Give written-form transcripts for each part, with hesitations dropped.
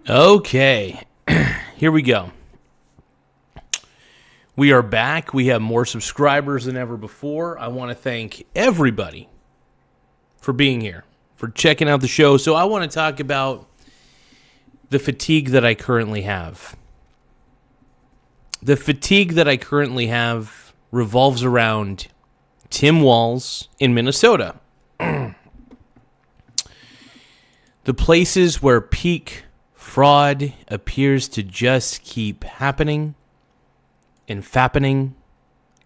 Okay, here we go. We are back. We have more subscribers than ever before. I want to thank everybody for being here, for checking out the show. So I want to talk about the fatigue that I currently have. The fatigue that I currently have revolves around Tim Walz in Minnesota. The places where peak fraud appears to just keep happening and fappening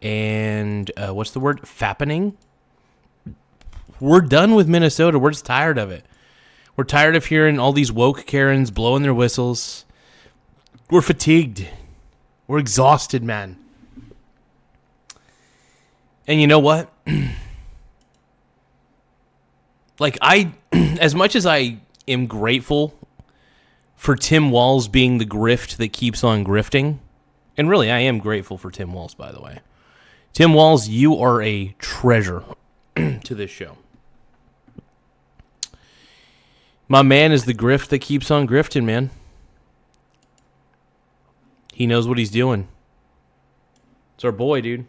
and what's the word? Fappening? We're done with Minnesota. We're just tired of it. We're tired of hearing all these woke Karens blowing their whistles. We're fatigued. We're exhausted, man. And you know what? As much as I am grateful for Tim Walz being the grift that keeps on grifting, and really I am grateful for Tim Walz, by the way. Tim Walz, you are a treasure to this show. My man is the grift that keeps on grifting, man. He knows what he's doing. It's our boy, dude.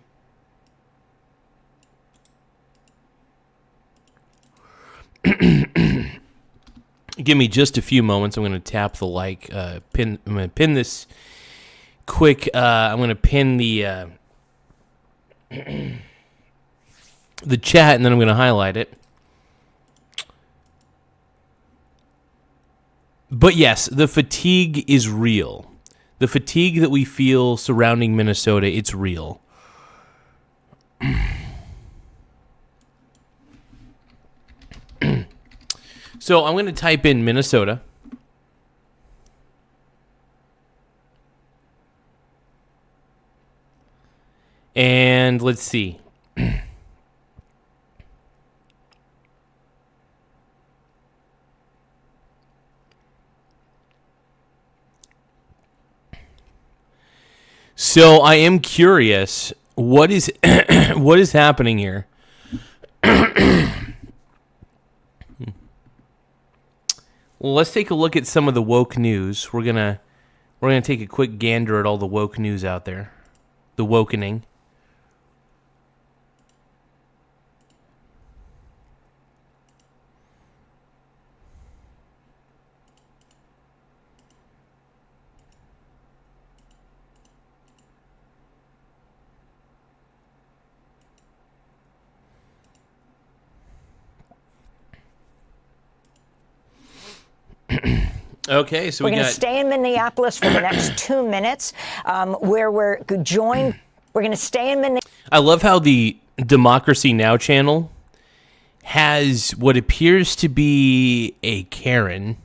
Give me just a few moments. I'm going to tap the pin. I'm going to pin this quick. I'm going to pin the chat, and then I'm going to highlight it. But yes, the fatigue is real. The fatigue that we feel surrounding Minnesota, it's real. So I'm going to type in Minnesota. And let's see. So I am curious, what is what is happening here? Well, let's take a look at some of the woke news. We're gonna take a quick gander at all the woke news out there, the wokening. Okay, so we're going to stay in Minneapolis for the next 2 minutes, where we're joined. We're going to stay in Minneapolis. I love how the Democracy Now! Channel has what appears to be a Karen.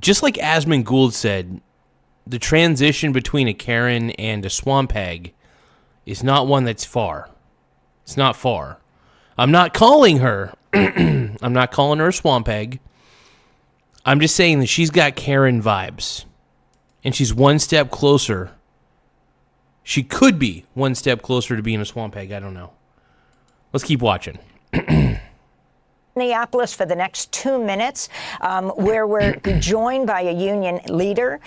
Just like Asmund Gould said, the transition between a Karen and a swamp hag is not one that's far. It's not far. I'm not calling her. I'm not calling her a swamp hag. I'm just saying that she's got Karen vibes. And she's one step closer. She could be one step closer to being a swamp hag. I don't know. Let's keep watching. Minneapolis for the next 2 minutes, where we're joined by a union leader.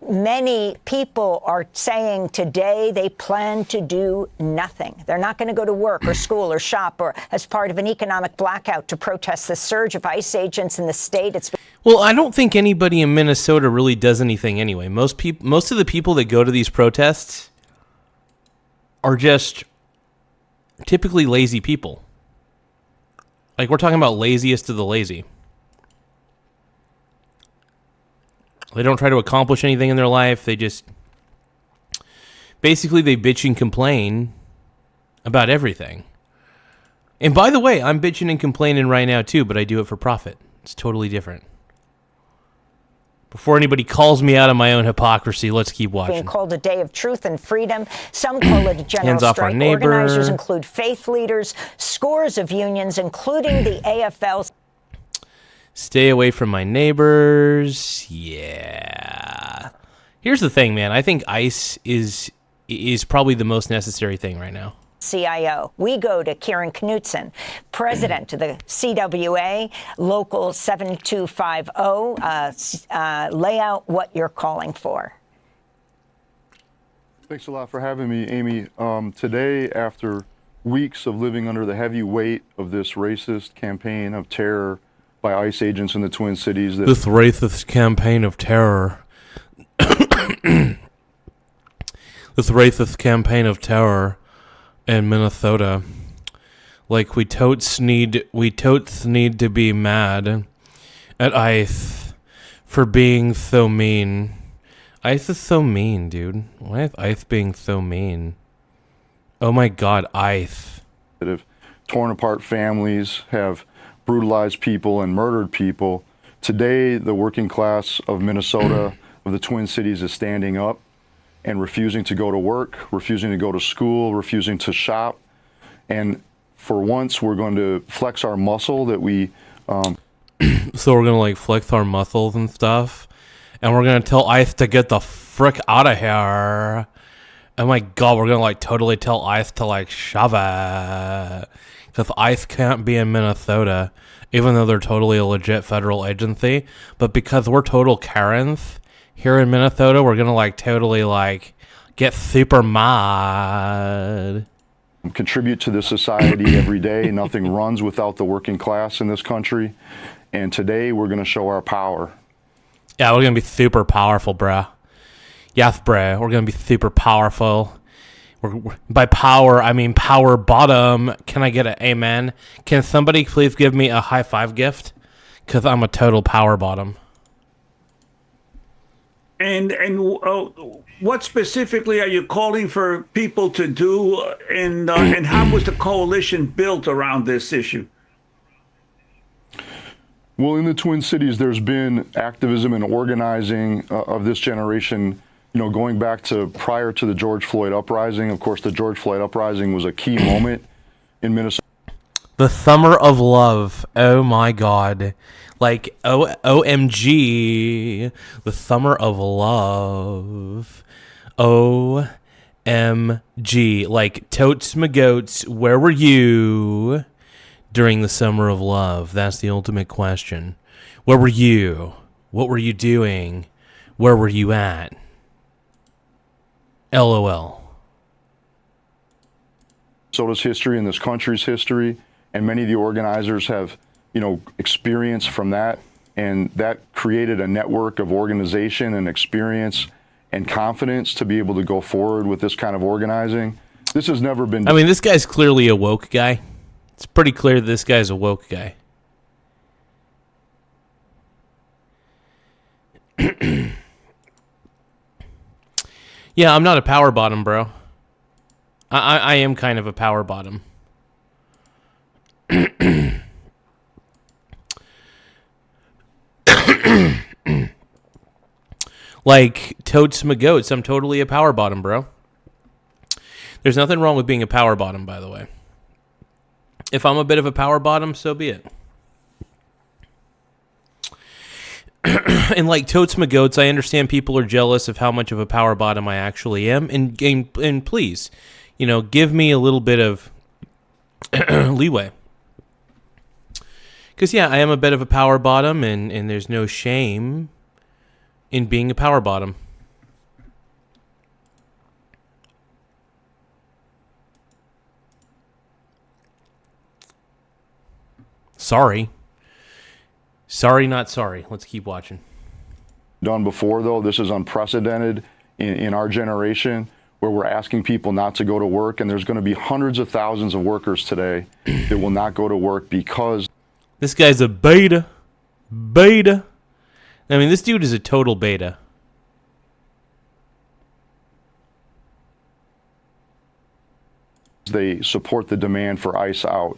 Many people are saying today they plan to do nothing. They're not going to go to work or school or shop or as part of an economic blackout to protest the surge of ICE agents in the state. Well, I don't think anybody in Minnesota really does anything anyway. Most of the people that go to these protests are just typically lazy people. Like, we're talking about laziest of the lazy. They don't try to accomplish anything in their life. They just... Basically, they bitch and complain about everything. And by the way, I'm bitching and complaining right now, too, but I do it for profit. It's totally different. Before anybody calls me out of my own hypocrisy, let's keep watching. Being called a day of truth and freedom. Some call it a general Hands off our strike. neighbor. Organizers include faith leaders, scores of unions, including the AFL. Stay away from my neighbors. Yeah. Here's the thing, man. I think ICE is probably the most necessary thing right now. CIO. We go to Kieran Knutson, president of the CWA, Local 7250. Lay out what you're calling for. Thanks a lot for having me, Amy. Today, after weeks of living under the heavy weight of this racist campaign of terror by ICE agents in the Twin Cities. This racist campaign of terror. This racist campaign of terror in Minnesota. Like, we totes need to be mad at ICE for being so mean. ICE is so mean, dude. Why is ICE being so mean? Oh my God, ICE. That have torn apart families, have brutalized people and murdered people. Today, the working class of Minnesota, of the Twin Cities, is standing up and refusing to go to work, refusing to go to school, refusing to shop. And for once, we're going to flex our muscle that we... So we're going to, like, flex our muscles and stuff. And we're going to tell ICE to get the frick out of here. Oh my God, we're going to, like, totally tell ICE to, like, shove it. Because ICE can't be in Minnesota, even though they're totally a legit federal agency. But because we're total Karens here in Minnesota, we're going to, like, totally, like, get super mad. Contribute to the society every day. Nothing runs without the working class in this country. And today, we're going to show our power. Yeah, we're going to be super powerful, bruh. Yes, bruh. We're going to be super powerful. By power, I mean power bottom. Can I get an amen? Can somebody please give me a high five gift? Because I'm a total power bottom. And what specifically are you calling for people to do? And how was the coalition built around this issue? Well, in the Twin Cities, there's been activism and organizing of this generation, you know, going back to prior to the George Floyd uprising. Of course, the George Floyd uprising was a key moment in Minnesota. The summer of love. Oh my God. Like, OMG. The summer of love. OMG. Like, totes my goats, where were you during the summer of love? That's the ultimate question. Where were you? What were you doing? Where were you at? LOL. Minnesota's history and this country's history, and many of the organizers have, you know, experience from that, and that created a network of organization and experience and confidence to be able to go forward with this kind of organizing. This has never been... I mean, this guy's clearly a woke guy. It's pretty clear that this guy's a woke guy. Yeah, I'm not a power bottom, bro. I am kind of a power bottom. Like, totes my goats, I'm totally a power bottom, bro. There's nothing wrong with being a power bottom, by the way. If I'm a bit of a power bottom, so be it. And like totes my goats, I understand people are jealous of how much of a power bottom I actually am. And please, you know, give me a little bit of leeway. Because, yeah, I am a bit of a power bottom, and there's no shame in being a power bottom. Sorry. Sorry, not sorry. Let's keep watching. Done before, though. This is unprecedented in our generation, where we're asking people not to go to work, and there's going to be hundreds of thousands of workers today that will not go to work because... This guy's a beta. Beta. I mean, this dude is a total beta. They support the demand for ICE out.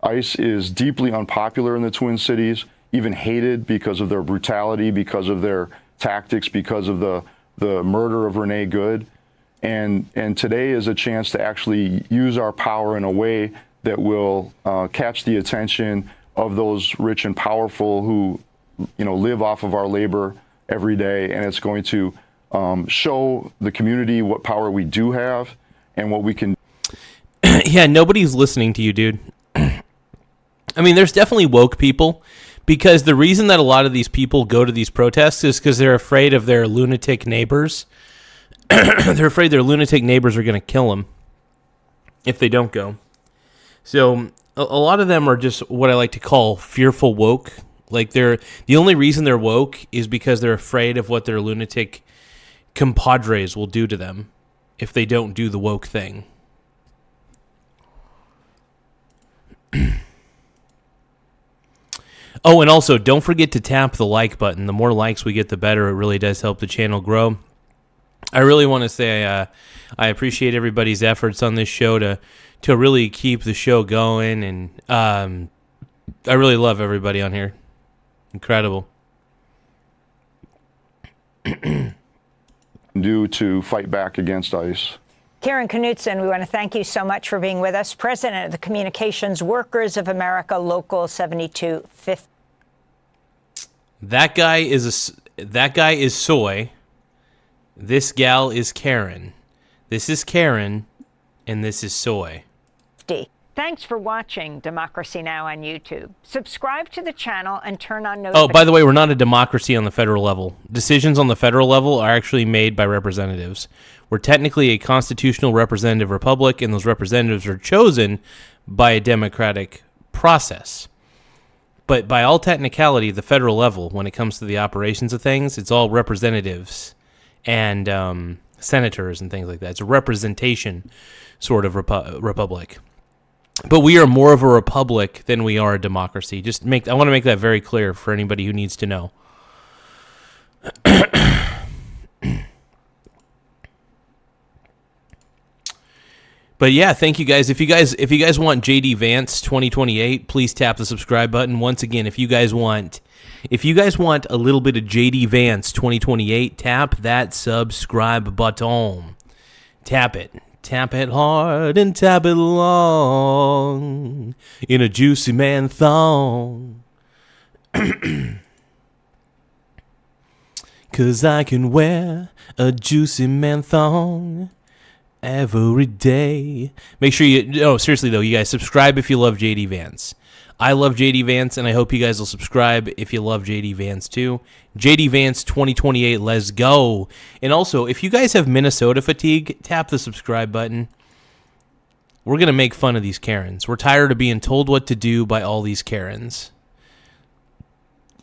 ICE is deeply unpopular in the Twin Cities, even hated because of their brutality, because of their tactics, because of the murder of Renee Good. And today is a chance to actually use our power in a way that will catch the attention of those rich and powerful who, you know, live off of our labor every day. And it's going to show the community what power we do have and what we can. Yeah, nobody's listening to you, dude. I mean, there's definitely woke people, because the reason that a lot of these people go to these protests is because they're afraid of their lunatic neighbors. They're afraid their lunatic neighbors are going to kill them if they don't go. So a lot of them are just what I like to call fearful woke. Like, the only reason they're woke is because they're afraid of what their lunatic compadres will do to them if they don't do the woke thing. Oh, and also, don't forget to tap the like button. The more likes we get, the better. It really does help the channel grow. I really want to say I appreciate everybody's efforts on this show to really keep the show going, and I really love everybody on here. Incredible. Do to fight back against ICE. Karen Knutson, we want to thank you so much for being with us. President of the Communications Workers of America, Local 7250. That guy is soy. This gal is Karen. This is Karen, and this is soy. Thanks for watching Democracy Now! On YouTube. Subscribe to the channel and turn on notifications. Oh, by the way, we're not a democracy on the federal level. Decisions on the federal level are actually made by representatives. We're technically a constitutional representative republic, and those representatives are chosen by a democratic process. But by all technicality, the federal level, when it comes to the operations of things, it's all representatives and senators and things like that. It's a representation sort of republic. But we are more of a republic than we are a democracy. I want to make that very clear for anybody who needs to know. But yeah, thank you guys. If you guys want JD Vance 2028, please tap the subscribe button. Once again, if you guys want a little bit of JD Vance 2028, tap that subscribe button. Tap it. Tap it hard and tap it long in a juicy man thong. 'Cause I can wear a juicy man thong every day. Make sure seriously though, you guys subscribe if you love JD Vance. I love JD Vance, and I hope you guys will subscribe if you love JD Vance too. JD Vance 2028, let's go. And also, if you guys have Minnesota fatigue, tap the subscribe button. We're going to make fun of these Karens. We're tired of being told what to do by all these Karens.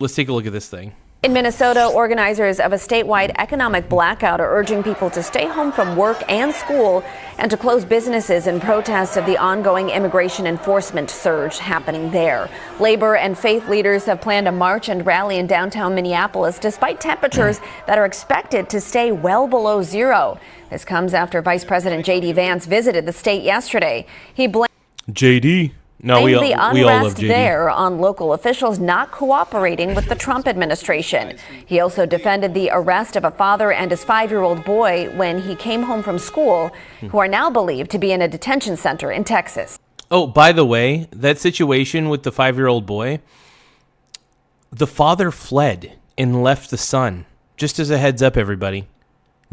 Let's take a look at this thing. In Minnesota, organizers of a statewide economic blackout are urging people to stay home from work and school and to close businesses in protest of the ongoing immigration enforcement surge happening there. Labor and faith leaders have planned a march and rally in downtown Minneapolis despite temperatures that are expected to stay well below zero. This comes after Vice President JD Vance visited the state yesterday. He blamed JD. No, we all love JD. There on local officials not cooperating with the Trump administration. He also defended the arrest of a father and his 5-year-old boy when he came home from school, who are now believed to be in a detention center in Texas. Oh, by the way, that situation with the 5-year-old boy, the father fled and left the son. Just as a heads up, everybody.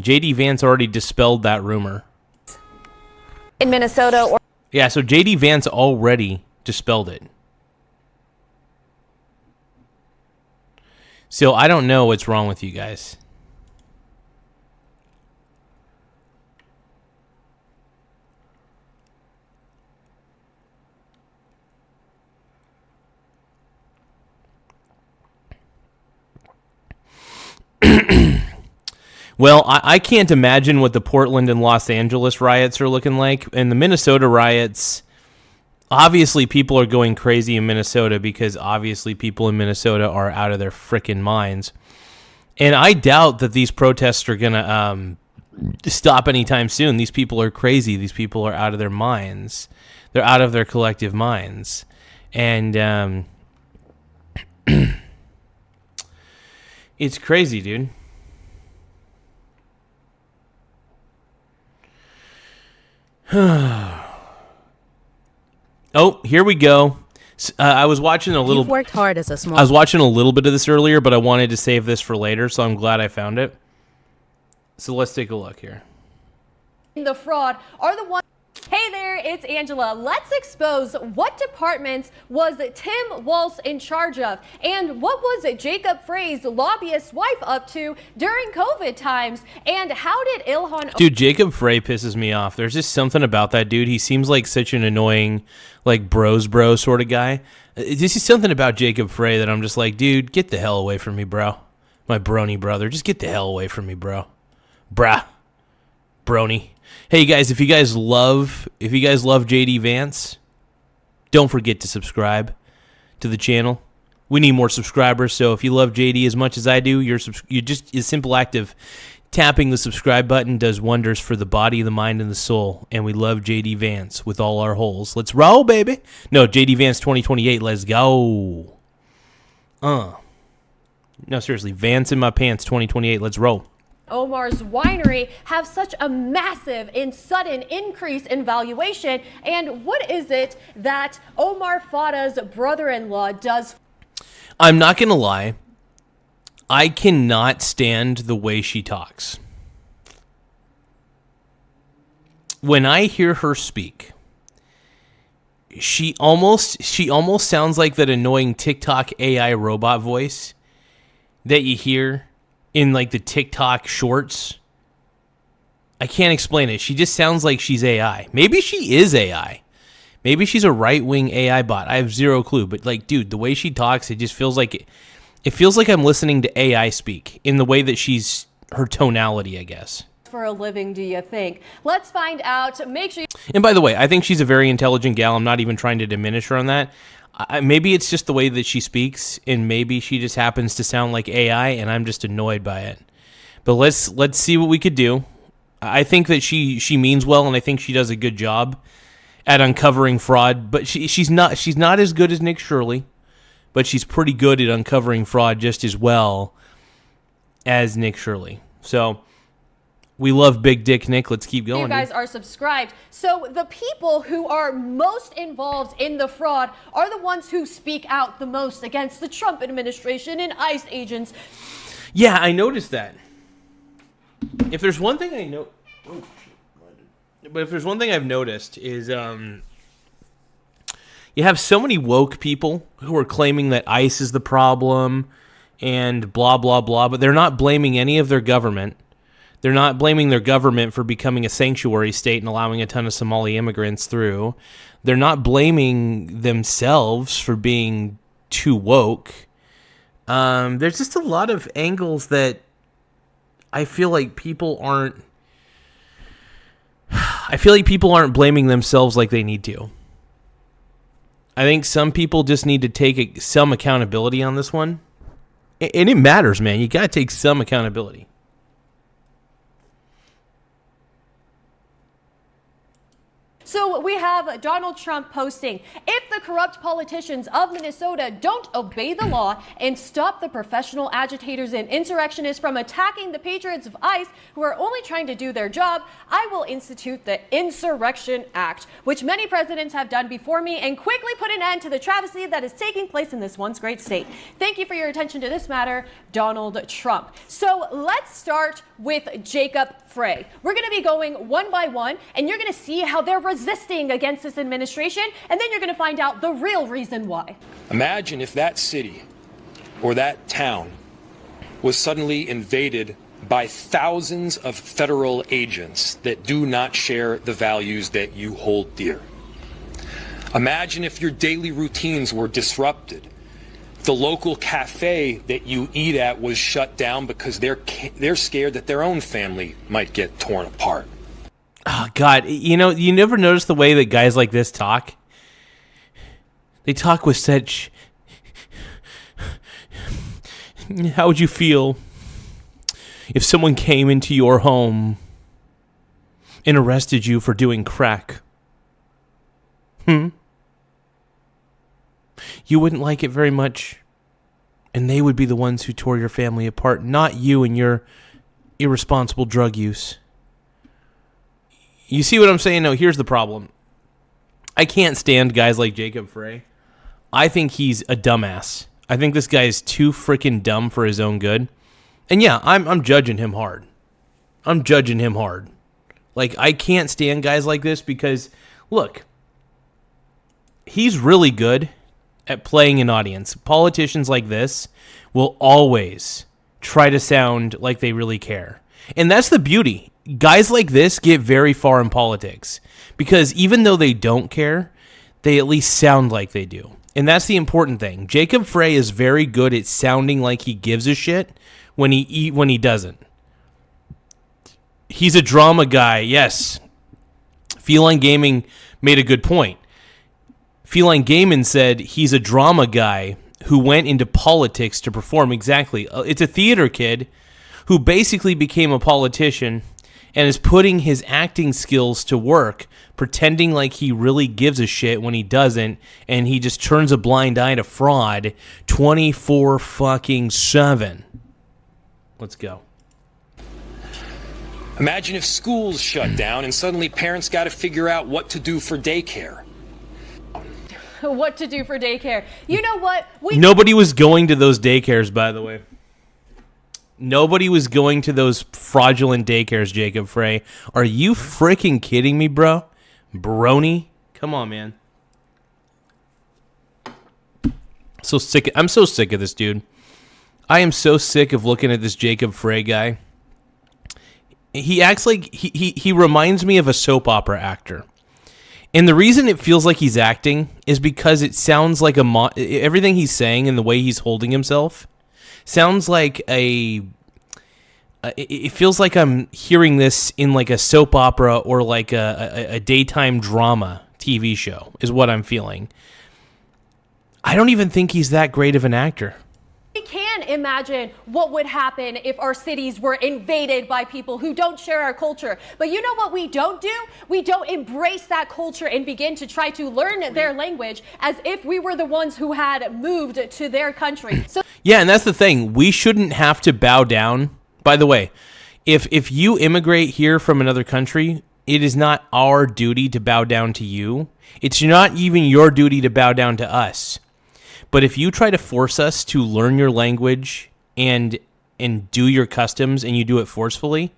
JD Vance already dispelled that rumor. In Minnesota... Yeah, so JD Vance already dispelled it. So I don't know what's wrong with you guys. Well, I can't imagine what the Portland and Los Angeles riots are looking like. And the Minnesota riots, obviously people are going crazy in Minnesota because obviously people in Minnesota are out of their frickin' minds. And I doubt that these protests are going to stop anytime soon. These people are crazy. These people are out of their minds. They're out of their collective minds. And it's crazy, dude. Oh, here we go. I was watching a little. You've worked hard as a small. I was watching a little bit of this earlier, but I wanted to save this for later, so I'm glad I found it. So let's take a look here. The fraud are the ones. Hey there, it's Angela. Let's expose what departments was Tim Walz in charge of, and what was Jacob Frey's lobbyist wife up to during COVID times, and how did Ilhan... Dude, Jacob Frey pisses me off. There's just something about that dude. He seems like such an annoying, like, bro sort of guy. This is something about Jacob Frey that I'm just like, dude, get the hell away from me, bro. My brony brother. Just get the hell away from me, bro. Brah. Brony. Hey guys, if you guys love JD Vance, don't forget to subscribe to the channel. We need more subscribers, so if you love JD as much as I do, you're just a simple act of tapping the subscribe button does wonders for the body, the mind, and the soul. And we love JD Vance with all our holes. Let's roll, baby. No, JD Vance 2028. Let's go. No, seriously, Vance in my pants 2028. Let's roll. Omar's winery have such a massive and sudden increase in valuation, and what is it that Omar Fada's brother-in-law does? I'm not gonna lie, I cannot stand the way she talks. When I hear her speak, she almost sounds like that annoying TikTok AI robot voice that you hear in like the TikTok shorts. I can't explain it. She just sounds like she's AI. Maybe she is AI. Maybe she's a right-wing AI bot. I have zero clue. But like, dude, the way she talks, it just feels like it feels like I'm listening to AI speak in the way that she's her tonality, I guess. For a living, do you think? Let's find out. Make sure. And by the way, I think she's a very intelligent gal. I'm not even trying to diminish her on that. Maybe it's just the way that she speaks, and maybe she just happens to sound like AI, and I'm just annoyed by it. But let's see what we could do. I think that she means well, and I think she does a good job at uncovering fraud. But she's not as good as Nick Shirley, but she's pretty good at uncovering fraud just as well as Nick Shirley. So we love Big Dick Nick. Let's keep going. You guys are subscribed. So the people who are most involved in the fraud are the ones who speak out the most against the Trump administration and ICE agents. Yeah, I noticed that. If there's one thing I know, but if there's one thing I've noticed is you have so many woke people who are claiming that ICE is the problem and blah blah blah, but they're not blaming any of their government. They're not blaming their government for becoming a sanctuary state and allowing a ton of Somali immigrants through. They're not blaming themselves for being too woke. There's just a lot of angles that I feel like people aren't blaming themselves like they need to. I think some people just need to take some accountability on this one. And it matters, man. You got to take some accountability. So we have Donald Trump posting, if the corrupt politicians of Minnesota don't obey the law and stop the professional agitators and insurrectionists from attacking the patriots of ICE who are only trying to do their job, I will institute the Insurrection Act, which many presidents have done before me, and quickly put an end to the travesty that is taking place in this once great state. Thank you for your attention to this matter, Donald Trump. So let's start with Jacob Frey. We're going to be going one by one, and you're going to see how they're resisting against this administration, and then you're going to find out the real reason why. Imagine if that city or that town was suddenly invaded by thousands of federal agents that do not share the values that you hold dear. Imagine if your daily routines were disrupted. The local cafe that you eat at was shut down because they're scared that their own family might get torn apart. Oh, God. You know, you never notice the way that guys like this talk? They talk with such... How would you feel if someone came into your home and arrested you for doing crack? You wouldn't like it very much, and they would be the ones who tore your family apart, not you and your irresponsible drug use. You see what I'm saying? No, here's the problem. I can't stand guys like Jacob Frey. I think he's a dumbass. I think this guy is too freaking dumb for his own good. And yeah, I'm judging him hard. Like, I can't stand guys like this because, look, he's really good at playing an audience. Politicians like this will always try to sound like they really care. And that's the beauty. Guys like this get very far in politics because even though they don't care, they at least sound like they do. And that's the important thing. Jacob Frey is very good at sounding like he gives a shit when he doesn't. He's a drama guy, yes. Feline Gaming made a good point. Feline Gaming said he's a drama guy who went into politics to perform. Exactly. It's a theater kid who basically became a politician and is putting his acting skills to work, pretending like he really gives a shit when he doesn't, and he just turns a blind eye to fraud 24-7. Let's go. Imagine if schools shut down and suddenly parents got to figure out what to do for daycare. What to do for daycare. You know what? Nobody was going to those daycares, by the way. Nobody was going to those fraudulent daycares, Jacob Frey. Are you freaking kidding me, bro? Brony? Come on, man. So sick. I'm so sick of this dude. I am so sick of looking at this Jacob Frey guy. He acts like he reminds me of a soap opera actor. And the reason it feels like he's acting is because it sounds like everything he's saying and the way he's holding himself sounds like it feels like I'm hearing this in like a soap opera or like a daytime drama TV show is what I'm feeling. I don't even think he's that great of an actor. We can imagine what would happen if our cities were invaded by people who don't share our culture. But you know what we don't do? We don't embrace that culture and begin to try to learn their language as if we were the ones who had moved to their country. So yeah, and that's the thing. We shouldn't have to bow down. By the way, if you immigrate here from another country, it is not our duty to bow down to you. It's not even your duty to bow down to us. But if you try to force us to learn your language and do your customs and you do it forcefully,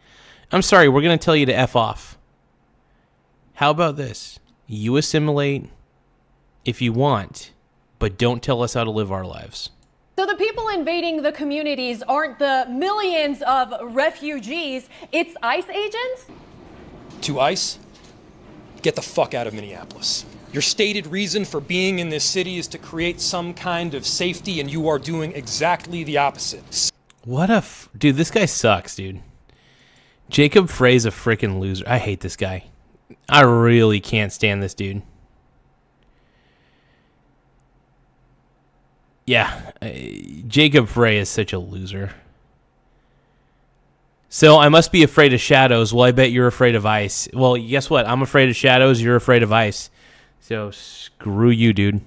I'm sorry, we're going to tell you to F off. How about this? You assimilate if you want, but don't tell us how to live our lives. So the people invading the communities aren't the millions of refugees, it's ICE agents? To ICE, get the fuck out of Minneapolis. Your stated reason for being in this city is to create some kind of safety, and you are doing exactly the opposite. What a... Dude, this guy sucks, dude. Jacob Frey's a freaking loser. I hate this guy. I really can't stand this dude. Yeah, Jacob Frey is such a loser. So I must be afraid of shadows. Well, I bet you're afraid of ice. Well, guess what? I'm afraid of shadows. You're afraid of ice. So screw you, dude.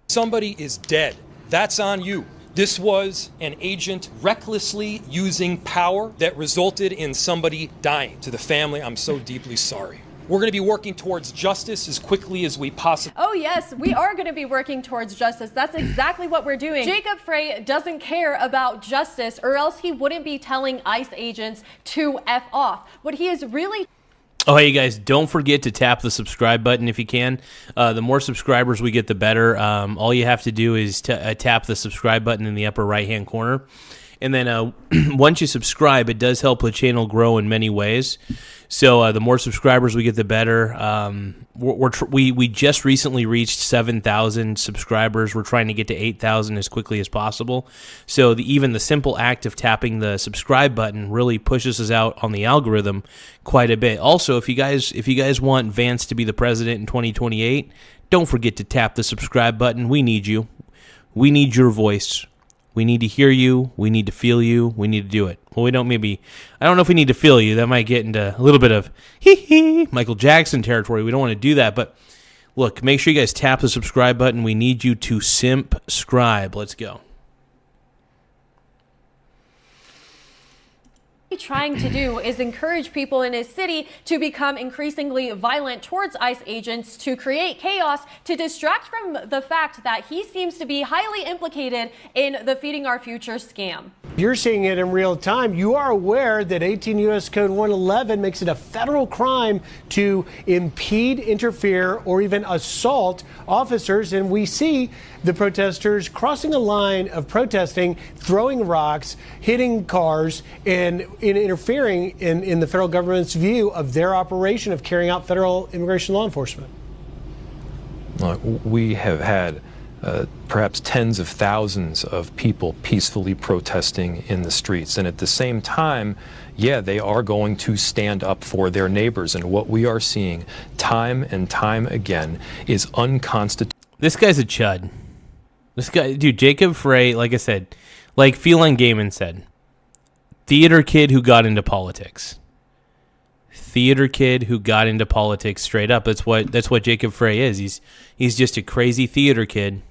Somebody is dead. That's on you. This was an agent recklessly using power that resulted in somebody dying. To the family, I'm so deeply sorry. We're going to be working towards justice as quickly as we possibly. Oh, yes, we are going to be working towards justice. That's exactly what we're doing. Jacob Frey doesn't care about justice, or else he wouldn't be telling ICE agents to F off. What he is really... Oh, hey, guys, don't forget to tap the subscribe button if you can. The more subscribers we get, the better. All you have to do is tap the subscribe button in the upper right-hand corner. And then once you subscribe, it does help the channel grow in many ways. So the more subscribers we get, the better. We just recently reached 7,000 subscribers. We're trying to get to 8,000 as quickly as possible. So even the simple act of tapping the subscribe button really pushes us out on the algorithm quite a bit. Also, if you guys want Vance to be the president in 2028, don't forget to tap the subscribe button. We need you. We need your voice. We need to hear you. We need to feel you. We need to do it. Well, I don't know if we need to feel you. That might get into a little bit of Michael Jackson territory. We don't want to do that. But look, make sure you guys tap the subscribe button. We need you to subscribe. Let's go. Trying to do is encourage people in his city to become increasingly violent towards ICE agents, to create chaos, to distract from the fact that he seems to be highly implicated in the Feeding Our Future scam. You're seeing it in real time. You are aware that 18 U.S. Code 111 makes it a federal crime to impede, interfere, or even assault officers. And we see the protesters crossing a line of protesting, throwing rocks, hitting cars, and interfering in the federal government's view of their operation of carrying out federal immigration law enforcement. We have had perhaps tens of thousands of people peacefully protesting in the streets. And at the same time, yeah, they are going to stand up for their neighbors. And what we are seeing time and time again is unconstitutional. This guy's a chud. This guy, dude, Jacob Frey, like I said, like Feline Gaiman said, theater kid who got into politics. Theater kid who got into politics straight up. That's what Jacob Frey is. He's just a crazy theater kid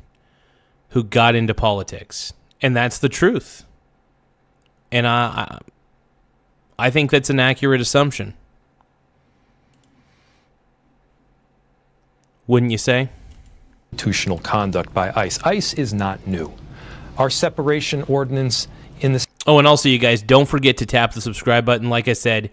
who got into politics. And that's the truth. And I think that's an accurate assumption. Wouldn't you say? Constitutional conduct by ICE. ICE is not new. Our separation ordinance in the... Oh, and also, you guys, don't forget to tap the subscribe button. Like I said,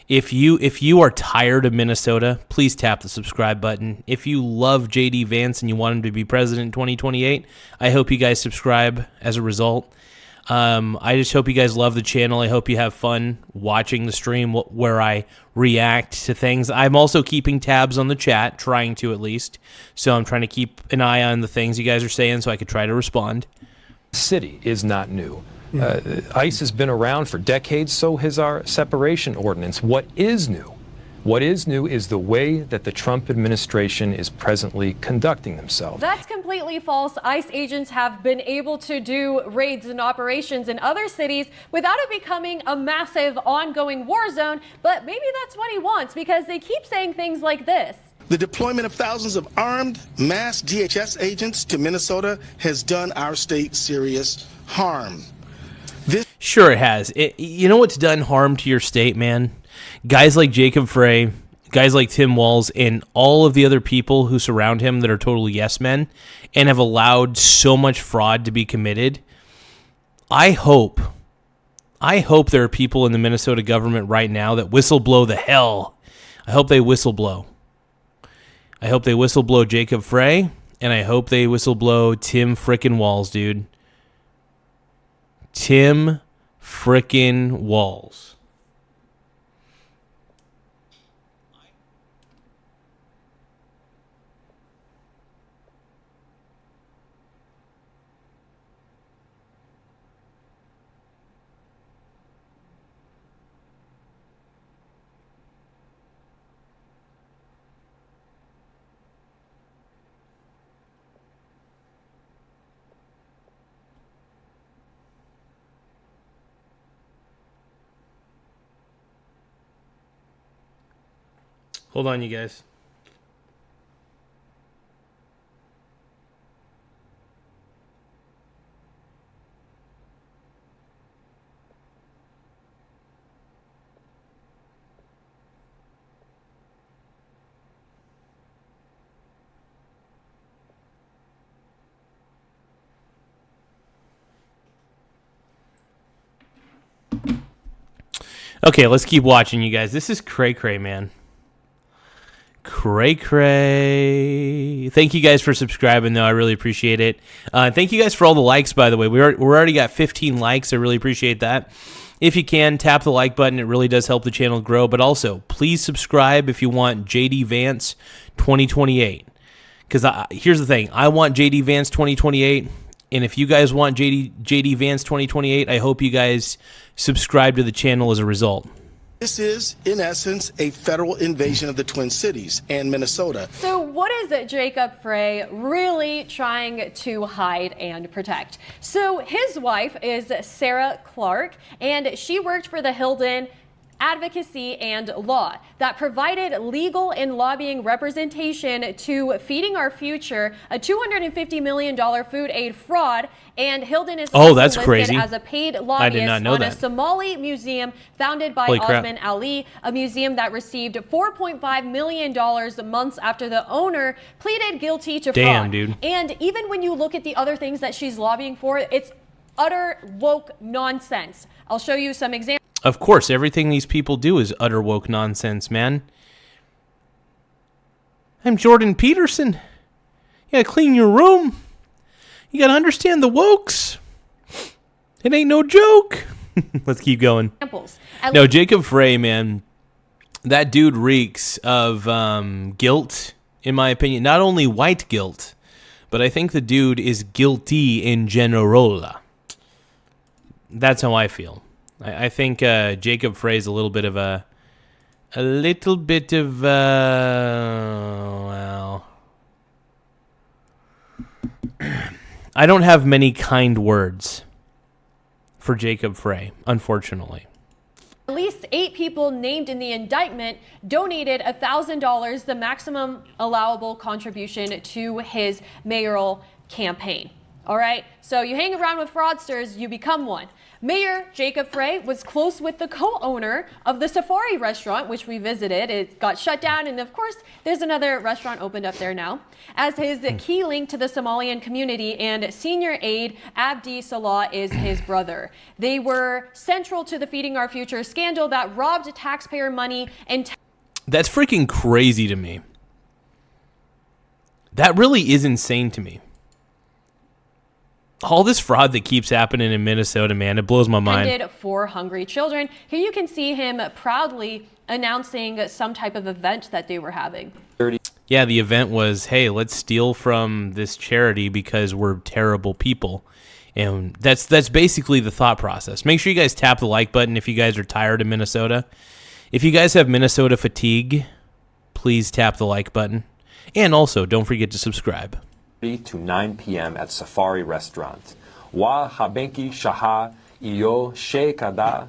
if you are tired of Minnesota, please tap the subscribe button. If you love JD Vance and you want him to be president in 2028, I hope you guys subscribe as a result. I just hope you guys love the channel. I hope you have fun watching the stream where I react to things. I'm also keeping tabs on the chat, trying to at least. So I'm trying to keep an eye on the things you guys are saying so I could try to respond. City is not new. ICE has been around for decades, so has our separation ordinance. What is new? What is new is the way that the Trump administration is presently conducting themselves. That's completely false. ICE agents have been able to do raids and operations in other cities without it becoming a massive ongoing war zone, but maybe that's what he wants because they keep saying things like this. The deployment of thousands of armed mass DHS agents to Minnesota has done our state serious harm. Sure it has. You know what's done harm to your state, man? Guys like Jacob Frey, guys like Tim Walz, and all of the other people who surround him that are total yes men and have allowed so much fraud to be committed. I hope there are people in the Minnesota government right now that whistleblow the hell. I hope they whistleblow. I hope they whistleblow Jacob Frey, and I hope they whistleblow Tim frickin' Walz, dude. Tim frickin' Walz. Hold on, you guys. Okay, let's keep watching, you guys. This is cray-cray, man. Cray-cray. Thank you guys for subscribing, though. I really appreciate it. Thank you guys for all the likes, by the way. We're already got 15 likes. I really appreciate that. If you can, tap the like button. It really does help the channel grow. But also, please subscribe if you want JD Vance 2028. Because here's the thing. I want JD Vance 2028. And if you guys want JD Vance 2028, I hope you guys subscribe to the channel as a result. This is, in essence, a federal invasion of the Twin Cities and Minnesota. So what is it Jacob Frey really trying to hide and protect? So his wife is Sarah Clark, and she worked for the Hilden Advocacy and Law that provided legal and lobbying representation to Feeding Our Future, a $250 million food aid fraud. And Hilden is also that's listed crazy. as a paid lobbyist on that. a Somali museum founded by Osman Ali, a museum that received $4.5 million months after the owner pleaded guilty to fraud. Dude. And even when you look at the other things that she's lobbying for, it's utter woke nonsense. I'll show you some examples. Of course, everything these people do is utter woke nonsense, man. I'm Jordan Peterson. You gotta clean your room. You gotta understand the wokes. It ain't no joke. Let's keep going. No, Jacob Frey, man, that dude reeks of guilt, in my opinion. Not only white guilt, but I think the dude is guilty in general. That's how I feel. I think Jacob Frey is a little bit of well, I don't have many kind words for Jacob Frey, unfortunately. At least 8 people named in the indictment donated $1,000, the maximum allowable contribution to his mayoral campaign. All right, so you hang around with fraudsters, you become one. Mayor Jacob Frey was close with the co-owner of the Safari restaurant, which we visited. It got shut down, and of course, there's another restaurant opened up there now. As his key link to the Somalian community, and senior aide Abdi Salah is his brother. They were central to the Feeding Our Future scandal that robbed taxpayer money and... That's freaking crazy to me. That really is insane to me. All this fraud that keeps happening in Minnesota, man, it blows my mind. For hungry children. Here you can see him proudly announcing some type of event that they were having. Yeah, the event was, hey, let's steal from this charity because we're terrible people. And that's basically the thought process. Make sure you guys tap the like button if you guys are tired of Minnesota. If you guys have Minnesota fatigue, please tap the like button. And also, don't forget to subscribe. To 9 p.m. at Safari Restaurant. Wa habenki shaha iyo sheikada.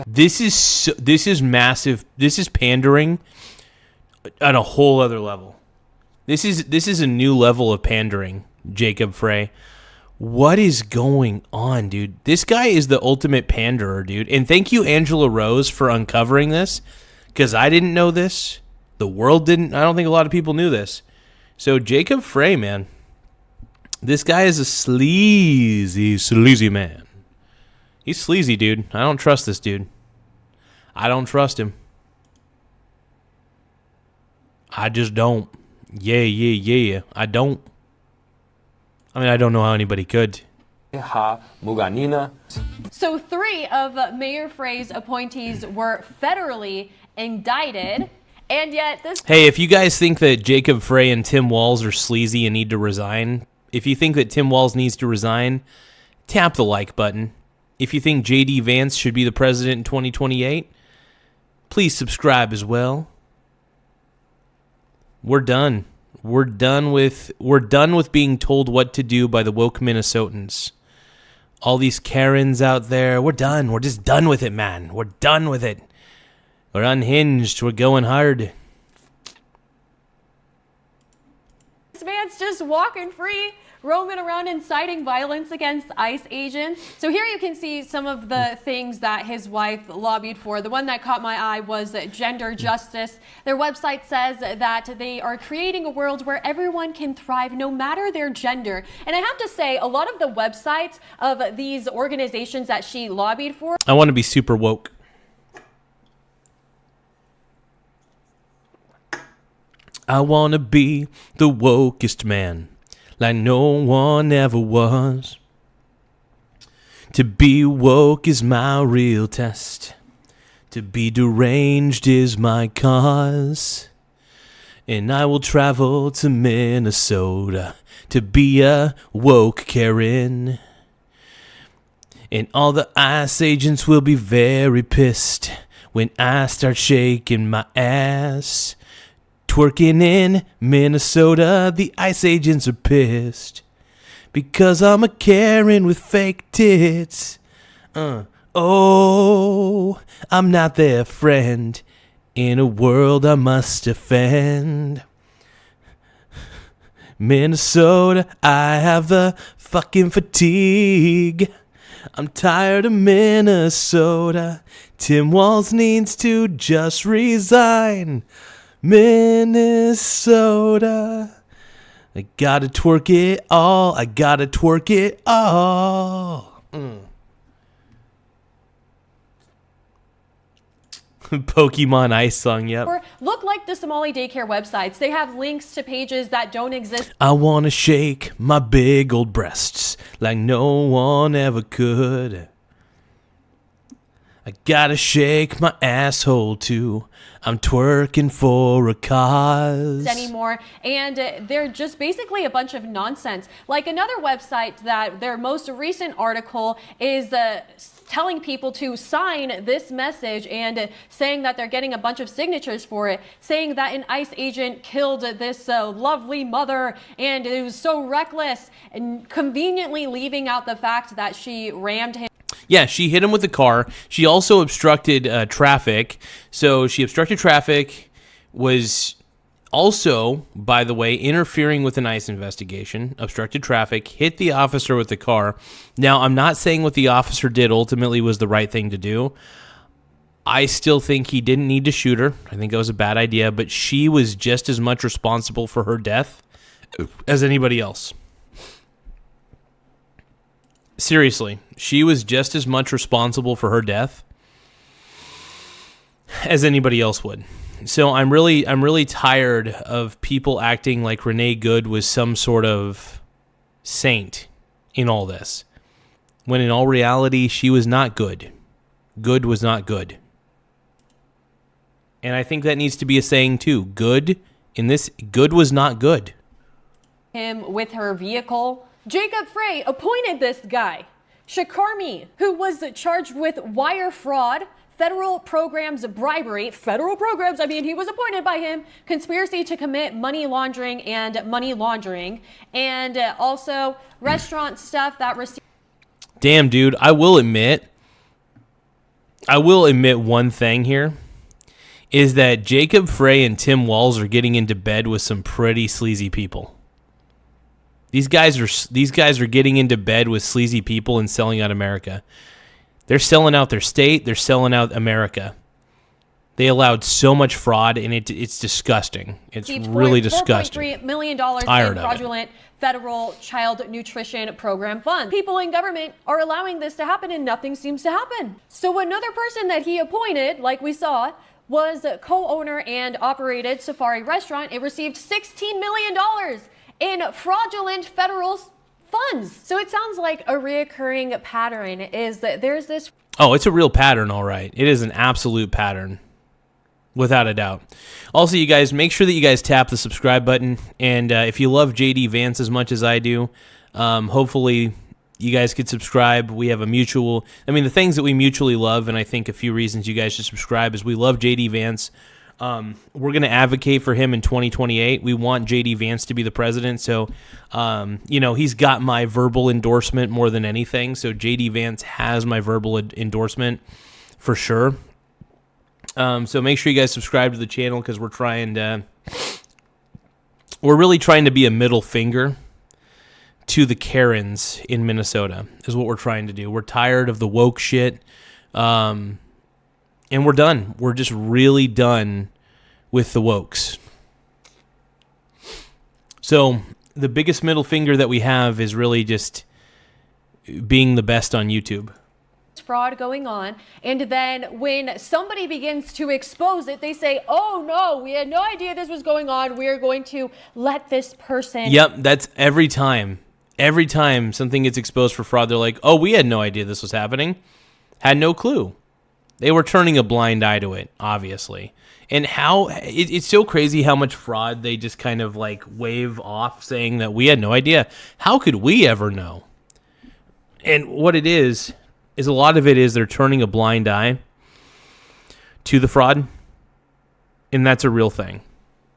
This is massive. This is pandering on a whole other level. This is a new level of pandering, Jacob Frey. What is going on, dude? This guy is the ultimate panderer, dude. And thank you, Angela Rose, for uncovering this, because I didn't know this. The world didn't. I don't think a lot of people knew this. So Jacob Frey, man, this guy is a sleazy man. He's sleazy, dude. I don't trust this dude. I don't trust him. I just don't. Yeah. I don't. I mean, I don't know how anybody could. So 3 of Mayor Frey's appointees were federally indicted. And yet this... Hey, if you guys think that Jacob Frey and Tim Walz are sleazy and need to resign, if you think that Tim Walz needs to resign, tap the like button. If you think JD Vance should be the president in 2028, please subscribe as well. We're done. We're done with being told what to do by the woke Minnesotans. All these Karens out there, we're done. We're just done with it, man. We're done with it. We're unhinged. We're going hard. This man's just walking free, roaming around inciting violence against ICE agents. So here you can see some of the things that his wife lobbied for. The one that caught my eye was gender justice. Their website says that they are creating a world where everyone can thrive no matter their gender. And I have to say, a lot of the websites of these organizations that she lobbied for... I want to be super woke. I want to be the wokest man, like no one ever was. To be woke is my real test. To be deranged is my cause. And I will travel to Minnesota to be a woke Karen. And all the ICE agents will be very pissed when I start shaking my ass. Twerking in Minnesota, the ICE agents are pissed because I'm a Karen with fake tits. Oh, I'm not their friend in a world I must defend. Minnesota, I have the fucking fatigue. I'm tired of Minnesota. Tim Walz needs to just resign. Minnesota, I gotta twerk it all. I gotta twerk it all. Pokemon Ice song, yep. Or look like the Somali daycare websites. They have links to pages that don't exist. I want to shake my big old breasts like no one ever could. I gotta shake my asshole too. I'm twerking for a cause. Anymore, and they're just basically a bunch of nonsense. Like another website that their most recent article is telling people to sign this message and saying that they're getting a bunch of signatures for it, saying that an ICE agent killed this lovely mother and it was so reckless, and conveniently leaving out the fact that she rammed him. Yeah, she hit him with the car. She also obstructed traffic. So she obstructed traffic, was also, by the way, interfering with an ICE investigation, obstructed traffic, hit the officer with the car. Now, I'm not saying what the officer did ultimately was the right thing to do. I still think he didn't need to shoot her. I think it was a bad idea, but she was just as much responsible for her death as anybody else. Seriously, she was just as much responsible for her death as anybody else would. So I'm really tired of people acting like Renee Good was some sort of saint in all this, when in all reality she was not good. Good was not good. And I think that needs to be a saying too. Good was not good. Him with her vehicle. Jacob Frey appointed this guy, Shakarmi, who was charged with wire fraud, federal programs bribery, I mean, he was appointed by him, conspiracy to commit money laundering, and also restaurant stuff that received. Damn, dude, I will admit one thing here, is that Jacob Frey and Tim Walz are getting into bed with some pretty sleazy people. These guys are getting into bed with sleazy people and selling out America. They're selling out their state. They're selling out America. They allowed so much fraud, and it's disgusting. It's really disgusting. $4.3 million in fraudulent federal child nutrition program funds. People in government are allowing this to happen, and nothing seems to happen. So another person that he appointed, like we saw, was co-owner and operated Safari Restaurant. It received $16 million in fraudulent federal funds. So it sounds like a reoccurring pattern is that there's this. Oh, it's a real pattern, all right. It is an absolute pattern, without a doubt. Also, you guys, make sure that you guys tap the subscribe button. And if you love JD Vance as much as I do, hopefully you guys could subscribe. We have the things that we mutually love, and I think a few reasons you guys should subscribe is we love JD Vance. We're going to advocate for him in 2028. We want JD Vance to be the president. So, he's got my verbal endorsement more than anything. So JD Vance has my verbal endorsement for sure. So make sure you guys subscribe to the channel, because we're really trying to be a middle finger to the Karens in Minnesota is what we're trying to do. We're tired of the woke shit. And we're done. We're just really done with the wokes. So the biggest middle finger that we have is really just being the best on YouTube. Fraud going on, and then when somebody begins to expose it, they say, oh no, we had no idea this was going on, we are going to let this person. Yep, that's every time something gets exposed for fraud, they're like, oh, we had no idea this was happening, had no clue. They were turning a blind eye to it, obviously. And how it's so crazy how much fraud they just kind of like wave off, saying that we had no idea. How could we ever know? And what it is a lot of it is they're turning a blind eye to the fraud. And that's a real thing.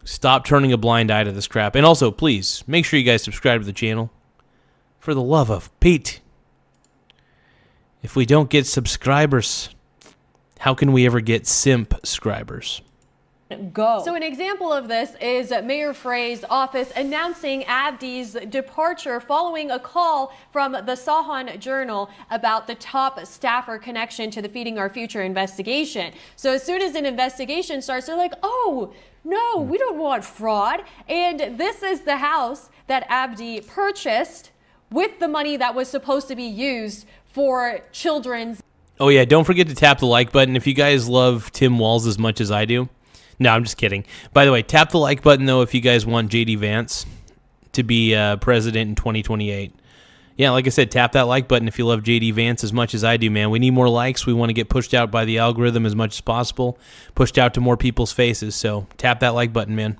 Stop turning a blind eye to this crap. And also, please, make sure you guys subscribe to the channel. For the love of Pete. If we don't get subscribers, how can we ever get simp-scribers? Go. So an example of this is Mayor Frey's office announcing Abdi's departure following a call from the Sahan Journal about the top staffer connection to the Feeding Our Future investigation. So as soon as an investigation starts, they're like, oh, no, we don't want fraud. And this is the house that Abdi purchased with the money that was supposed to be used for children's. Oh, yeah, don't forget to tap the like button if you guys love Tim Walz as much as I do. No, I'm just kidding. By the way, tap the like button, though, if you guys want JD Vance to be president in 2028. Yeah, like I said, tap that like button if you love JD Vance as much as I do, man. We need more likes. We want to get pushed out by the algorithm as much as possible, pushed out to more people's faces. So tap that like button, man.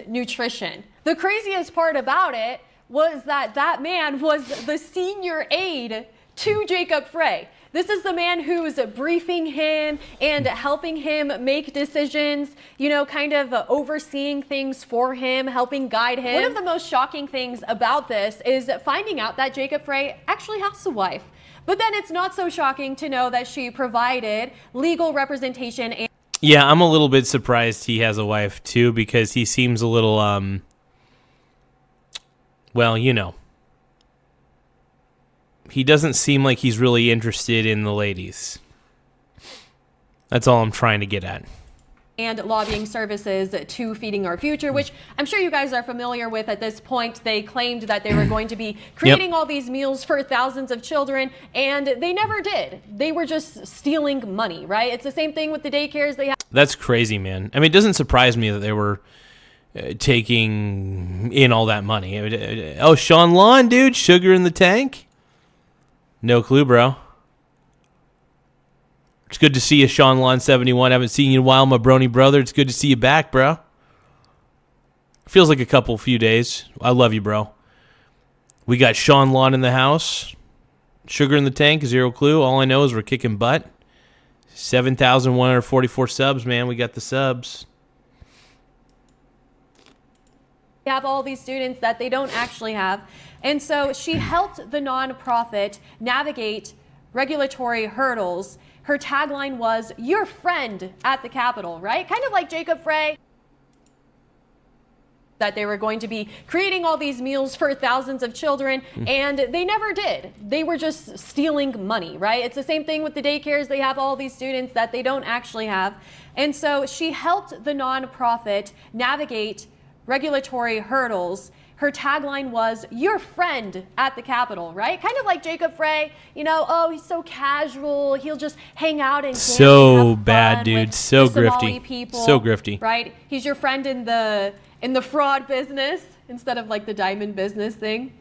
Nutrition. The craziest part about it was that man was the senior aide to Jacob Frey. This is the man who's briefing him and helping him make decisions, kind of overseeing things for him, helping guide him. One of the most shocking things about this is finding out that Jacob Frey actually has a wife. But then it's not so shocking to know that she provided legal representation. Yeah, I'm a little bit surprised he has a wife, too, because he seems a little, he doesn't seem like he's really interested in the ladies. That's all I'm trying to get at. And lobbying services to Feeding Our Future, which I'm sure you guys are familiar with at this point. They claimed that they were going to be creating all these meals for thousands of children, and they never did. They were just stealing money, right? It's the same thing with the daycares they have. That's crazy, man. I mean, it doesn't surprise me that they were taking in all that money. Oh, Sean Lon, dude, sugar in the tank? No clue, bro. It's good to see you, Sean Lon 71. Haven't seen you in a while, my brony brother. It's good to see you back, bro. Feels like a few days. I love you, bro. We got Sean Lon in the house. Sugar in the tank, zero clue. All I know is we're kicking butt. 7,144 subs, man. We got the subs. We have all these students that they don't actually have. And so she helped the nonprofit navigate regulatory hurdles. Her tagline was, "Your friend at the Capitol," right? Kind of like Jacob Frey. That they were going to be creating all these meals for thousands of children, and they never did. They were just stealing money, right? It's the same thing with the daycares. They have all these students that they don't actually have. And so she helped the nonprofit navigate regulatory hurdles. Her tagline was, "Your friend at the Capitol," right? Kind of like Jacob Frey, he's so casual. He'll just hang out and dance so and have bad, fun dude. with So the Somali grifty. people, So grifty. Right? He's your friend in the fraud business instead of like the diamond business thing.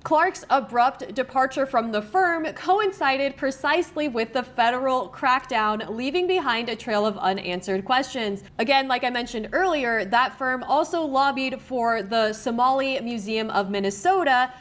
Clark's abrupt departure from the firm coincided precisely with the federal crackdown, leaving behind a trail of unanswered questions. Again, like I mentioned earlier, that firm also lobbied for the Somali Museum of Minnesota,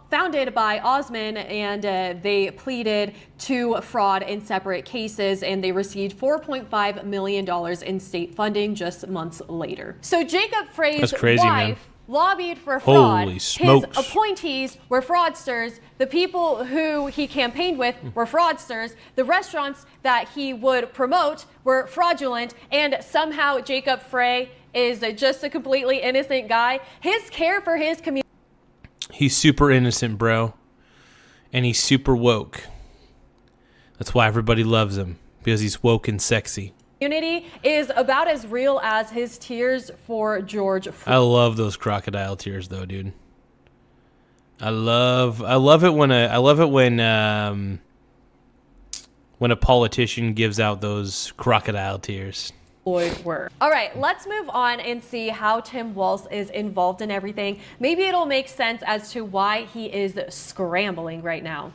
founded by Osman, and they pleaded to fraud in separate cases, and they received $4.5 million in state funding just months later. So Jacob Frey's wife lobbied for fraud. Holy smokes. His appointees were fraudsters. The people who he campaigned with were fraudsters. The restaurants that he would promote were fraudulent. And somehow Jacob Frey is just a completely innocent guy. His care for his community. He's super innocent, bro. And he's super woke. That's why everybody loves him. Because he's woke and sexy. Community is about as real as his tears for George Floyd. I love those crocodile tears, though, dude. I love it when a politician gives out those crocodile tears. Were. All right, let's move on and see how Tim Walz is involved in everything. Maybe it'll make sense as to why he is scrambling right now.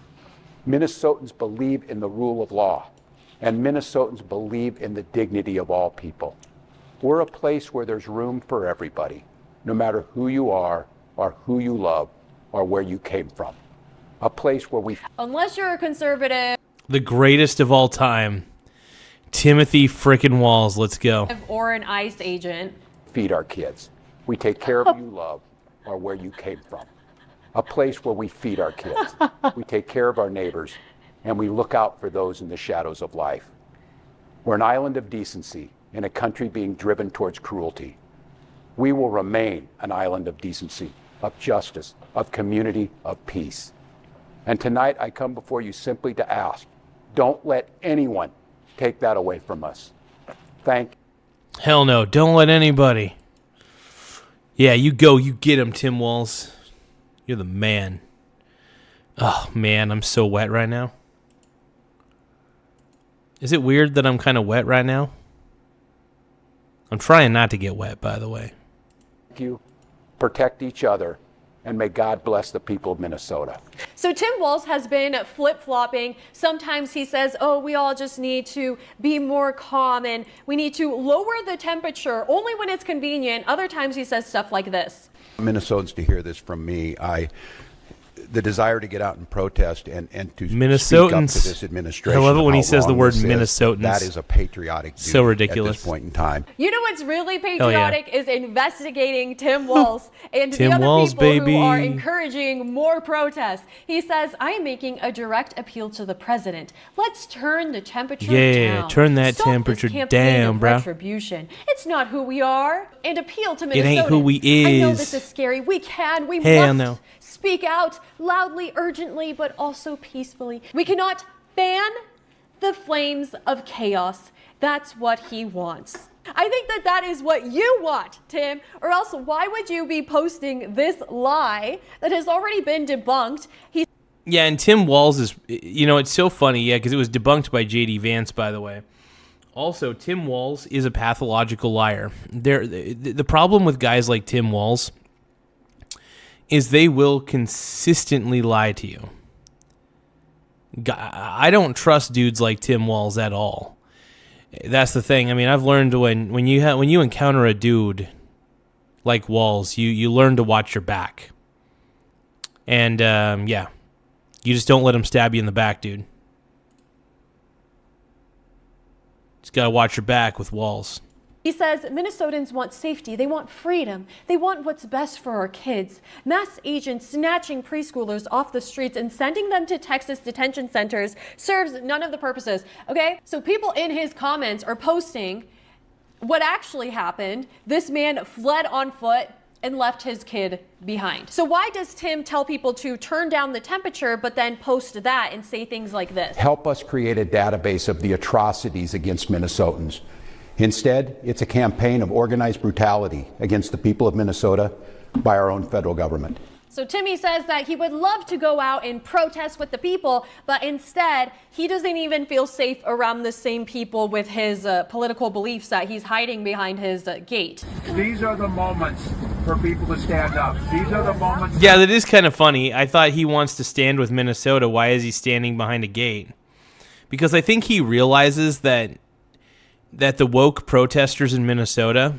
Minnesotans believe in the rule of law. And Minnesotans believe in the dignity of all people. We're a place where there's room for everybody, no matter who you are, or who you love, or where you came from. A place where we... Unless you're a conservative... The greatest of all time. Timothy frickin' Walz, let's go. ...or an ICE agent. ...feed our kids. We take care of who you love, or where you came from. A place where we feed our kids. We take care of our neighbors, and we look out for those in the shadows of life. We're an island of decency in a country being driven towards cruelty. We will remain an island of decency, of justice, of community, of peace. And tonight I come before you simply to ask, don't let anyone take that away from us. Thank you. Hell no, don't let anybody. Yeah, you go, you get him, Tim Walz. You're the man. Oh, man, I'm so wet right now. Is it weird that I'm kind of wet right now? I'm trying not to get wet, by the way. Thank you. Protect each other, and may God bless the people of Minnesota. So Tim Walz has been flip-flopping. Sometimes he says, oh, we all just need to be more calm and we need to lower the temperature only when it's convenient. Other times he says stuff like this. Minnesotans to hear this from me. The desire to get out and protest and to Minnesotans, speak up to this administration. I love it when he says the word this is. Minnesotans. That is a patriotic duty so ridiculous at this point in time. You know what's really patriotic is investigating Tim Walz and Tim the other Walz, people baby. who are encouraging more protests. He says, I am making a direct appeal to the president. Let's turn the temperature down. Yeah, turn that Stop temperature this campaign down, of bro. Retribution. It's not who we are. And appeal to Minnesotans. It ain't who we I know is. this is scary. We Hell must no. speak out loudly, urgently, but also peacefully. We cannot fan the flames of chaos. That's what he wants. I think that is what you want, Tim, or else why would you be posting this lie that has already been debunked? Yeah, and Tim Walz is, it's so funny, yeah, because it was debunked by JD Vance, by the way. Also, Tim Walz is a pathological liar. The problem with guys like Tim Walz is they will consistently lie to you. I don't trust dudes like Tim Walz at all. That's the thing. I mean, I've learned when you encounter a dude like Walz, you learn to watch your back. And yeah, you just don't let him stab you in the back, dude. Just gotta watch your back with Walz. He says Minnesotans want safety, they want freedom, they want what's best for our kids. Mass agents snatching preschoolers off the streets and sending them to Texas detention centers serves none of the purposes, okay? So people in his comments are posting what actually happened. This man fled on foot and left his kid behind. So why does Tim tell people to turn down the temperature but then post that and say things like this? Help us create a database of the atrocities against Minnesotans. Instead, it's a campaign of organized brutality against the people of Minnesota by our own federal government. So Timmy says that he would love to go out and protest with the people, but instead, he doesn't even feel safe around the same people with his political beliefs that he's hiding behind his gate. These are the moments for people to stand up. These are the moments. Yeah, that is kind of funny. I thought he wants to stand with Minnesota. Why is he standing behind a gate? Because I think he realizes that the woke protesters in Minnesota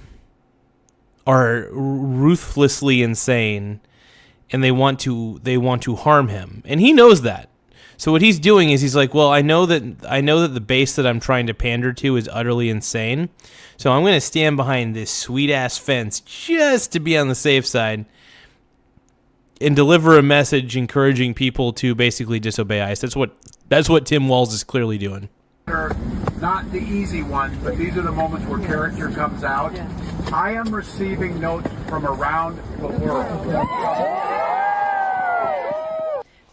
are ruthlessly insane, and they want to harm him, and he knows that. So what he's doing is he's like, well, I know that the base that I'm trying to pander to is utterly insane, so I'm going to stand behind this sweet ass fence just to be on the safe side and deliver a message encouraging people to basically disobey ICE. That's what Tim Walz is clearly doing. Not the easy ones, but these are the moments where character comes out. I am receiving notes from around the world.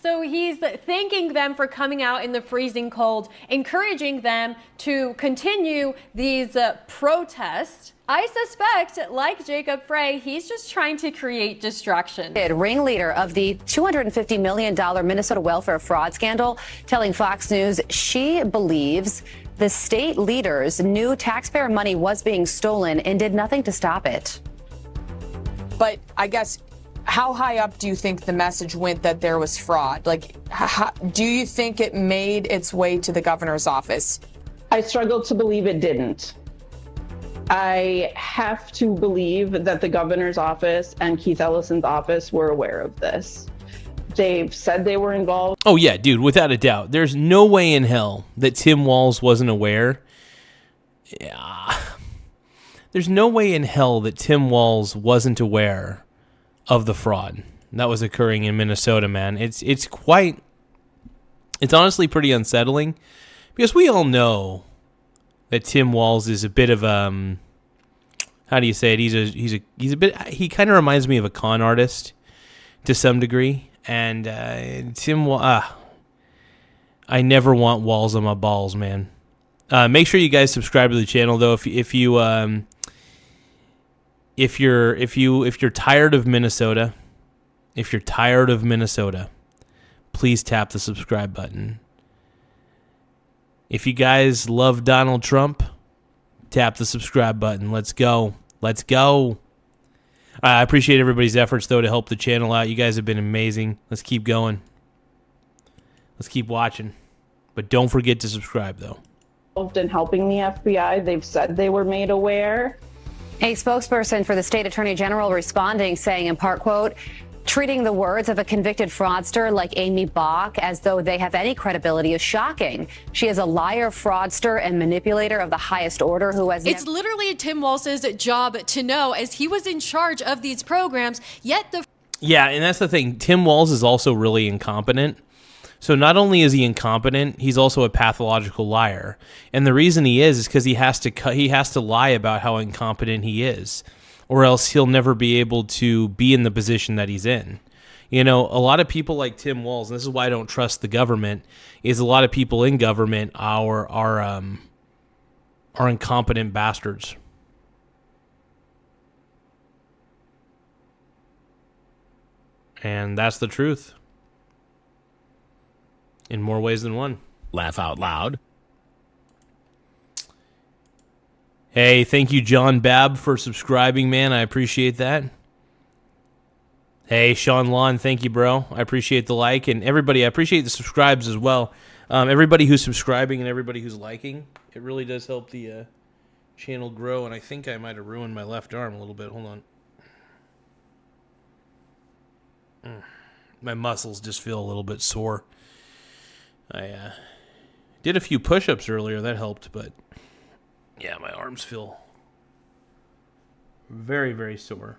So he's thanking them for coming out in the freezing cold, encouraging them to continue these protests. I suspect, like Jacob Frey, he's just trying to create distraction. Ringleader of the $250 million Minnesota welfare fraud scandal, telling Fox News she believes the state leaders knew taxpayer money was being stolen and did nothing to stop it. But I guess, how high up do you think the message went that there was fraud? Like, do you think it made its way to the governor's office? I struggle to believe it didn't. I have to believe that the governor's office and Keith Ellison's office were aware of this. They've said they were involved. Oh, yeah, dude, without a doubt. There's no way in hell that Tim Walz wasn't aware. Yeah. There's no way in hell that Tim Walz wasn't aware of the fraud that was occurring in Minnesota, man. It's honestly pretty unsettling because we all know that Tim Walz is a bit of how do you say it? He kind of reminds me of a con artist to some degree. And I never want Walz on my balls, man. Make sure you guys subscribe to the channel, though. If you're tired of Minnesota, please tap the subscribe button. If you guys love Donald Trump, tap the subscribe button. Let's go. Let's go. I appreciate everybody's efforts, though, to help the channel out. You guys have been amazing. Let's keep going. Let's keep watching. But don't forget to subscribe, though. In helping the FBI, they've said they were made aware. A spokesperson for the state attorney general responding, saying in part, quote, treating the words of a convicted fraudster like Amy Bach as though they have any credibility is shocking. She is a liar, fraudster, and manipulator of the highest order who has... It's literally Tim Walz's job to know, as he was in charge of these programs, yet the... Yeah, and that's the thing. Tim Walz is also really incompetent. So not only is he incompetent, he's also a pathological liar. And the reason he is because he has to lie about how incompetent he is, or else he'll never be able to be in the position that he's in. You know, a lot of people like Tim Walz, and this is why I don't trust the government, is a lot of people in government are incompetent bastards. And that's the truth. In more ways than one. Laugh out loud. Hey, thank you, John Babb, for subscribing, man. I appreciate that. Hey, Sean Lawn, thank you, bro. I appreciate the like. And everybody, I appreciate the subscribes as well. Everybody who's subscribing and everybody who's liking, it really does help the channel grow. And I think I might have ruined my left arm a little bit. Hold on. My muscles just feel a little bit sore. I did a few push-ups earlier. That helped, but yeah, my arms feel very, very sore.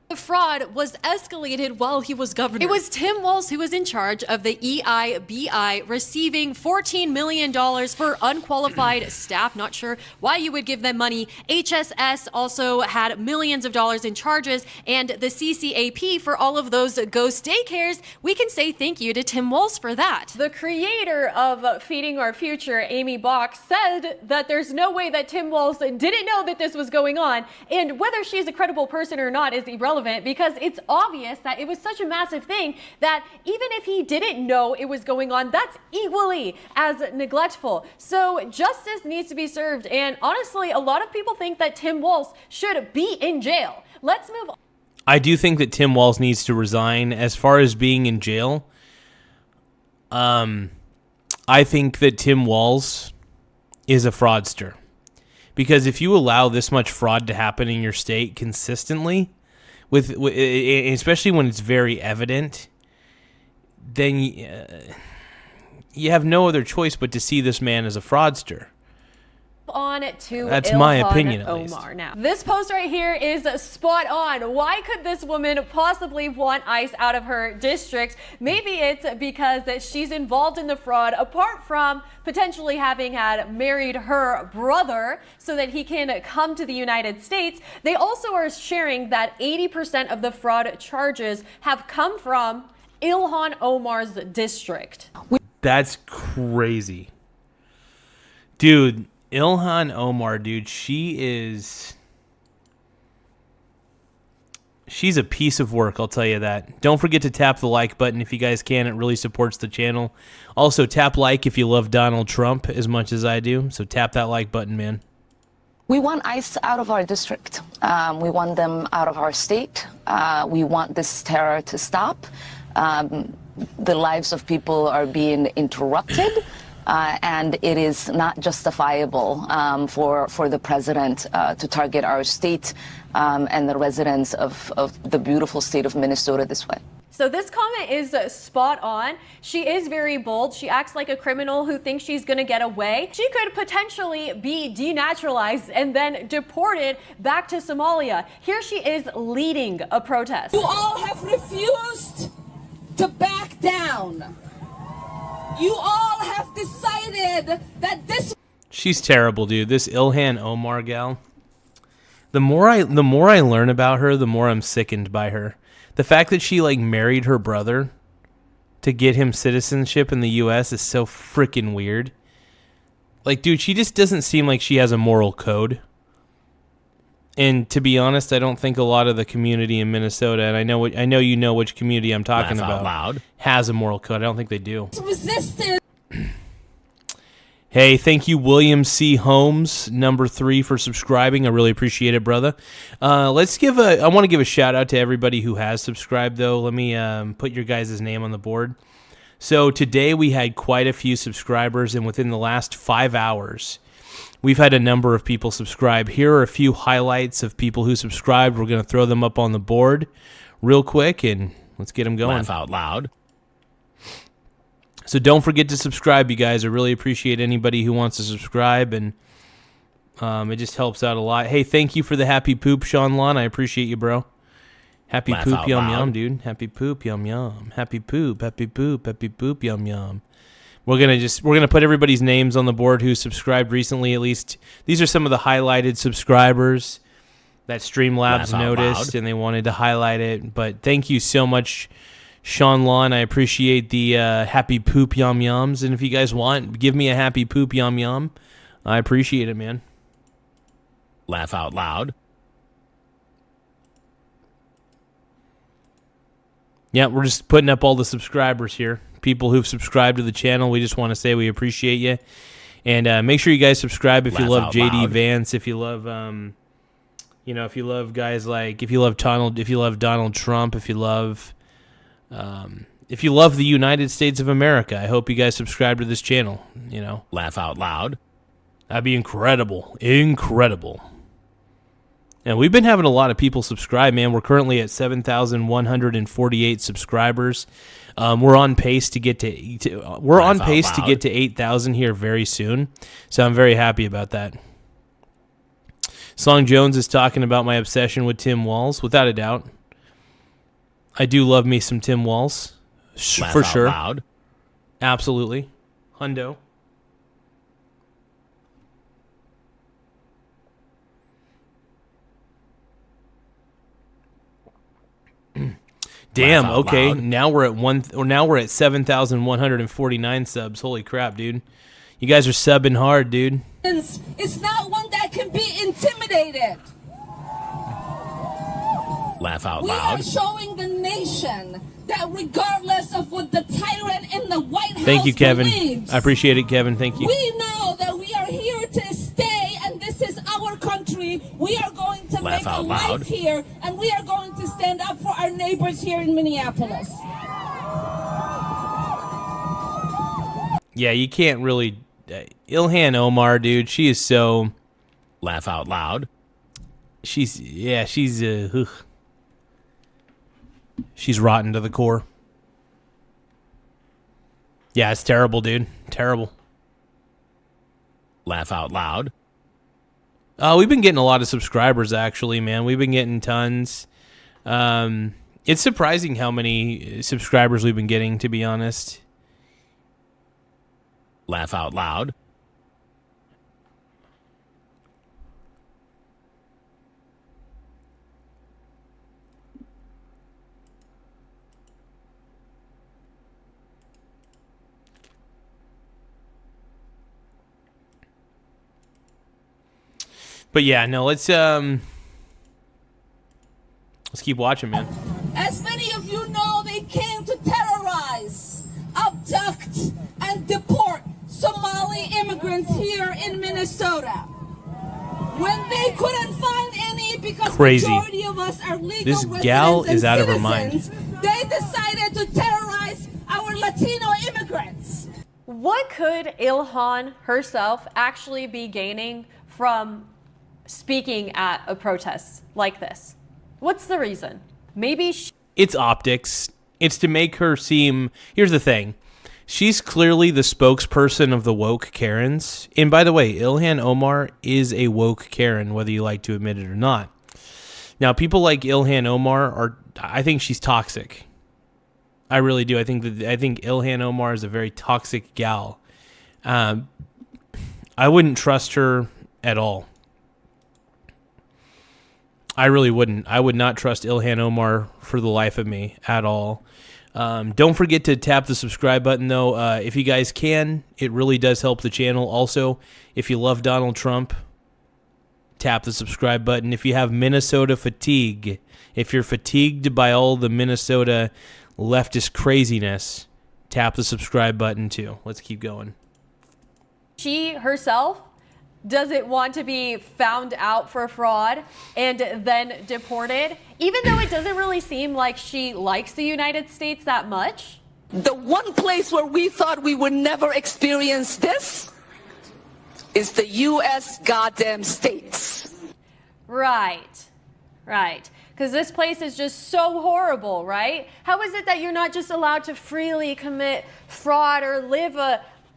The fraud was escalated while he was governor. It was Tim Walz who was in charge of the EIBI, receiving $14 million for unqualified staff. Not sure why you would give them money. HSS also had millions of dollars in charges, and the CCAP for all of those ghost daycares. We can say thank you to Tim Walz for that. The creator of Feeding Our Future, Amy Bach, said that there's no way that Tim Walz didn't know that this was going on, and whether she's a credible person or not is irrelevant, because it's obvious that it was such a massive thing that even if he didn't know it was going on, that's equally as neglectful. So justice needs to be served, and honestly, a lot of people think that Tim Walz should be in jail. Let's move on. I do think that Tim Walz needs to resign. As far as being in jail, I think that Tim Walz is a fraudster. Because if you allow this much fraud to happen in your state consistently, with especially when it's very evident, then you have no other choice but to see this man as a fraudster. On to That's Ilhan my opinion, at least. Omar. Now, this post right here is spot on. Why could this woman possibly want ICE out of her district? Maybe it's because that she's involved in the fraud, apart from potentially having had married her brother so that he can come to the United States. They also are sharing that 80% of the fraud charges have come from Ilhan Omar's district. That's crazy. Dude, Ilhan Omar, dude, she's a piece of work, I'll tell you that. Don't forget to tap the like button if you guys can. It really supports the channel. Also, tap like if you love Donald Trump as much as I do. So tap that like button, man. We want ICE out of our district. We want them out of our state. We want this terror to stop. The lives of people are being interrupted. And it is not justifiable for the president to target our state and the residents of the beautiful state of Minnesota this way. So this comment is spot on. She is very bold. She acts like a criminal who thinks she's going to get away. She could potentially be denaturalized and then deported back to Somalia. Here she is leading a protest. You all have refused to back down. You all have decided that this... She's terrible, dude. This Ilhan Omar gal. The more I learn about her, the more I'm sickened by her. The fact that she married her brother to get him citizenship in the U.S. is so freaking weird. Dude, she just doesn't seem like she has a moral code. And to be honest, I don't think a lot of the community in Minnesota, and I know you know which community I'm talking Laugh out about, loud. has a moral code. I don't think they do. Resistance. Hey, thank you, William C. Holmes, number 3, for subscribing. I really appreciate it, brother. I want to give a shout out to everybody who has subscribed, though. Let me put your guys' name on the board. So today we had quite a few subscribers, and within the last 5 hours, we've had a number of people subscribe. Here are a few highlights of people who subscribed. We're going to throw them up on the board real quick, and let's get them going. Laugh out loud. So don't forget to subscribe, you guys. I really appreciate anybody who wants to subscribe, and it just helps out a lot. Hey, thank you for the happy poop, Sean Lon. I appreciate you, bro. Happy Laugh poop, out yum, loud. yum, dude. Happy poop, yum, yum. Happy poop, happy poop, happy poop, yum, yum. We're gonna put everybody's names on the board who subscribed recently. At least these are some of the highlighted subscribers that Streamlabs Laugh out noticed, loud. and they wanted to highlight it. But thank you so much, Sean Lon. I appreciate the happy poop yum yums. And if you guys want, give me a happy poop yum yum. I appreciate it, man. Laugh out loud. Yeah, we're just putting up all the subscribers here. People who've subscribed to the channel, we just want to say we appreciate you. And make sure you guys subscribe if you Laugh love out JD loud. Vance, if you love, if you love guys like, if you love Donald Trump, if you love the United States of America. I hope you guys subscribe to this channel. Laugh out loud. That'd be incredible. Incredible. And we've been having a lot of people subscribe, man. We're currently at 7,148 subscribers. We're on pace to get to 8,000 here very soon. So I'm very happy about that. Song Jones is talking about my obsession with Tim Walz, without a doubt. I do love me some Tim Walz, Laugh for out sure. loud. Absolutely. Hundo. Damn. Laugh out Okay. loud. Now we're at 7,149 subs. Holy crap, dude! You guys are subbing hard, dude. It's not one that can be intimidated. Laugh out We are loud. showing the nation that regardless of what the tyrant in the White House Thank you, Kevin. believes, I appreciate it, Kevin. Thank you. we know that we are here to stay, and this is our country. We are going to Laugh make a out loud. life here, and we are going to stand up for our neighbors here in Minneapolis. Yeah, you can't really. Ilhan Omar, dude, she is so. Laugh out loud. She's rotten to the core. Yeah, it's terrible, dude. Terrible. Laugh out loud. We've been getting a lot of subscribers, actually, man. We've been getting tons. It's surprising how many subscribers we've been getting, to be honest. Laugh out loud. But yeah, no, let's keep watching, man. As many of you know, they came to terrorize, abduct, and deport Somali immigrants here in Minnesota. When they couldn't find any because Crazy. majority of us are legal This residents gal and is out of her mind. citizens, they decided to terrorize our Latino immigrants. What could Ilhan herself actually be gaining from speaking at a protest like this? What's the reason? Maybe It's optics. It's to make her seem... Here's the thing. She's clearly the spokesperson of the woke Karens. And by the way, Ilhan Omar is a woke Karen, whether you like to admit it or not. Now, people like Ilhan Omar are... I think she's toxic. I really do. I think Ilhan Omar is a very toxic gal. I wouldn't trust her at all. I really wouldn't. I would not trust Ilhan Omar for the life of me at all. Don't forget to tap the subscribe button, though. If you guys can, it really does help the channel. Also, if you love Donald Trump, tap the subscribe button. If you have Minnesota fatigue, if you're fatigued by all the Minnesota leftist craziness, tap the subscribe button too. Let's keep going. She herself doesn't want to be found out for fraud and then deported, even though it doesn't really seem like she likes the United States that much. The one place where we thought we would never experience this is the U.S. goddamn states. Right. Because this place is just so horrible, right? How is it that you're not just allowed to freely commit fraud or live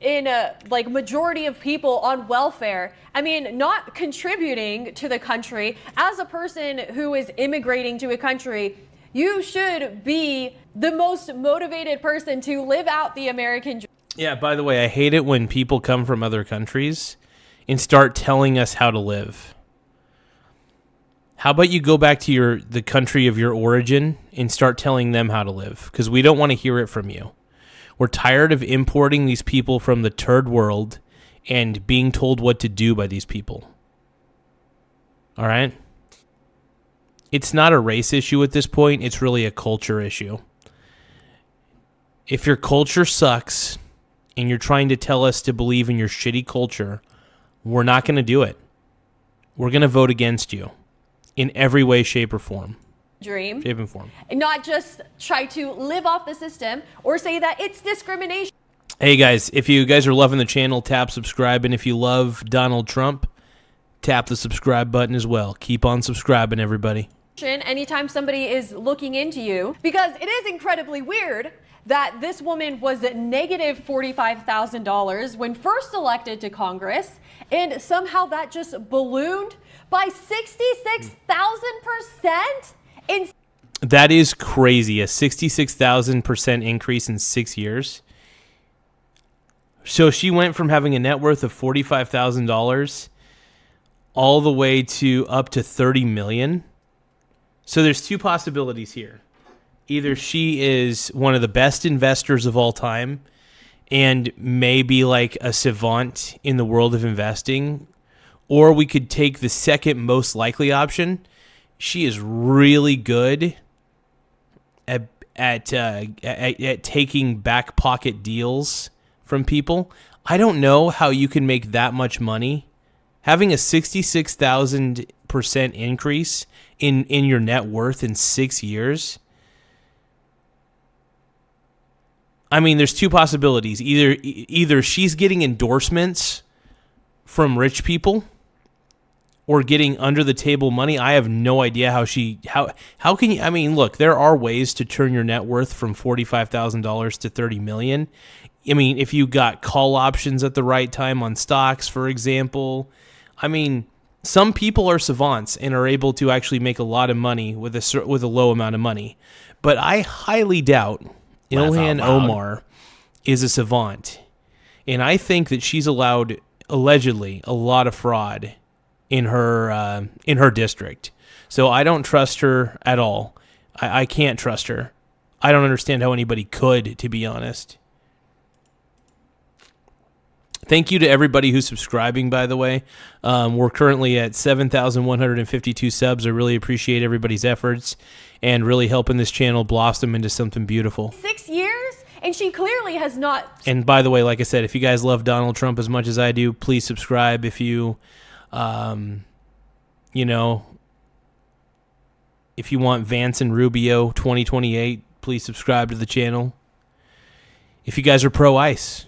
in a majority of people on welfare? I mean, not contributing to the country. As a person who is immigrating to a country, you should be the most motivated person to live out the American dream. Yeah, by the way, I hate it when people come from other countries and start telling us how to live. How about you go back to the country of your origin and start telling them how to live? Because we don't want to hear it from you. We're tired of importing these people from the third world and being told what to do by these people. All right? It's not a race issue at this point. It's really a culture issue. If your culture sucks and you're trying to tell us to believe in your shitty culture, we're not going to do it. We're going to vote against you in every way, shape, or form. Dream. Shape and form. And not just try to live off the system or say that it's discrimination. Hey guys, if you guys are loving the channel, tap subscribe. And if you love Donald Trump, tap the subscribe button as well. Keep on subscribing, everybody. Anytime somebody is looking into you, because it is incredibly weird that this woman was at negative $45,000 when first elected to Congress, and somehow that just ballooned by 66,000%. That is crazy. A 66,000% increase in 6 years. So she went from having a net worth of $45,000 all the way to up to $30 million. So there's two possibilities here. Either she is one of the best investors of all time and maybe like a savant in the world of investing, or we could take the second most likely option. She is really good at taking back pocket deals from people. I don't know how you can make that much money. Having a 66,000% increase in your net worth in 6 years. I mean, there's two possibilities. Either she's getting endorsements from rich people or getting under the table money. I have no idea how can you, I mean, look, there are ways to turn your net worth from $45,000 to $30 million. I mean, if you got call options at the right time on stocks, for example. I mean, some people are savants and are able to actually make a lot of money with a low amount of money. But I highly doubt Ilhan Omar is a savant. And I think that she's allowed, allegedly, a lot of fraud in her district. So I don't trust her at all. I can't trust her. I don't understand how anybody could, to be honest. Thank you to everybody who's subscribing, by the way. We're currently at 7,152 subs. I really appreciate everybody's efforts and really helping this channel blossom into something beautiful. 6 years, and she clearly has not. And by the way, like I said, if you guys love Donald Trump as much as I do, please subscribe. If you, if you want Vance and Rubio 2028, please subscribe to the channel. If you guys are pro-ICE,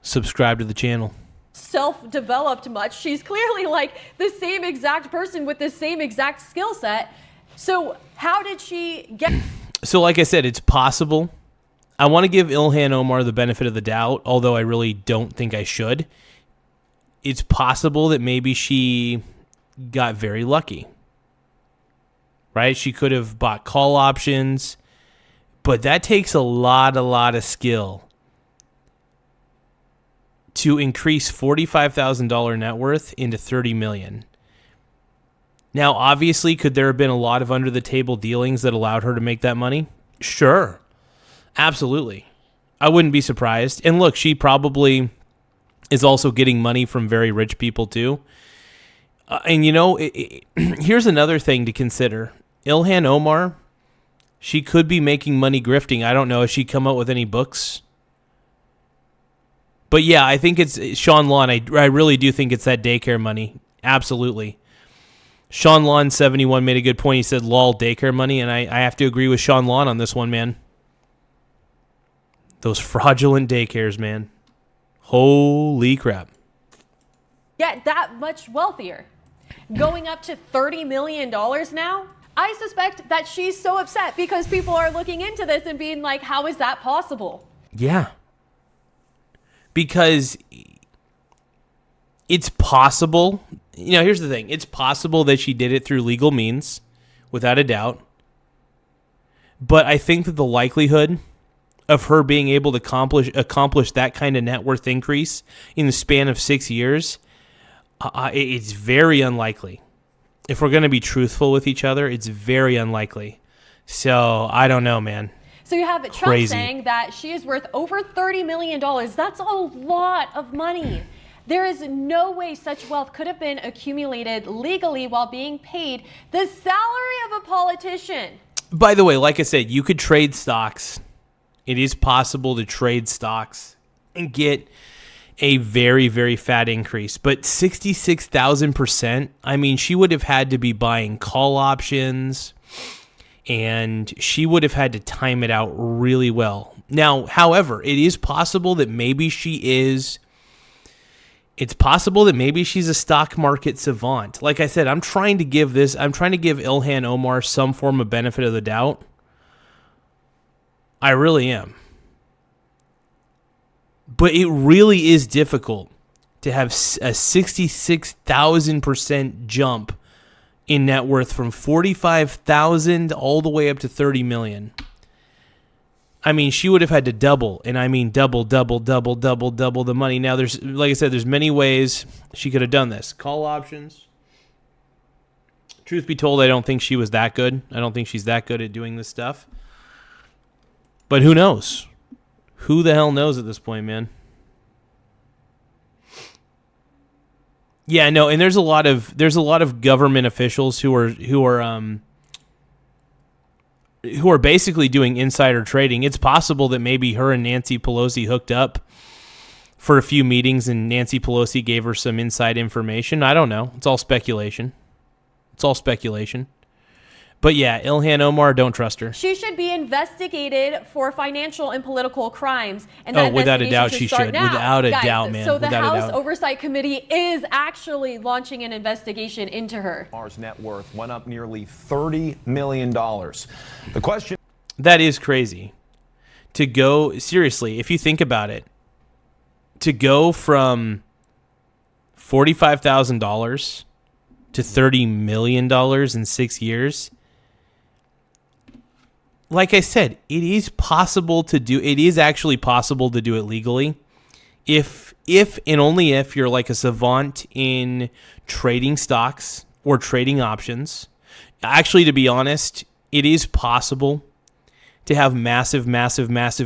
subscribe to the channel. Self-developed much. She's clearly like the same exact person with the same exact skill set. So how did she get? So like I said, it's possible. I want to give Ilhan Omar the benefit of the doubt, although I really don't think I should. It's possible that maybe she got very lucky. Right? She could have bought call options, but that takes a lot of skill to increase $45,000 net worth into $30 million. Now, obviously, could there have been a lot of under-the-table dealings that allowed her to make that money? Sure. Absolutely. I wouldn't be surprised. And look, she probably is also getting money from very rich people, too. And here's another thing to consider. Ilhan Omar, she could be making money grifting. I don't know. Has she come out with any books? But yeah, I think it's Sean Lawn. I really do think it's that daycare money. Absolutely. Sean Lawn 71 made a good point. He said, lol, daycare money. And I have to agree with Sean Lawn on this one, man. Those fraudulent daycares, man. Holy crap. Get that much wealthier. Going up to $30 million now? I suspect that she's so upset because people are looking into this and being like, how is that possible? Yeah. Because it's possible. Here's the thing. It's possible that she did it through legal means, without a doubt. But I think that the likelihood of her being able to accomplish that kind of net worth increase in the span of 6 years, it's very unlikely. If we're going to be truthful with each other, it's very unlikely. So I don't know, man. So you have Trump saying that she is worth over $30 million. That's a lot of money. There is no way such wealth could have been accumulated legally while being paid the salary of a politician. By the way, like I said, you could trade stocks. It is possible to trade stocks and get a very, very fat increase. But 66,000%, I mean, she would have had to be buying call options, and she would have had to time it out really well. Now, however, it is possible that maybe she's a stock market savant. Like I said, I'm trying to give Ilhan Omar some form of benefit of the doubt. I really am. But it really is difficult to have a 66,000% jump in net worth from 45,000 all the way up to 30 million. I mean, she would have had to double, and I mean double the money. Now, like I said, there's many ways she could have done this. Call options. Truth be told, I don't think she was that good. I don't think she's that good at doing this stuff. But who knows? Who the hell knows at this point, man? Yeah, no, and there's a lot of government officials who are basically doing insider trading. It's possible that maybe her and Nancy Pelosi hooked up for a few meetings and Nancy Pelosi gave her some inside information. I don't know. It's all speculation. But yeah, Ilhan Omar, don't trust her. She should be investigated for financial and political crimes. And that without a doubt she should. Now. Without a Guys, doubt, man. So the without House Oversight Committee is actually launching an investigation into her. Omar's net worth went up nearly $30 million. The question... That is crazy. To go, seriously, if you think about it, to go from $45,000 to $30 million in 6 years... Like I said, it is possible to do. It is actually possible to do it legally, if and only if you're like a savant in trading stocks or trading options. Actually, to be honest, it is possible to have massive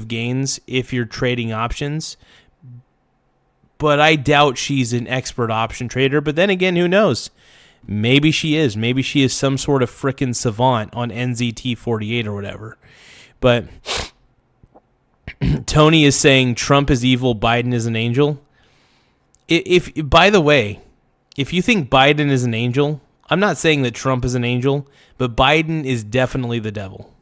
gains if you're trading options. But I doubt she's an expert option trader. But then again, who knows? Maybe she is. Maybe she is some sort of frickin' savant on NZT 48 or whatever. But Tony is saying Trump is evil, Biden is an angel. If by the way, if you think Biden is an angel, I'm not saying that Trump is an angel, but Biden is definitely the devil.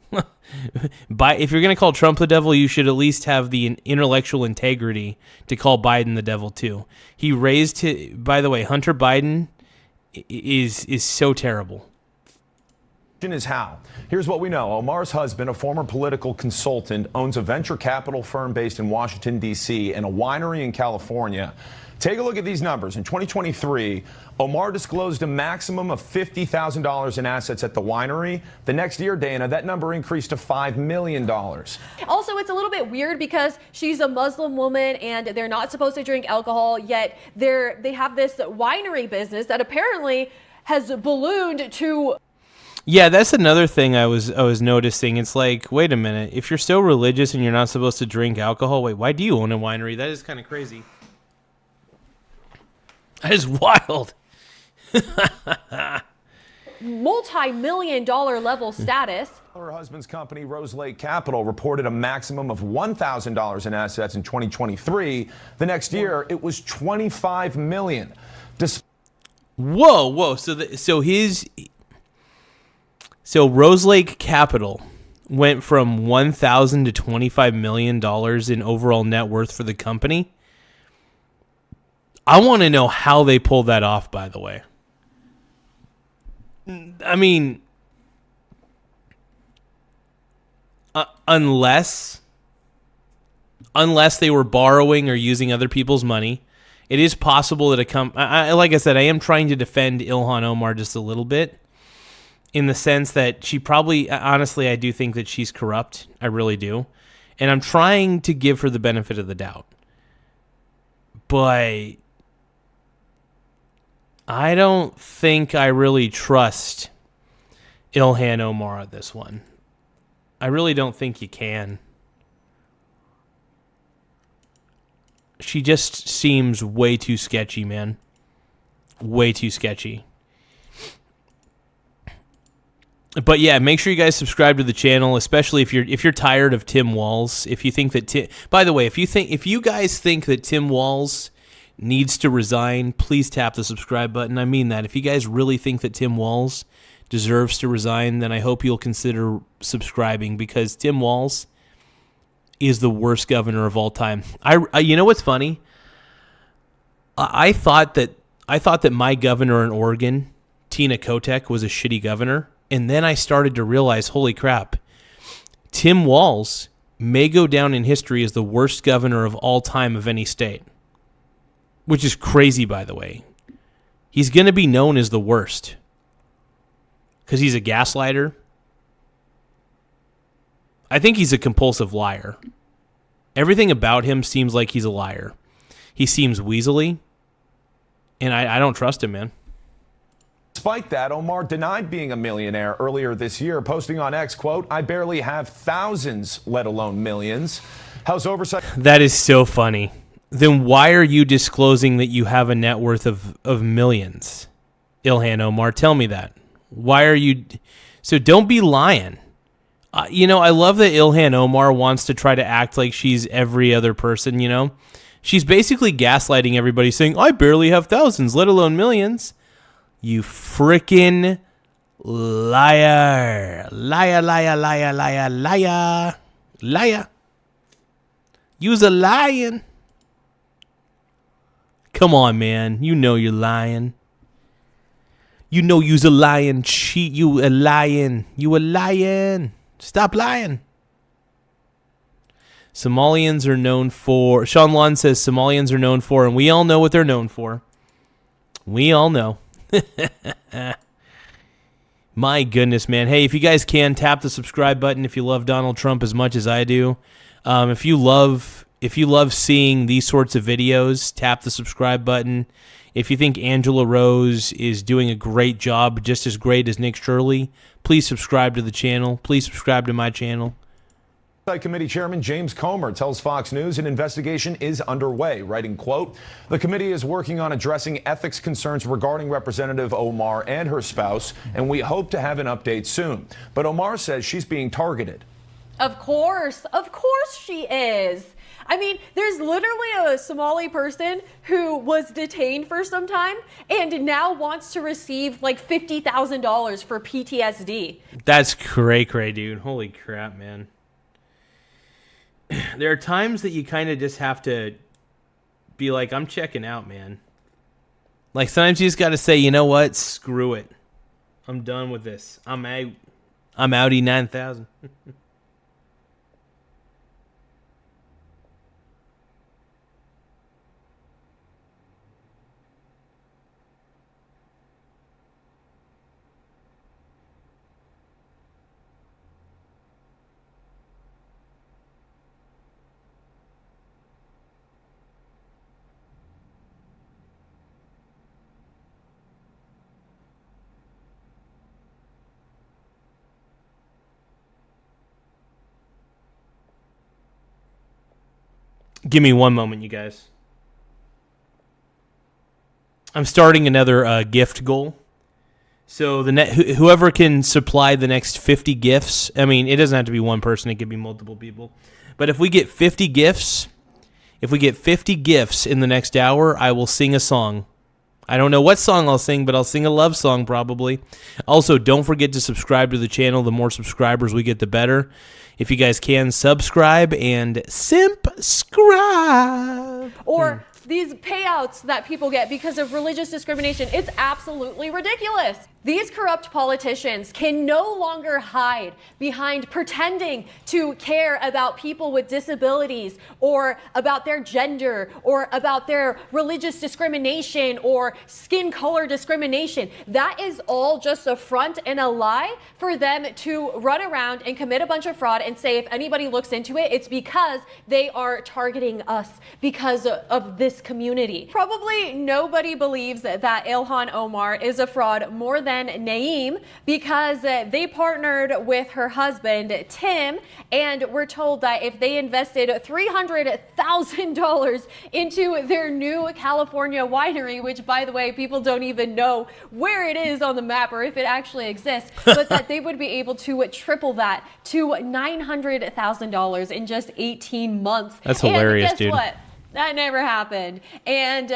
If you're going to call Trump the devil, you should at least have the intellectual integrity to call Biden the devil too. He raised, by the way, Hunter Biden is so terrible. Is how. Here's what we know. Omar's husband, a former political consultant, owns a venture capital firm based in Washington, D.C. and a winery in California. Take a look at these numbers. In 2023, Omar disclosed a maximum of $50,000 in assets at the winery. The next year, Dana, that number increased to $5 million. Also, it's a little bit weird because she's a Muslim woman and they're not supposed to drink alcohol, yet they have this winery business that apparently has ballooned to... Yeah, that's another thing I was noticing. It's like, wait a minute, if you're so religious and you're not supposed to drink alcohol, wait, why do you own a winery? That is kind of crazy. That is wild. multi-million-dollar level status. Her husband's company, Rose Lake Capital, reported a maximum of $1,000 in assets in 2023. The next year, it was $25 million. Whoa. So Rose Lake Capital went from $1,000 to $25 million in overall net worth for the company. I want to know how they pulled that off, by the way. I mean, unless they were borrowing or using other people's money, it is possible that like I said, I am trying to defend Ilhan Omar just a little bit, in the sense that she probably, honestly, I do think that she's corrupt. I really do. And I'm trying to give her the benefit of the doubt. But I don't think I really trust Ilhan Omar on this one. I really don't think you can. She just seems way too sketchy, man. Way too sketchy. But yeah, make sure you guys subscribe to the channel, especially if you're tired of Tim Walz. If you think that by the way, if you guys think that Tim Walz needs to resign, please tap the subscribe button. I mean that. If you guys really think that Tim Walz deserves to resign, then I hope you'll consider subscribing, because Tim Walz is the worst governor of all time. You know what's funny? I thought that my governor in Oregon, Tina Kotek, was a shitty governor. And then I started to realize, holy crap, Tim Walz may go down in history as the worst governor of all time of any state. Which is crazy, by the way. He's going to be known as the worst. Because he's a gaslighter. I think he's a compulsive liar. Everything about him seems like he's a liar. He seems weaselly. And I don't trust him, man. Despite that, Omar denied being a millionaire earlier this year, posting on X, quote, "I barely have thousands, let alone millions." House Oversight. That is so funny. Then why are you disclosing that you have a net worth of millions? Ilhan Omar, tell me that. Why are you... So don't be lying. I love that Ilhan Omar wants to try to act like she's every other person, She's basically gaslighting everybody, saying, I barely have thousands, let alone millions. You frickin' liar. Liar, liar, liar, liar, liar. Liar. You's a lying. Come on, man. You know you're lying. You know you's a lying. Cheat. You a lying. You a lying. Stop lying. Somalians are known for... Sean Lon says Somalians are known for, and we all know what they're known for. We all know. My goodness, man. Hey, if you guys can, tap the subscribe button if you love Donald Trump as much as I do. If you love seeing these sorts of videos, tap the subscribe button. If you think Angela Rose is doing a great job, just as great as Nick Shirley, please subscribe to the channel. Please subscribe to my channel. Committee Chairman James Comer tells Fox News an investigation is underway, writing, quote, "The committee is working on addressing ethics concerns regarding Representative Omar and her spouse, and we hope to have an update soon." But Omar says she's being targeted. Of course she is. I mean, there's literally a Somali person who was detained for some time and now wants to receive like $50,000 for PTSD. That's cray, dude. Holy crap, man. There are times that you kind of just have to be like, I'm checking out, man. Like, sometimes you just got to say, you know what? Screw it. I'm done with this. I'm out. I'm outie 9,000. Give me one moment, you guys. I'm starting another gift goal. So whoever can supply the next 50 gifts, I mean, it doesn't have to be one person, it could be multiple people. But if we get 50 gifts, in the next hour, I will sing a song. I don't know what song I'll sing, but I'll sing a love song probably. Also, don't forget to subscribe to the channel. The more subscribers we get, the better. If you guys can, subscribe and simp-scribe. Or these payouts that people get because of religious discrimination. It's absolutely ridiculous. These corrupt politicians can no longer hide behind pretending to care about people with disabilities or about their gender or about their religious discrimination or skin color discrimination. That is all just a front and a lie for them to run around and commit a bunch of fraud and say if anybody looks into it, it's because they are targeting us because of this community. Probably nobody believes that Ilhan Omar is a fraud more than Naeem because they partnered with her husband Tim, and we're told that if they invested $300,000 into their new California winery, which by the way people don't even know where it is on the map or if it actually exists, but that they would be able to triple that to $900,000 in just 18 months. That's hilarious, and guess dude. What? That never happened. And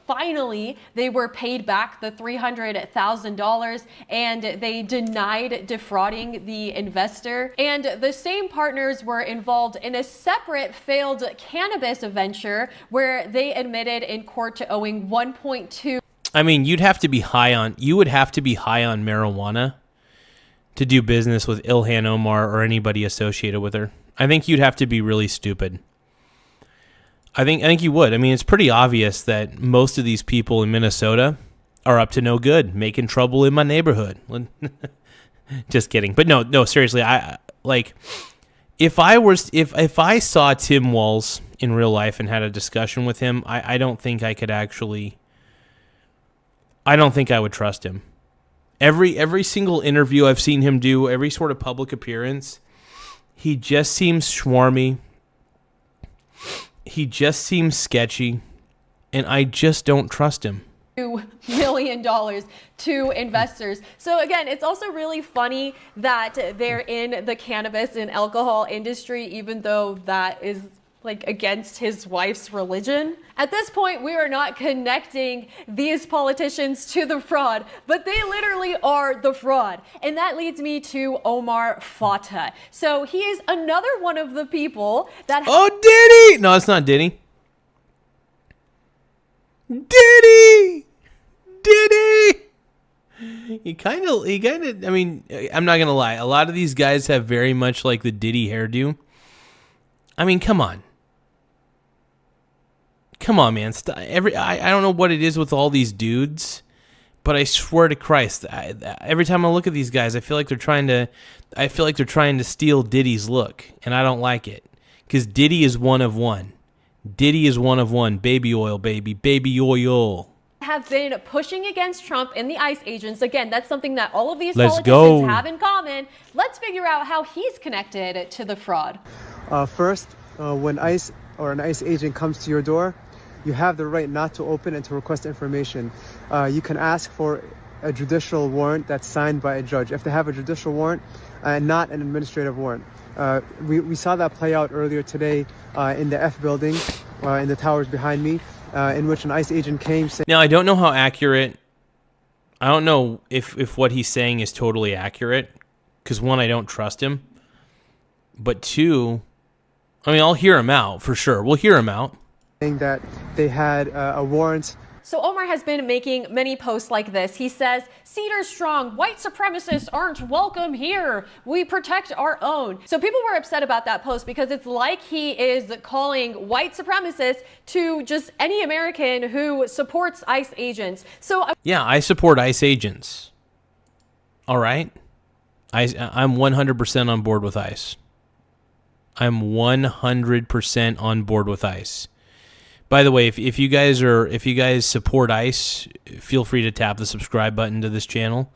finally, they were paid back the $300,000 and they denied defrauding the investor. And the same partners were involved in a separate failed cannabis venture where they admitted in court to owing 1.2. I mean, you would have to be high on marijuana to do business with Ilhan Omar or anybody associated with her. I think you'd have to be really stupid. I think you would. I mean, it's pretty obvious that most of these people in Minnesota are up to no good, making trouble in my neighborhood. Just kidding. But no, seriously, if I saw Tim Walz in real life and had a discussion with him, I don't think I would trust him. Every single interview I've seen him do, every sort of public appearance, he just seems swarmy. He just seems sketchy, and I just don't trust him. $2 million to investors. So again, it's also really funny that they're in the cannabis and alcohol industry, even though that is against his wife's religion. At this point, we are not connecting these politicians to the fraud, but they literally are the fraud. And that leads me to Omar Fatah. So he is another one of the people that... Oh, Diddy! No, it's not Diddy. Diddy! He kind of, I mean, I'm not going to lie. A lot of these guys have very much like the Diddy hairdo. I mean, come on. Come on, man. I don't know what it is with all these dudes, but I swear to Christ, every time I look at these guys, I feel like they're trying to steal Diddy's look, and I don't like it because Diddy is one of one. Diddy is one of one. Baby oil, baby oil. Have been pushing against Trump and the ICE agents. Again, that's something that all of these Let's politicians go. have in common. Let's figure out how he's connected to the fraud. First, when ICE or an ICE agent comes to your door, you have the right not to open and to request information. You can ask for a judicial warrant that's signed by a judge. If they have a judicial warrant and not an administrative warrant. We saw that play out earlier today in the F building, in the towers behind me, in which an ICE agent came saying... Now, I don't know how accurate... I don't know if what he's saying is totally accurate, because one, I don't trust him, but two, I mean, I'll hear him out for sure. We'll hear him out. Saying that they had a warrant. So Omar has been making many posts like this. He says, Cedar strong, white supremacists aren't welcome here. We protect our own. So people were upset about that post because it's like he is calling white supremacists to just any American who supports ICE agents. So yeah, I support ICE agents. All right. I'm 100% on board with ICE. I'm 100% on board with ICE. By the way, if you guys support ICE, feel free to tap the subscribe button to this channel.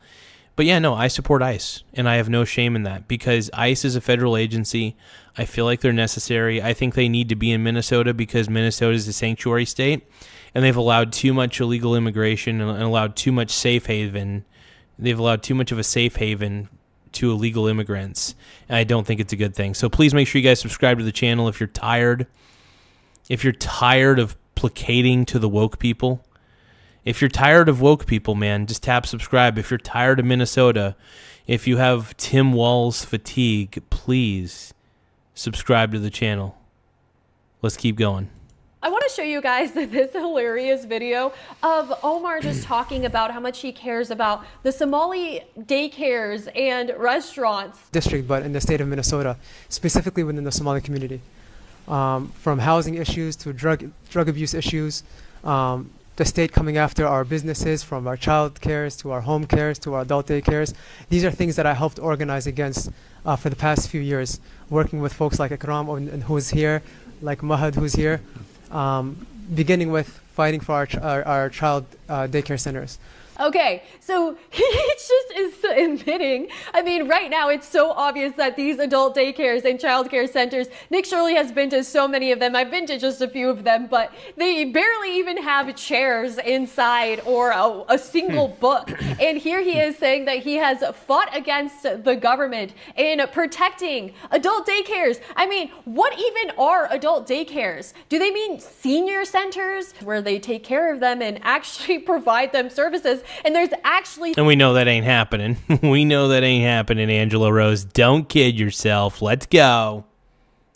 But yeah, no, I support ICE, and I have no shame in that because ICE is a federal agency. I feel like they're necessary. I think they need to be in Minnesota because Minnesota is a sanctuary state, and they've allowed too much illegal immigration and allowed too much safe haven. They've allowed too much of a safe haven to illegal immigrants, and I don't think it's a good thing. So please make sure you guys subscribe to the channel if you're tired. If you're tired of placating to the woke people. If you're tired of woke people, man, just tap subscribe. If you're tired of Minnesota, if you have Tim Walz fatigue, please subscribe to the channel. Let's keep going. I want to show you guys this hilarious video of Omar just talking about how much he cares about the Somali daycares and restaurants. District, but in the state of Minnesota, specifically within the Somali community. From housing issues to drug abuse issues, the state coming after our businesses, from our child cares to our home cares to our adult day cares. These are things that I helped organize against for the past few years, working with folks like Ikram who's here, like Mahad who's here, beginning with fighting for our child daycare centers. Okay, so he just is admitting, I mean, right now it's so obvious that these adult daycares and child care centers, Nick Shirley has been to so many of them. I've been to just a few of them, but they barely even have chairs inside or a single book. And here he is saying that he has fought against the government in protecting adult daycares. I mean, what even are adult daycares? Do they mean senior centers where they take care of them and actually provide them services? And there's actually... And we know that ain't happening. We know that ain't happening, Angela Rose. Don't kid yourself. Let's go.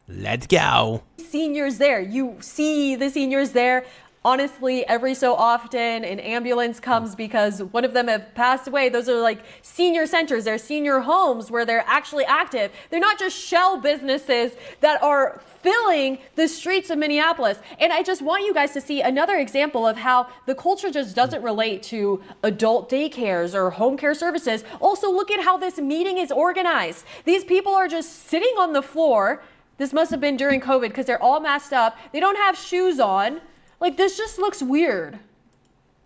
Let's go. Seniors there. You see the seniors there. Honestly, every so often an ambulance comes because one of them have passed away. Those are like senior centers. They're senior homes where they're actually active. They're not just shell businesses that are filling the streets of Minneapolis. And I just want you guys to see another example of how the culture just doesn't relate to adult daycares or home care services. Also, look at how this meeting is organized. These people are just sitting on the floor. This must have been during COVID because they're all masked up. They don't have shoes on. Like, this just looks weird.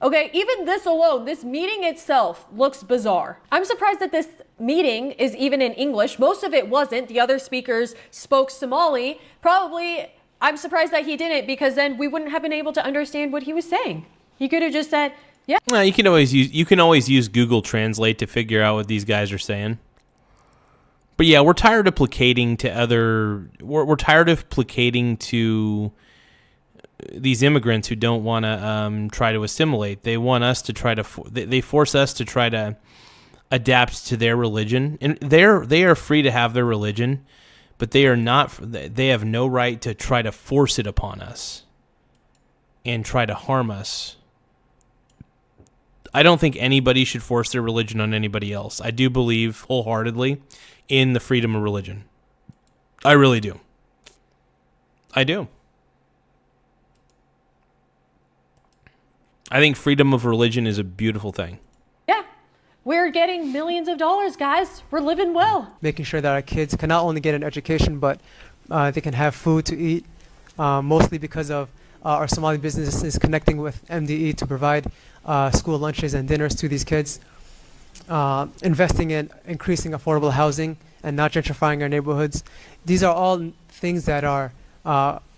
Okay, even this alone, this meeting itself looks bizarre. I'm surprised that this meeting is even in English. Most of it wasn't. The other speakers spoke Somali. Probably, I'm surprised that he didn't because then we wouldn't have been able to understand what he was saying. He could have just said, yeah. Well, you can always use Google Translate to figure out what these guys are saying. But yeah, we're tired of placating to we're tired of placating to these immigrants who don't want to try to assimilate. They want us to try to they force us to try to adapt to their religion, and they are free to have their religion, but they have no right to try to force it upon us and try to harm us. I don't think anybody should force their religion on anybody else. I do believe wholeheartedly in the freedom of religion. I really do. I do. I think freedom of religion is a beautiful thing. Yeah, we're getting millions of dollars, guys. We're living well. Making sure that our kids can not only get an education, but they can have food to eat, mostly because of our Somali businesses connecting with MDE to provide school lunches and dinners to these kids. Investing in increasing affordable housing and not gentrifying our neighborhoods. These are all things that are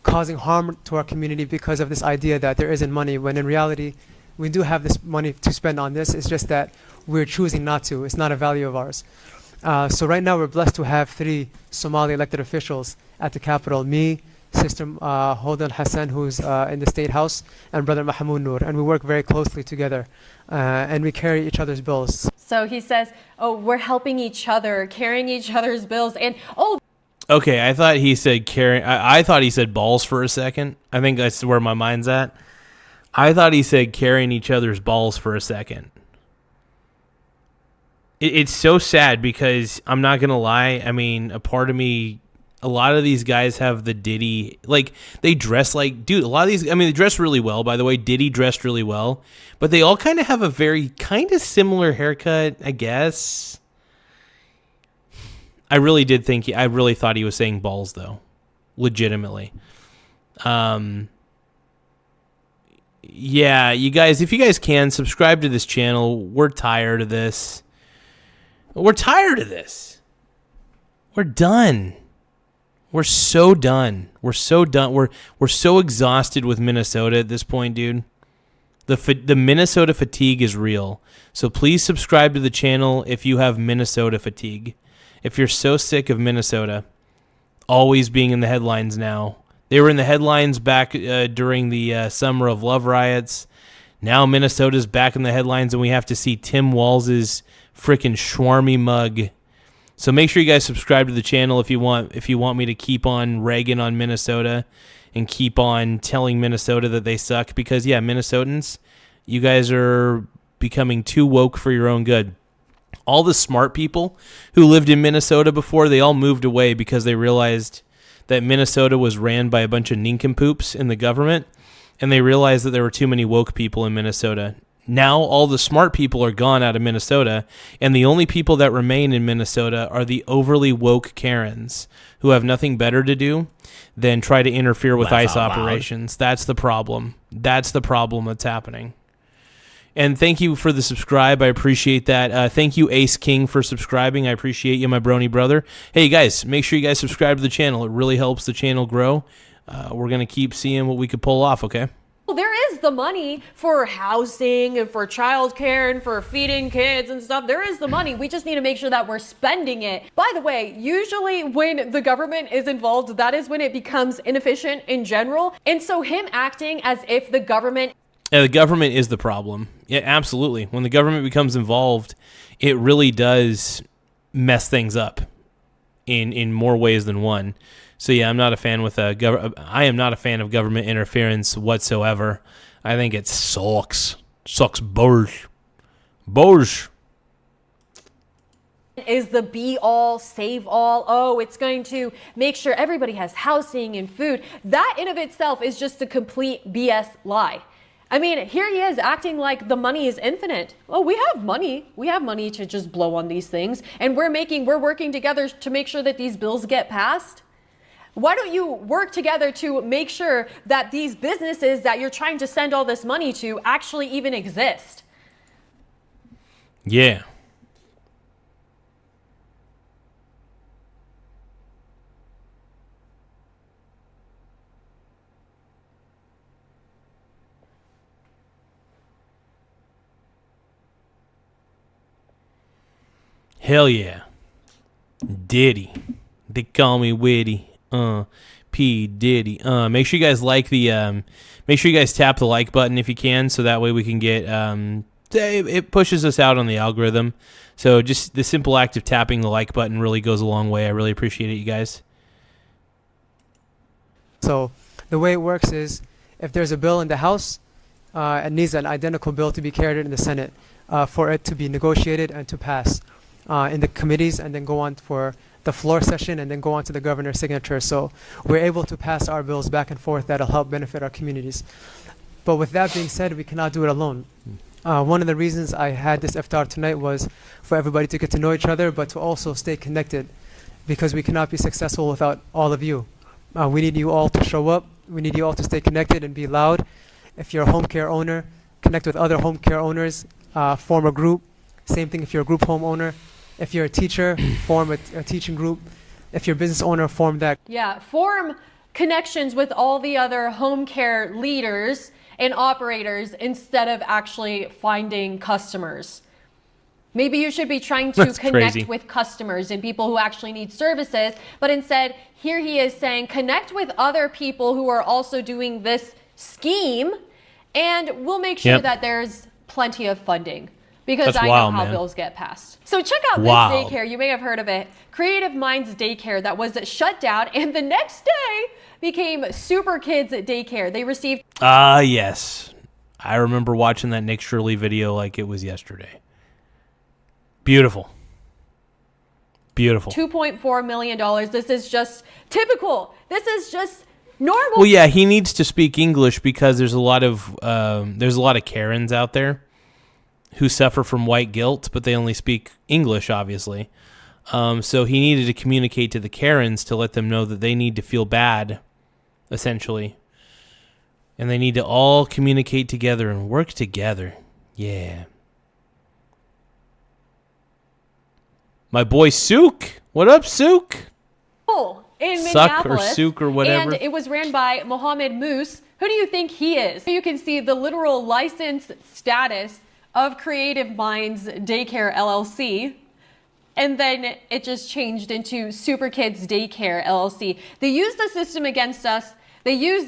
causing harm to our community because of this idea that there isn't money, when in reality we do have this money to spend on this. It's just that we're choosing not to. It's not a value of ours. So right now we're blessed to have 3 Somali elected officials at the Capitol. Me, Sister Holden Hassan, who's in the State House, and Brother Mahmoud Noor. And we work very closely together and we carry each other's bills. So he says, oh, we're helping each other, carrying each other's bills. And okay, I thought he said I thought he said balls for a second. I think that's where my mind's at. I thought he said carrying each other's balls for a second. It's so sad because I'm not going to lie. I mean, a part of me, a lot of these guys have the Diddy, like they dress like, dude, a lot of these, I mean, they dress really well, by the way. Diddy dressed really well, but they all kind of have a very kind of similar haircut, I guess. I really thought he was saying balls though. Legitimately. Yeah, you guys, if you guys can subscribe to this channel, we're tired of this. We're tired of this. We're done. We're so done. We're so done. We're so exhausted with Minnesota at this point, dude. The Minnesota fatigue is real. So please subscribe to the channel if you have Minnesota fatigue. If you're so sick of Minnesota always being in the headlines now. They were in the headlines back during the summer of love riots. Now Minnesota's back in the headlines, and we have to see Tim Walz's freaking schwarmy mug. So make sure you guys subscribe to the channel if you want me to keep on ragging on Minnesota and keep on telling Minnesota that they suck. Because, yeah, Minnesotans, you guys are becoming too woke for your own good. All the smart people who lived in Minnesota before, they all moved away because they realized that Minnesota was ran by a bunch of nincompoops in the government, and they realized that there were too many woke people in Minnesota. Now all the smart people are gone out of Minnesota, and the only people that remain in Minnesota are the overly woke Karens who have nothing better to do than try to interfere with ICE operations. That's the problem. That's the problem that's happening. And thank you for the subscribe. I appreciate that. Thank you, Ace King, for subscribing. I appreciate you, my brony brother. Hey, guys, make sure you guys subscribe to the channel. It really helps the channel grow. We're going to keep seeing what we could pull off, okay? Well, there is the money for housing and for childcare and for feeding kids and stuff. There is the money. We just need to make sure that we're spending it. By the way, usually when the government is involved, that is when it becomes inefficient in general. And so him acting as if the government... Yeah, the government is the problem. Yeah, absolutely. When the government becomes involved, it really does mess things up in more ways than one. So yeah, I'm not a fan with I am not a fan of government interference whatsoever. I think it sucks. Sucks balls. Balls. Is the be all, save all. Oh, it's going to make sure everybody has housing and food. That in of itself is just a complete BS lie. I mean, here he is acting like the money is infinite. Oh, we have money. We have money to just blow on these things. And we're working together to make sure that these bills get passed. Why don't you work together to make sure that these businesses that you're trying to send all this money to actually even exist? Yeah. Hell yeah. Diddy. They call me Witty. P. Diddy. Make sure you guys like the make sure you guys tap the like button if you can, so that way we can get it pushes us out on the algorithm. So just the simple act of tapping the like button really goes a long way. I really appreciate it, you guys. So the way it works is if there's a bill in the House, it needs an identical bill to be carried in the Senate for it to be negotiated and to pass in the committees, and then go on for the floor session, and then go on to the governor's signature. So we're able to pass our bills back and forth that'll help benefit our communities. But with that being said, we cannot do it alone. One of the reasons I had this iftar tonight was for everybody to get to know each other, but to also stay connected, because we cannot be successful without all of you. We need you all to show up. We need you all to stay connected and be loud. If you're a home care owner, connect with other home care owners, form a group. Same thing if you're a group home owner. If you're a teacher, form a teaching group. If you're a business owner, form that. Yeah, form connections with all the other home care leaders and operators instead of actually finding customers. Maybe you should be trying to connect with customers and people who actually need services, but instead, here he is saying, connect with other people who are also doing this scheme, and we'll make sure that there's plenty of funding. Because I know how bills get passed. So check out this daycare. You may have heard of it. Creative Minds Daycare that was shut down, and the next day became Super Kids Daycare. They received... yes. I remember watching that Nick Shirley video like it was yesterday. Beautiful. Beautiful. $2.4 million. This is just typical. This is just normal. Well, yeah, he needs to speak English because there's a lot of Karens out there who suffer from white guilt, but they only speak English, obviously. So he needed to communicate to the Karens to let them know that they need to feel bad, essentially. And they need to all communicate together and work together. Yeah. My boy Sook. What up, Sook? In Suck Minneapolis, or Sook or whatever. and it was ran by Mohammed Moose. Who do you think he is? You can see the literal license status of Creative Minds Daycare LLC. And then it just changed into Super Kids Daycare LLC. They used the system against us. They use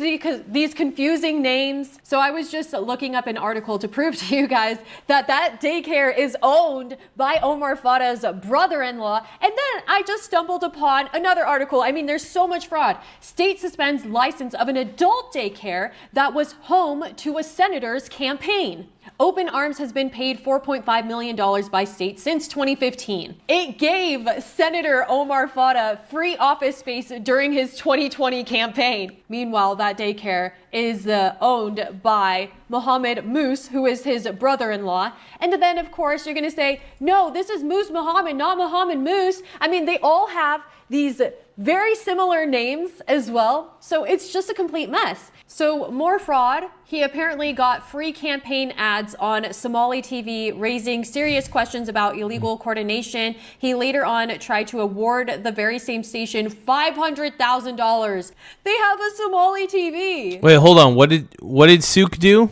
these confusing names. So I was just looking up an article to prove to you guys that that daycare is owned by Omar Fada's brother-in-law. And then I just stumbled upon another article. I mean, there's so much fraud. State suspends license of an adult daycare that was home to a senator's campaign. Open Arms has been paid $4.5 million by state since 2015. It gave Senator Omar Fada free office space during his 2020 campaign. Meanwhile, that daycare is owned by Mohammed Moose, who is his brother-in-law. And then, of course, you're going to say, no, this is Moose Mohammed, not Mohammed Moose. I mean, they all have these very similar names as well. So it's just a complete mess. So more fraud. He apparently got free campaign ads on Somali TV, raising serious questions about illegal coordination. He later on tried to award the very same station $500,000. They have a Somali TV. Wait, hold on. What did Sook do?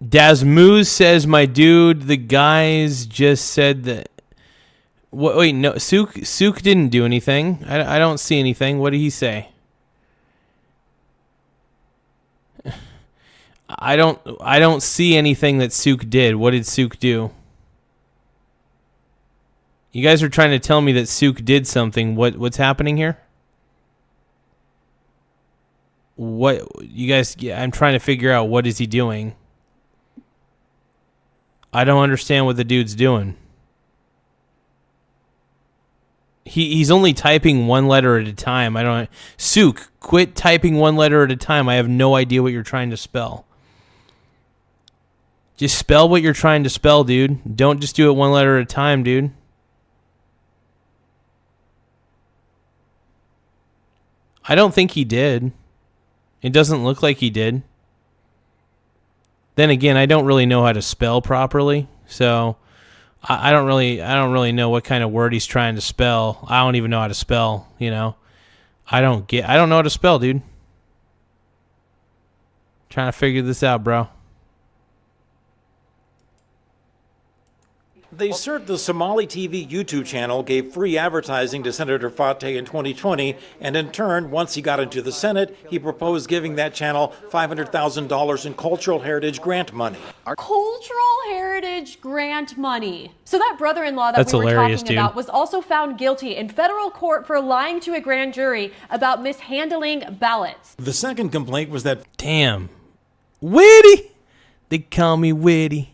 Dazmuz says, my dude, the guys just said that. Wait, no, Sook didn't do anything. I don't see anything. What did he say? I don't see anything that Sook did. What did Sook do? You guys are trying to tell me that Sook did something. What's happening here? What you guys? I'm trying to figure out what is he doing. I don't understand what the dude's doing. He's only typing one letter at a time. I don't. Sook, quit typing one letter at a time. I have no idea what you're trying to spell. Just spell what you're trying to spell, dude. Don't just do it one letter at a time, dude. I don't think he did. It doesn't look like he did. Then again, I don't really know how to spell properly, so I don't really know what kind of word he's trying to spell. I don't even know how to spell, you know. I don't know how to spell, dude. Trying to figure this out, bro. They assert the Somali TV YouTube channel gave free advertising to Senator Fateh in 2020, and in turn, once he got into the Senate, he proposed giving that channel $500,000 in cultural heritage grant money. Cultural heritage grant money. So that brother-in-law that That's we were hilarious, talking dude. about was also found guilty in federal court for lying to a grand jury about mishandling ballots. The second complaint was that, damn, witty. They call me witty.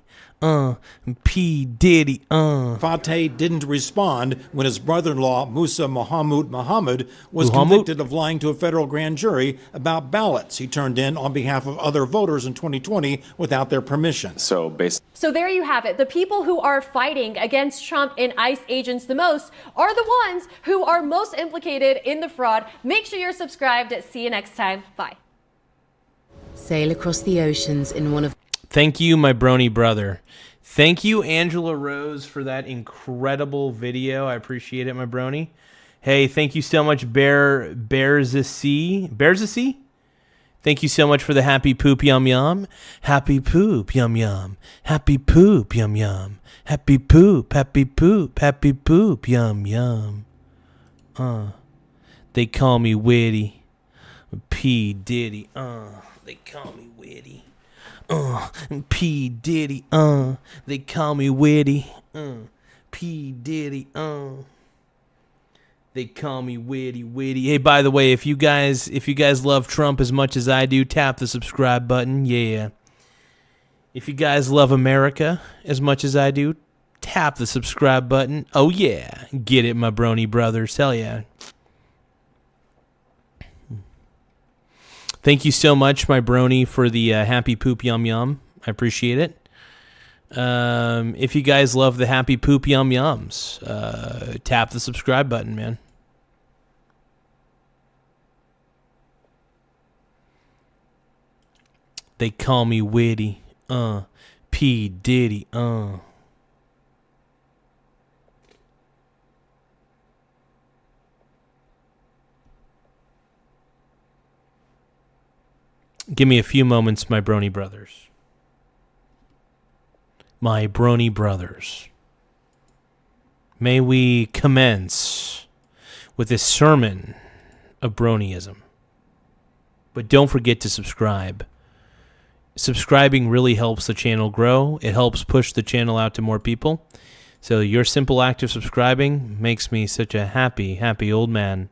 P. Diddy, Fateh didn't respond when his brother-in-law, Musa Muhammad, was convicted of lying to a federal grand jury about ballots he turned in on behalf of other voters in 2020 without their permission. So there you have it. The people who are fighting against Trump and ICE agents the most are the ones who are most implicated in the fraud. Make sure you're subscribed. See you next time. Bye. Sail across the oceans in one of... Thank you, my brony brother. Thank you, Angela Rose, for that incredible video. I appreciate it, my brony. Hey, thank you so much, Bearsasea. Bearsasea? Thank you so much for the happy poop yum yum. Happy poop yum yum. Happy poop yum yum. Happy poop, happy poop, happy poop yum yum. They call me witty. P. Diddy. They call me witty. P. Diddy, they call me witty. P. Diddy, they call me witty. Hey, by the way, if you guys love Trump as much as I do, tap the subscribe button. Yeah. If you guys love America as much as I do, tap the subscribe button. Oh yeah, get it, my brony brothers. Hell yeah. Thank you so much, my brony, for the happy poop yum yum. I appreciate it. If you guys love the happy poop yum yums, tap the subscribe button, man. They call me witty. P. Diddy. Give me a few moments, my brony brothers. My brony brothers. May we commence with this sermon of bronyism. But don't forget to subscribe. Subscribing really helps the channel grow. It helps push the channel out to more people. So your simple act of subscribing makes me such a happy, happy old man.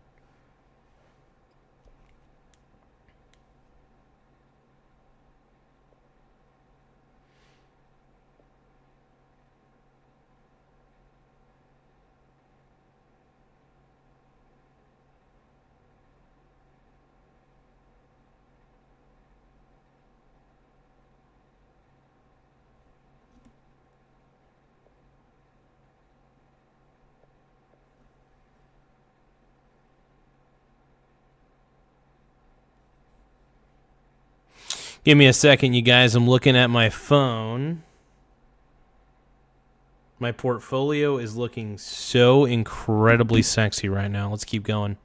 Give me a second, you guys. I'm looking at my phone. My portfolio is looking so incredibly sexy right now. Let's keep going.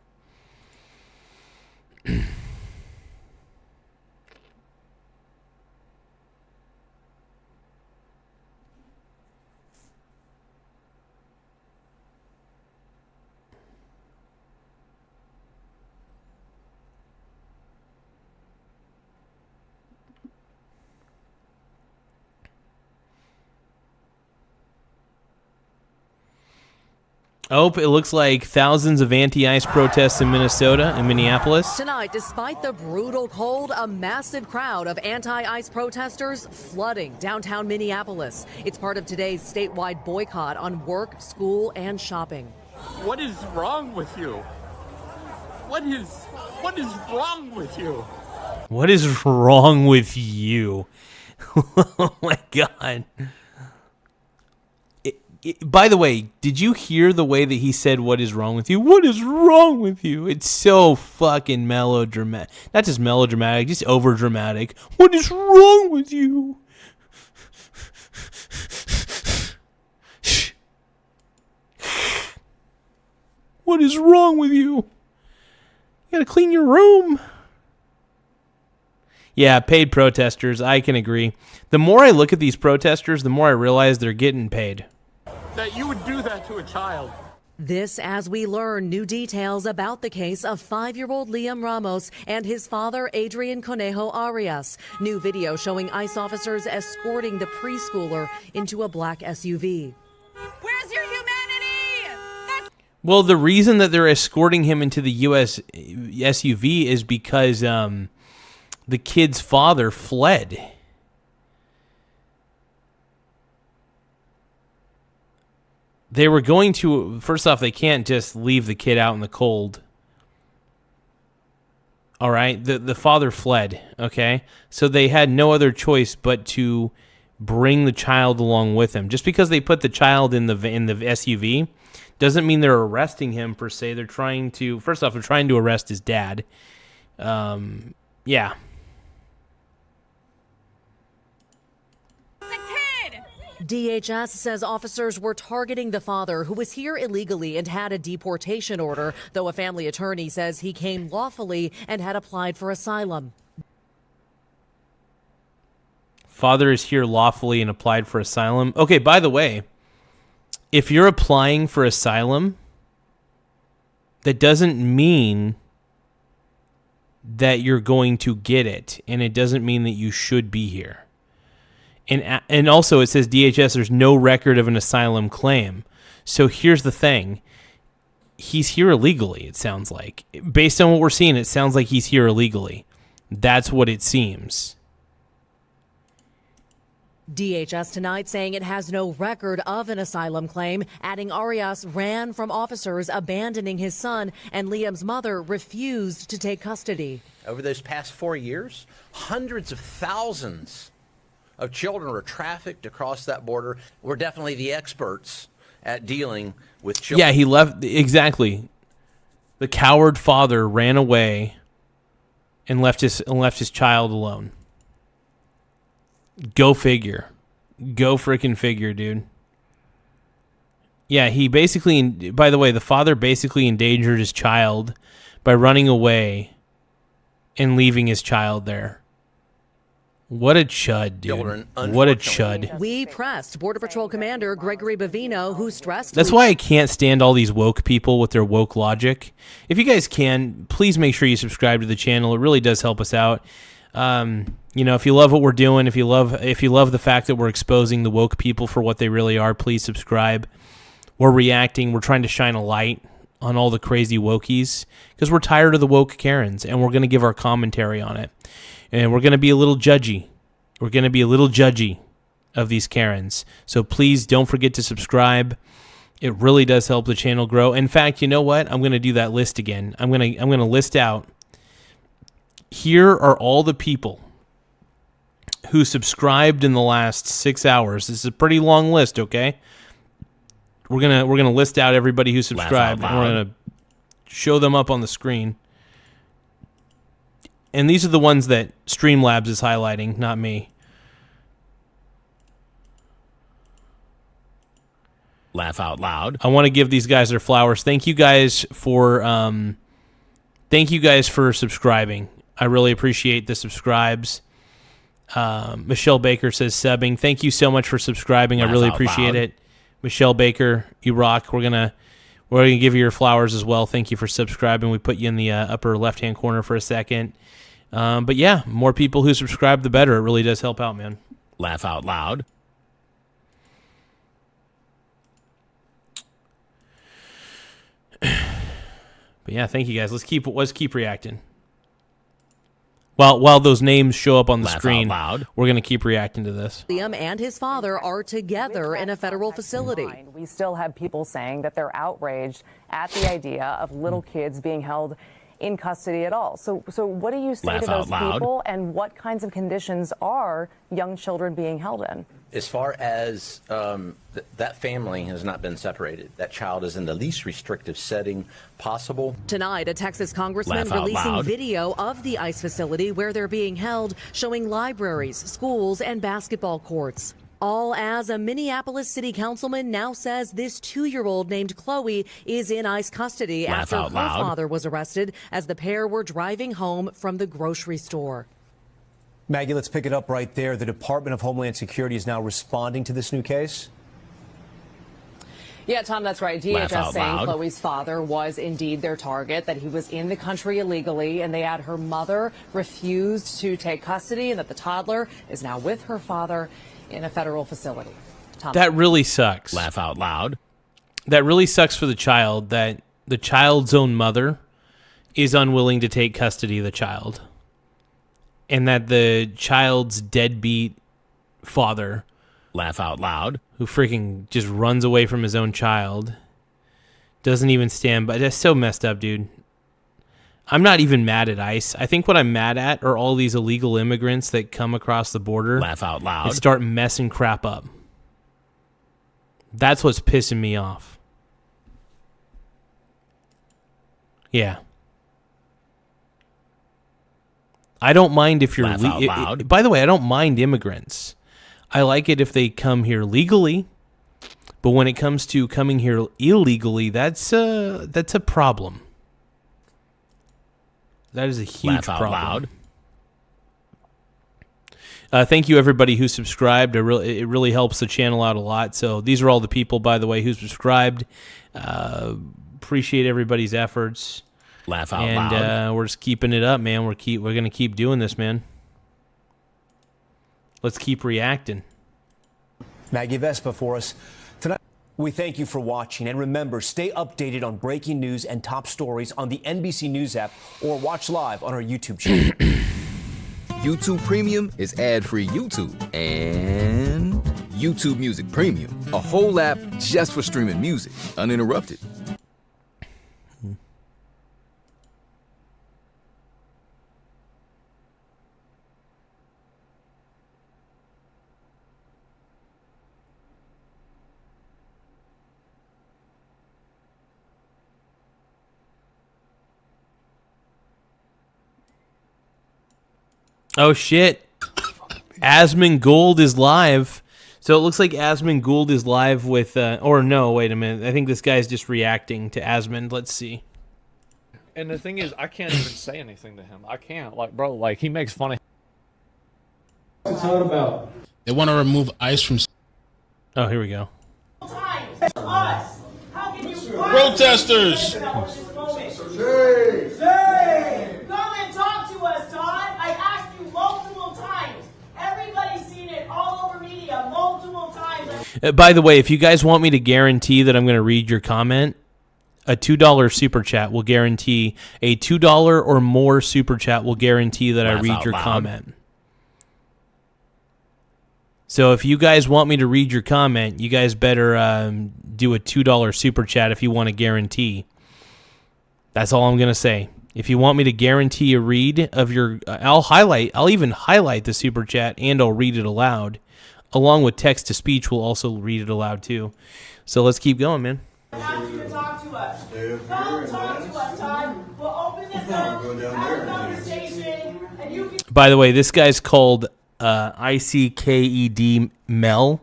Oh, it looks like thousands of anti-ICE protests in Minnesota and Minneapolis. Tonight, despite the brutal cold, a massive crowd of anti-ICE protesters flooding downtown Minneapolis. It's part of today's statewide boycott on work, school, and shopping. What is wrong with you? What is wrong with you? What is wrong with you? Oh my God. By the way, did you hear the way that he said, what is wrong with you? What is wrong with you? It's so fucking melodramatic. Not just melodramatic, just overdramatic. What is wrong with you? What is wrong with you? You gotta clean your room. Yeah, paid protesters, I can agree. The more I look at these protesters, the more I realize they're getting paid. That you would do that to a child. This as we learn new details about the case of 5-year-old Liam Ramos and his father, Adrian Conejo Arias. New video showing ICE officers escorting the preschooler into a black SUV. Where's your humanity? Well, the reason that they're escorting him into the US SUV is because the kid's father fled. They were going to, first off, they can't just leave the kid out in the cold. All right, the father fled, okay? So they had no other choice but to bring the child along with him. Just because they put the child in the SUV doesn't mean they're arresting him per se. They're trying to, first off, they're trying to arrest his dad. Yeah. DHS says officers were targeting the father, who was here illegally and had a deportation order, though a family attorney says he came lawfully and had applied for asylum. Father is here lawfully and applied for asylum. Okay, by the way, if you're applying for asylum, that doesn't mean that you're going to get it, and it doesn't mean that you should be here. And also it says DHS, there's no record of an asylum claim. So here's the thing. He's here illegally, it sounds like. Based on what we're seeing, it sounds like he's here illegally. That's what it seems. DHS tonight saying it has no record of an asylum claim, adding Arias ran from officers abandoning his son, and Liam's mother refused to take custody. Over those past 4 years, hundreds of thousands of children were trafficked across that border. We're definitely the experts at dealing with children. Yeah, he left, exactly. The coward father ran away and left his child alone. Go figure. Go freaking figure, dude. Yeah, he basically, by the way, the father basically endangered his child by running away and leaving his child there. What a chud, dude. Children, What a chud. We pressed Border Patrol Commander Gregory Bavino, who stressed... That's why I can't stand all these woke people with their woke logic. If you guys can, please make sure you subscribe to the channel. It really does help us out. You know, if you love what we're doing, if you love the fact that we're exposing the woke people for what they really are, please subscribe. We're reacting. We're trying to shine a light on all the crazy wokies because we're tired of the woke Karens, and we're going to give our commentary on it. And we're going to be a little judgy. We're going to be a little judgy of these Karens. So please don't forget to subscribe. It really does help the channel grow. In fact, you know what? I'm going to do that list again. I'm going to list out. Here are all the people who subscribed in the last 6 hours. This is a pretty long list, okay? We're gonna list out everybody who subscribed, and we're gonna show them up on the screen. And these are the ones that Streamlabs is highlighting, not me. Laugh out loud. I want to give these guys their flowers. Thank you guys for subscribing. I really appreciate the subscribes. Michelle Baker says subbing. Thank you so much for subscribing. Laugh I really out appreciate loud. it. Michelle Baker, you rock. We're gonna give you your flowers as well. Thank you for subscribing. We put you in the upper left-hand corner for a second. But yeah, more people who subscribe, the better. It really does help out, man. Laugh out loud. But yeah, thank you guys. Let's keep reacting. While those names show up on the Laugh screen, out loud. we're gonna keep reacting to this. Liam and his father are together in a federal facility. We still have people saying that they're outraged at the idea of little kids being held in custody at all. So what do you say Laugh to those out loud. people, and what kinds of conditions are young children being held in? As far as that family has not been separated, that child is in the least restrictive setting possible. Tonight, a Texas congressman Laugh out releasing loud. video of the ICE facility where they're being held, showing libraries, schools, and basketball courts. All as a Minneapolis city councilman now says this 2-year-old named Chloe is in ICE custody Laugh after out her loud. father was arrested as the pair were driving home from the grocery store. Maggie, let's pick it up right there. The Department of Homeland Security is now responding to this new case. Yeah, Tom, that's right. Laugh DHS out saying loud. Chloe's father was indeed their target, that he was in the country illegally, and they add her mother refused to take custody, and that the toddler is now with her father in a federal facility. Tom. That really sucks. Laugh out loud. That really sucks for the child that the child's own mother is unwilling to take custody of the child. And that the child's deadbeat father, laugh out loud, who freaking just runs away from his own child, doesn't even stand by. That's so messed up, dude. I'm not even mad at ICE. I think what I'm mad at are all these illegal immigrants that come across the border, laugh out loud, and start messing crap up. That's what's pissing me off. Yeah. I don't mind if you're Laugh out loud. by the way, I don't mind immigrants. I like it if they come here legally. But when it comes to coming here illegally, that's a problem. That is a huge Laugh out problem. Loud. Thank you everybody who subscribed. It really helps the channel out a lot. So these are all the people, by the way, who subscribed. Appreciate everybody's efforts. Laugh out and loud. We're just keeping it up, man. We're gonna keep doing this, man. Let's keep reacting. Maggie Vespa for us tonight. We thank you for watching, and remember, stay updated on breaking news and top stories on the NBC News app or watch live on our YouTube channel. YouTube Premium is ad-free YouTube and YouTube Music Premium, a whole app just for streaming music uninterrupted. Oh shit! Asmund Gould is live. So it looks like Asmund Gould is live with, or no, wait a minute. I think this guy's just reacting to Asmund. Let's see. And the thing is, I can't even say anything to him. I can't. Like, bro, like, he makes fun of all about? They want to remove ICE from. Oh, here we go. Protesters. Come and talk to us, Todd. I asked you multiple times. Everybody's seen it all over media multiple times. By the way, if you guys want me to guarantee that I'm going to read your comment, a $2 super chat will guarantee a $2 or more super chat will guarantee that I read your comment. So if you guys want me to read your comment, you guys better do a $2 super chat if you want a guarantee. That's all I'm going to say. If you want me to guarantee a read of your, I'll even highlight the super chat and I'll read it aloud. Along with text to speech, we'll also read it aloud too. So let's keep going, man. Ask you to talk to us. Come talk to us, Todd. We'll open this up, have a conversation, and you can... By the way, this guy's called ICKED Mel.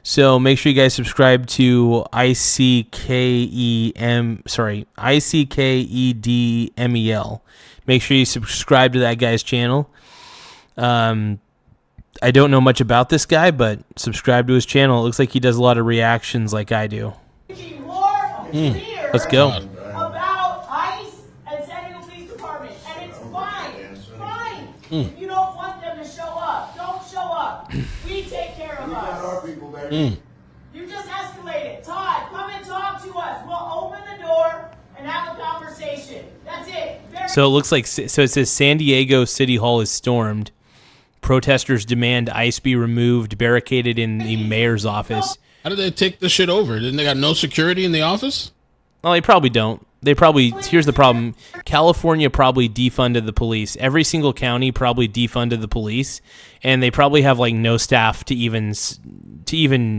So make sure you guys subscribe to ICKEDMEL. Make sure you subscribe to that guy's channel. I don't know much about this guy, but subscribe to his channel. It looks like he does a lot of reactions like I do. Let's go. About ICE and San Diego Police Department, and it's fine. If you don't want them to show up, don't show up. We take care of us. You just escalated. Todd, come and talk to us. We'll open the door and have a conversation. That's it. So it looks like, so it says San Diego City Hall is stormed. Protesters demand ICE be removed, barricaded in the mayor's office. How did they take this shit over? Didn't they got no security in the office? Well, they probably don't. Here's the problem. California probably defunded the police. Every single county probably defunded the police, and they probably have like no staff to even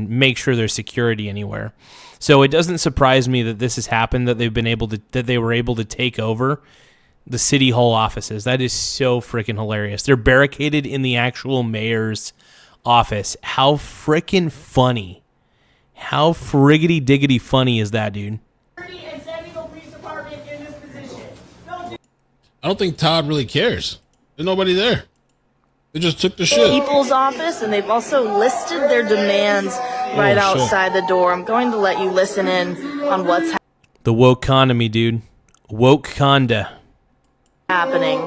make sure there's security anywhere. So it doesn't surprise me that this has happened, that they were able to take over the city hall offices. That is so freaking hilarious. They're barricaded in the actual mayor's office. How freaking funny. How friggity diggity funny is that, dude? I don't think Todd really cares. There's nobody there. They just took the shit. People's office, and they've also listed their demands right outside the door. I'm going to let you listen in on what's The woke economy, dude. Woke conda. happening.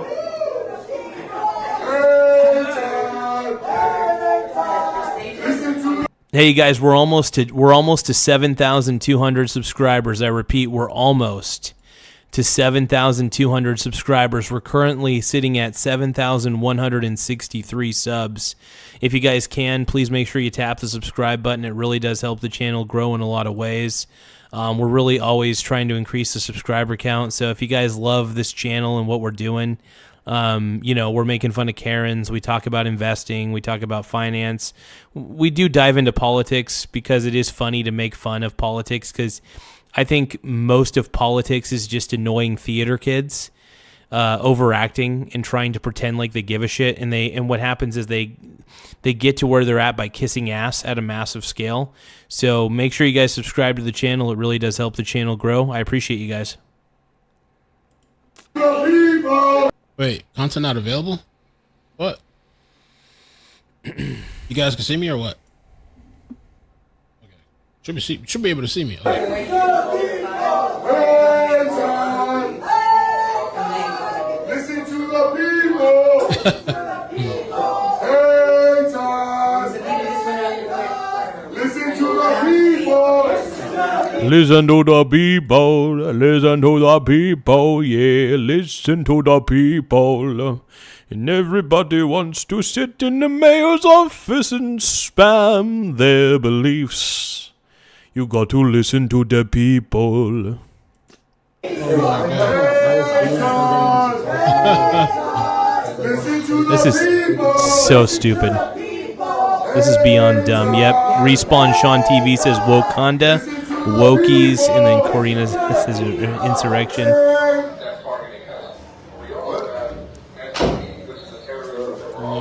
Hey, you guys, we're almost to 7,200 subscribers. I repeat, we're almost to 7,200 subscribers. We're currently sitting at 7,163 subs. If you guys can, please make sure you tap the subscribe button. It really does help the channel grow in a lot of ways. We're really always trying to increase the subscriber count. So if you guys love this channel and what we're doing, we're making fun of Karens. We talk about investing. We talk about finance. We do dive into politics because it is funny to make fun of politics, because I think most of politics is just annoying theater kids overacting and trying to pretend like they give a shit. And what happens is they get to where they're at by kissing ass at a massive scale. So make sure you guys subscribe to the channel. It really does help the channel grow. I appreciate you guys. Wait, content not available? What? You guys can see me or what? Okay. Should be able to see me. Okay. Listen to the people. Listen to the people. Listen to the people, listen to the people, yeah, listen to the people. And everybody wants to sit in the mayor's office and spam their beliefs. You got to listen to the people. This is so stupid. This is beyond dumb. Yep. Respawn Sean TV says Wakanda, Wokies, and then Corina says Insurrection.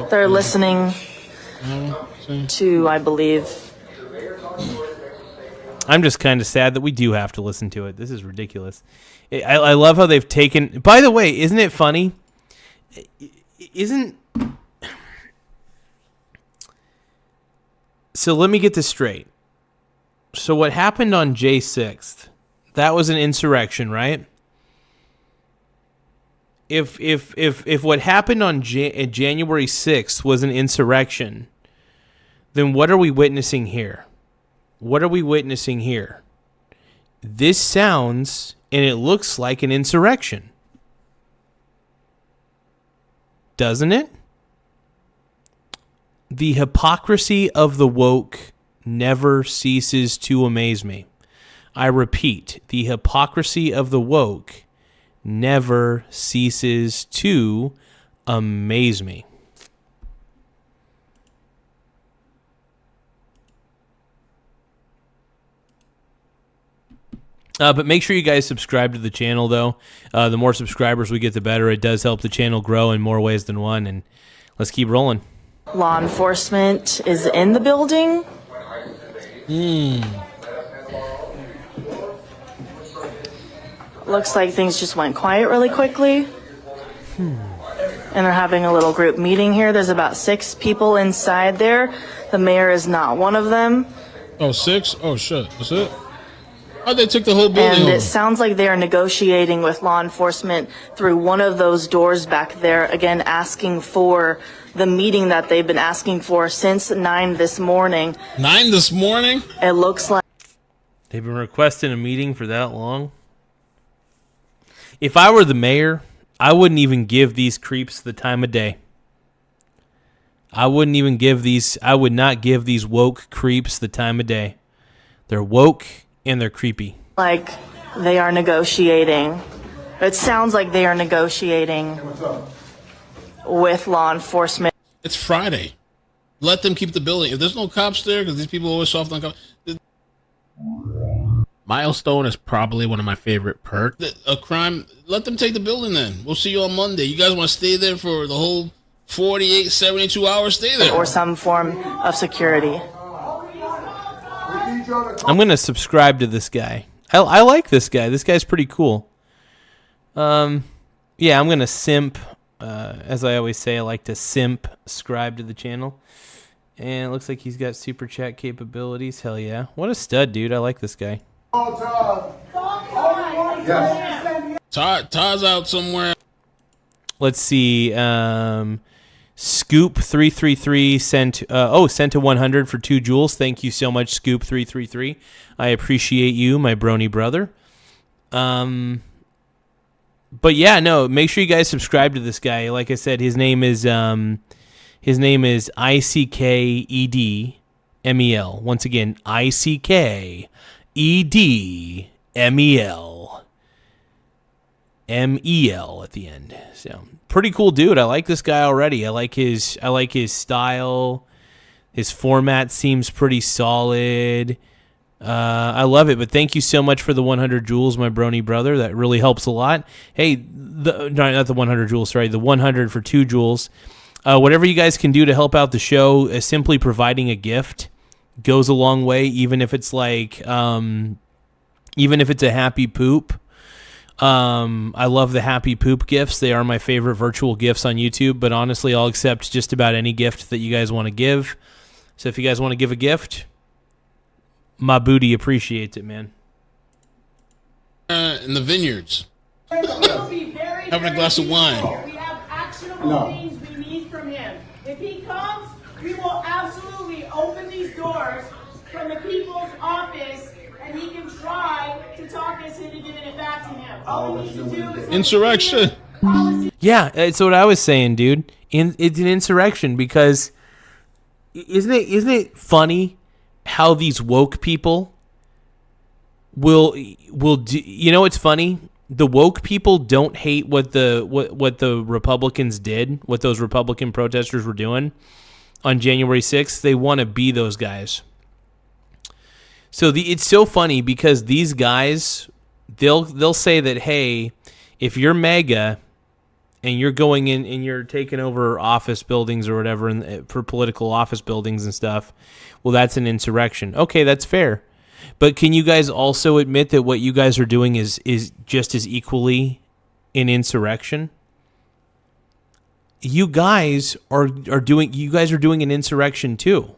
They're listening to, I believe. I'm just kind of sad that we do have to listen to it. This is ridiculous. I love how they've taken... By the way, isn't it funny? So let me get this straight. So what happened on J 6th, that was an insurrection, right? If what happened on January 6th was an insurrection, then what are we witnessing here? What are we witnessing here? This sounds and it looks like an insurrection. Doesn't it? The hypocrisy of the woke never ceases to amaze me. I repeat, the hypocrisy of the woke never ceases to amaze me. But make sure you guys subscribe to the channel, though. The more subscribers we get, the better. It does help the channel grow in more ways than one. And let's keep rolling. Law enforcement is in the building. Looks like things just went quiet really quickly. And they're having a little group meeting here. There's about 6 people inside there. The mayor is not one of them. Oh, 6? Oh, shit. That's it? Oh, they took the whole building And over. it sounds like they are negotiating with law enforcement through one of those doors back there, again, asking for the meeting that they've been asking for since 9 this morning. 9 this morning? It looks like they've been requesting a meeting for that long. If I were the mayor, I wouldn't even give these creeps the time of day. I would not give these woke creeps the time of day. They're woke and they're creepy. like they are negotiating. It sounds like they are negotiating with law enforcement. It's Friday. Let them keep the building. If there's no cops there, because these people are always soft on cops. Milestone is probably one of my favorite perks. A crime, let them take the building then. We'll see you on Monday. You guys want to stay there for the whole 48, 72 hours? Stay there. Or some form of security. I'm going to subscribe to this guy. I like this guy. This guy's pretty cool. Yeah, I'm going to simp. As I always say, I like to subscribe to the channel. And it looks like he's got super chat capabilities. Hell yeah. What a stud, dude. I like this guy. Todd's out somewhere. Let's see. Scoop333 sent a 100 for 2 jewels. Thank you so much, Scoop333. I appreciate you, my brony brother. But yeah, no, make sure you guys subscribe to this guy. Like I said, his name is ICKEDMEL. Once again, ICKEDMEL. MEL at the end. So pretty cool dude. I like this guy already. I like his style. His format seems pretty solid. I love it. But thank you so much for the 100 jewels, my brony brother. That really helps a lot. Hey, not the 100 jewels. Sorry, the 100 for 2 jewels. Whatever you guys can do to help out the show, simply providing a gift goes a long way. Even if it's like, even if it's a happy poop. I love the happy poop gifts. They are my favorite virtual gifts on YouTube, but honestly, I'll accept just about any gift that you guys want to give. So if you guys want to give a gift, my booty appreciates it, man. In the vineyards. Having a glass of wine. We have actionable things we need from him. If he comes, we will absolutely open these doors from the people's office, and he can try to talk us into giving it back to him. All we need to do is Insurrection. Yeah, it's what I was saying, dude. It's an insurrection because isn't it funny how these woke people will do? You know, it's funny. The woke people don't hate what the Republicans did, what those Republican protesters were doing on January 6th. They want to be those guys. So it's so funny because these guys, they'll say that, hey, if you're MAGA and you're going in and you're taking over office buildings or whatever for political office buildings and stuff, well, that's an insurrection. Okay, that's fair. But can you guys also admit that what you guys are doing is just as equally an insurrection? You guys are doing an insurrection too.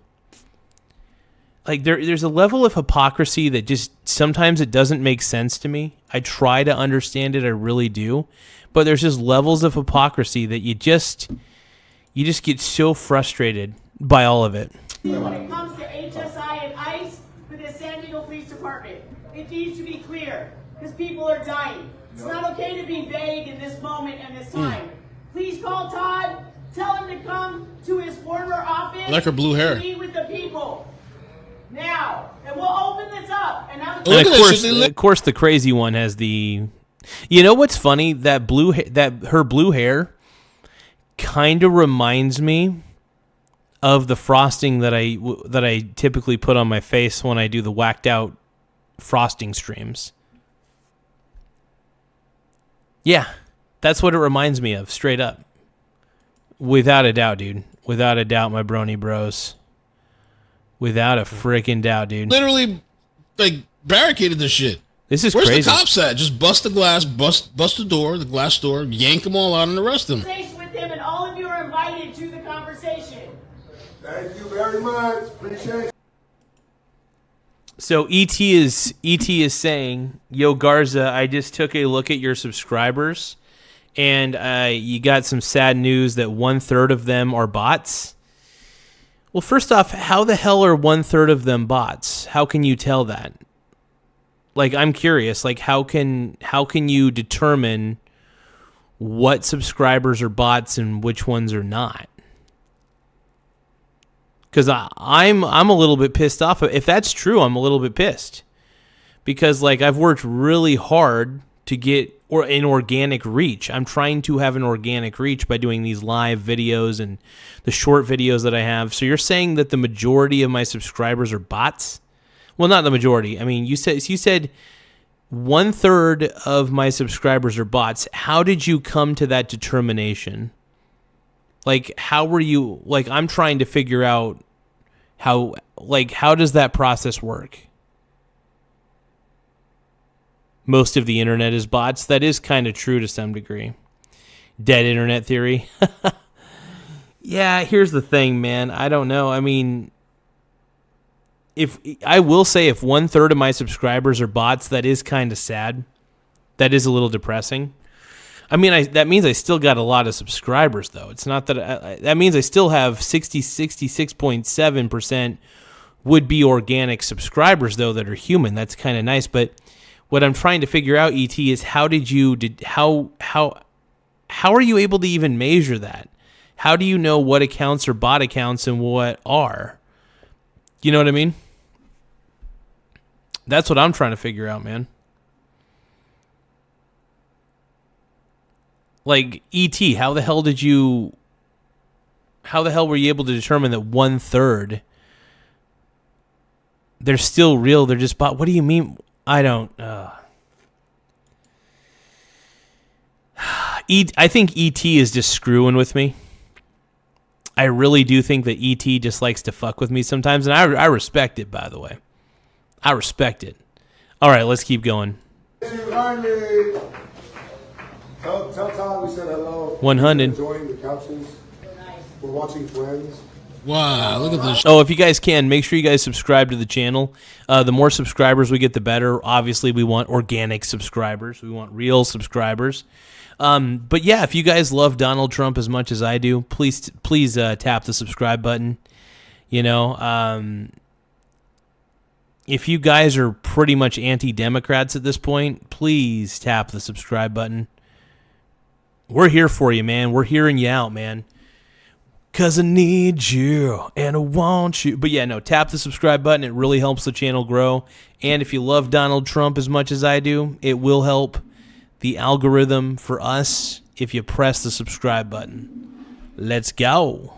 like there's a level of hypocrisy that just sometimes it doesn't make sense to me. I try to understand it, I really do, but there's just levels of hypocrisy that you just get so frustrated by all of it. When it comes to HSI and ICE for the San Diego Police Department, it needs to be clear because people are dying. It's not okay to be vague in this moment and this time. Please call Todd. Tell him to come to his former office. I like her blue hair. To meet with the people now, and we'll open this up. And of course, the crazy one has the. You know what's funny? That her blue hair kind of reminds me of the frosting that I typically put on my face when I do the whacked out frosting streams. Yeah, that's what it reminds me of, straight up. Without a doubt, dude. Without a doubt, my brony bros. Without a freaking doubt, dude. Literally, like, barricaded this shit. This is Where's crazy. the cops at? Just bust the glass, bust the door, the glass door, yank them all out and arrest them. With him, and all of you are invited to the conversation. Thank you very much. Appreciate it. So ET is saying, yo, Garza, I just took a look at your subscribers, and you got some sad news that 1/3 of them are bots. Well, first off, how the hell are 1/3 of them bots? How can you tell that? Like, I'm curious. Like, how can you determine what subscribers are bots and which ones are not? Because I'm a little bit pissed off. If that's true, I'm a little bit pissed. Because, like, I've worked really hard to get an organic reach. I'm trying to have an organic reach by doing these live videos and the short videos that I have. So you're saying that the majority of my subscribers are bots? Well, not the majority. I mean, you said 1/3 of my subscribers are bots. How did you come to that determination? Like, how were you, like, I'm trying to figure out how does that process work? Most of the internet is bots. That is kind of true to some degree. Dead internet theory. Yeah, here's the thing, man. I don't know. I mean, if 1/3 of my subscribers are bots, that is kind of sad. That is a little depressing. I mean, that means I still got a lot of subscribers, though. It's not that that means I still have 66.7% would be organic subscribers, though, that are human. That's kind of nice. But what I'm trying to figure out, ET, is how are you able to even measure that? How do you know what accounts are bot accounts and what are? You know what I mean? That's what I'm trying to figure out, man. Like, ET, how the hell were you able to determine that 1/3 they're still real, they're just bot? What do you mean? I don't I think ET is just screwing with me. I really do think that ET just likes to fuck with me sometimes, and I respect it, by the way. I respect it. All right, let's keep going. Tell Todd we said hello. 100. Enjoying the couches. We're watching Friends. Wow, look at this. Oh, if you guys can, make sure you guys subscribe to the channel. The more subscribers we get, the better. Obviously, we want organic subscribers. We want real subscribers. But yeah, if you guys love Donald Trump as much as I do, please tap the subscribe button. You know, if you guys are pretty much anti-Democrats at this point, please tap the subscribe button. We're here for you, man. We're hearing you out, man. 'Cause I need you and I want you. But yeah, no, tap the subscribe button. It really helps the channel grow. And if you love Donald Trump as much as I do, it will help the algorithm for us if you press the subscribe button. Let's go.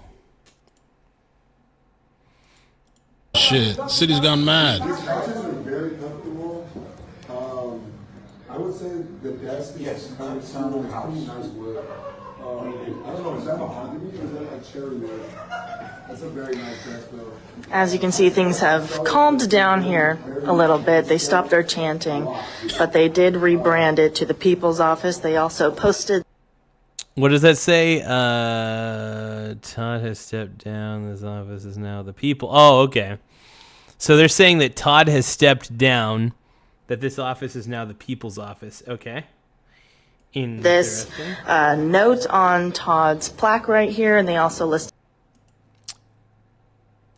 Shit, the city's gone mad. These couches are very comfortable. I would say the desk is kind of smooth. It's pretty nice wood. I don't know, is that mahogany or is that a cherry wood? That's a very nice desk, though. As you can see, things have calmed down here a little bit. They stopped their chanting, but they did rebrand it to the People's Office. They also posted. What does that say? Todd has stepped down. This office is now the people. Oh, okay. So they're saying that Todd has stepped down, that this office is now the people's office. Okay. This note on Todd's plaque right here, and they also list.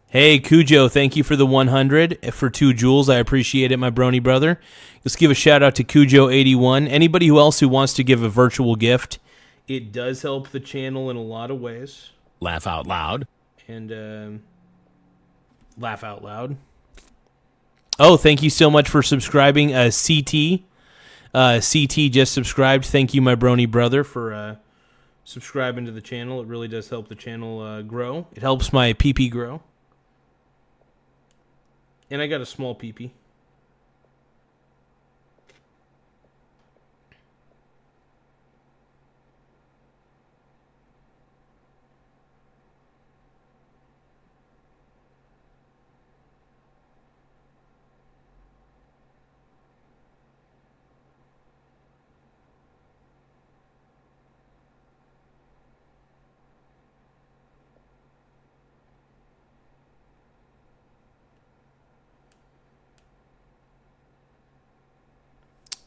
Hey, Cujo, thank you for the 100 for 2 jewels. I appreciate it, my brony brother. Let's give a shout out to Cujo81. Anybody else who wants to give a virtual gift, it does help the channel in a lot of ways. Laugh out loud. And laugh out loud. Oh, thank you so much for subscribing, CT. CT just subscribed. Thank you, my brony brother, for subscribing to the channel. It really does help the channel grow. It helps my PP grow. And I got a small PP.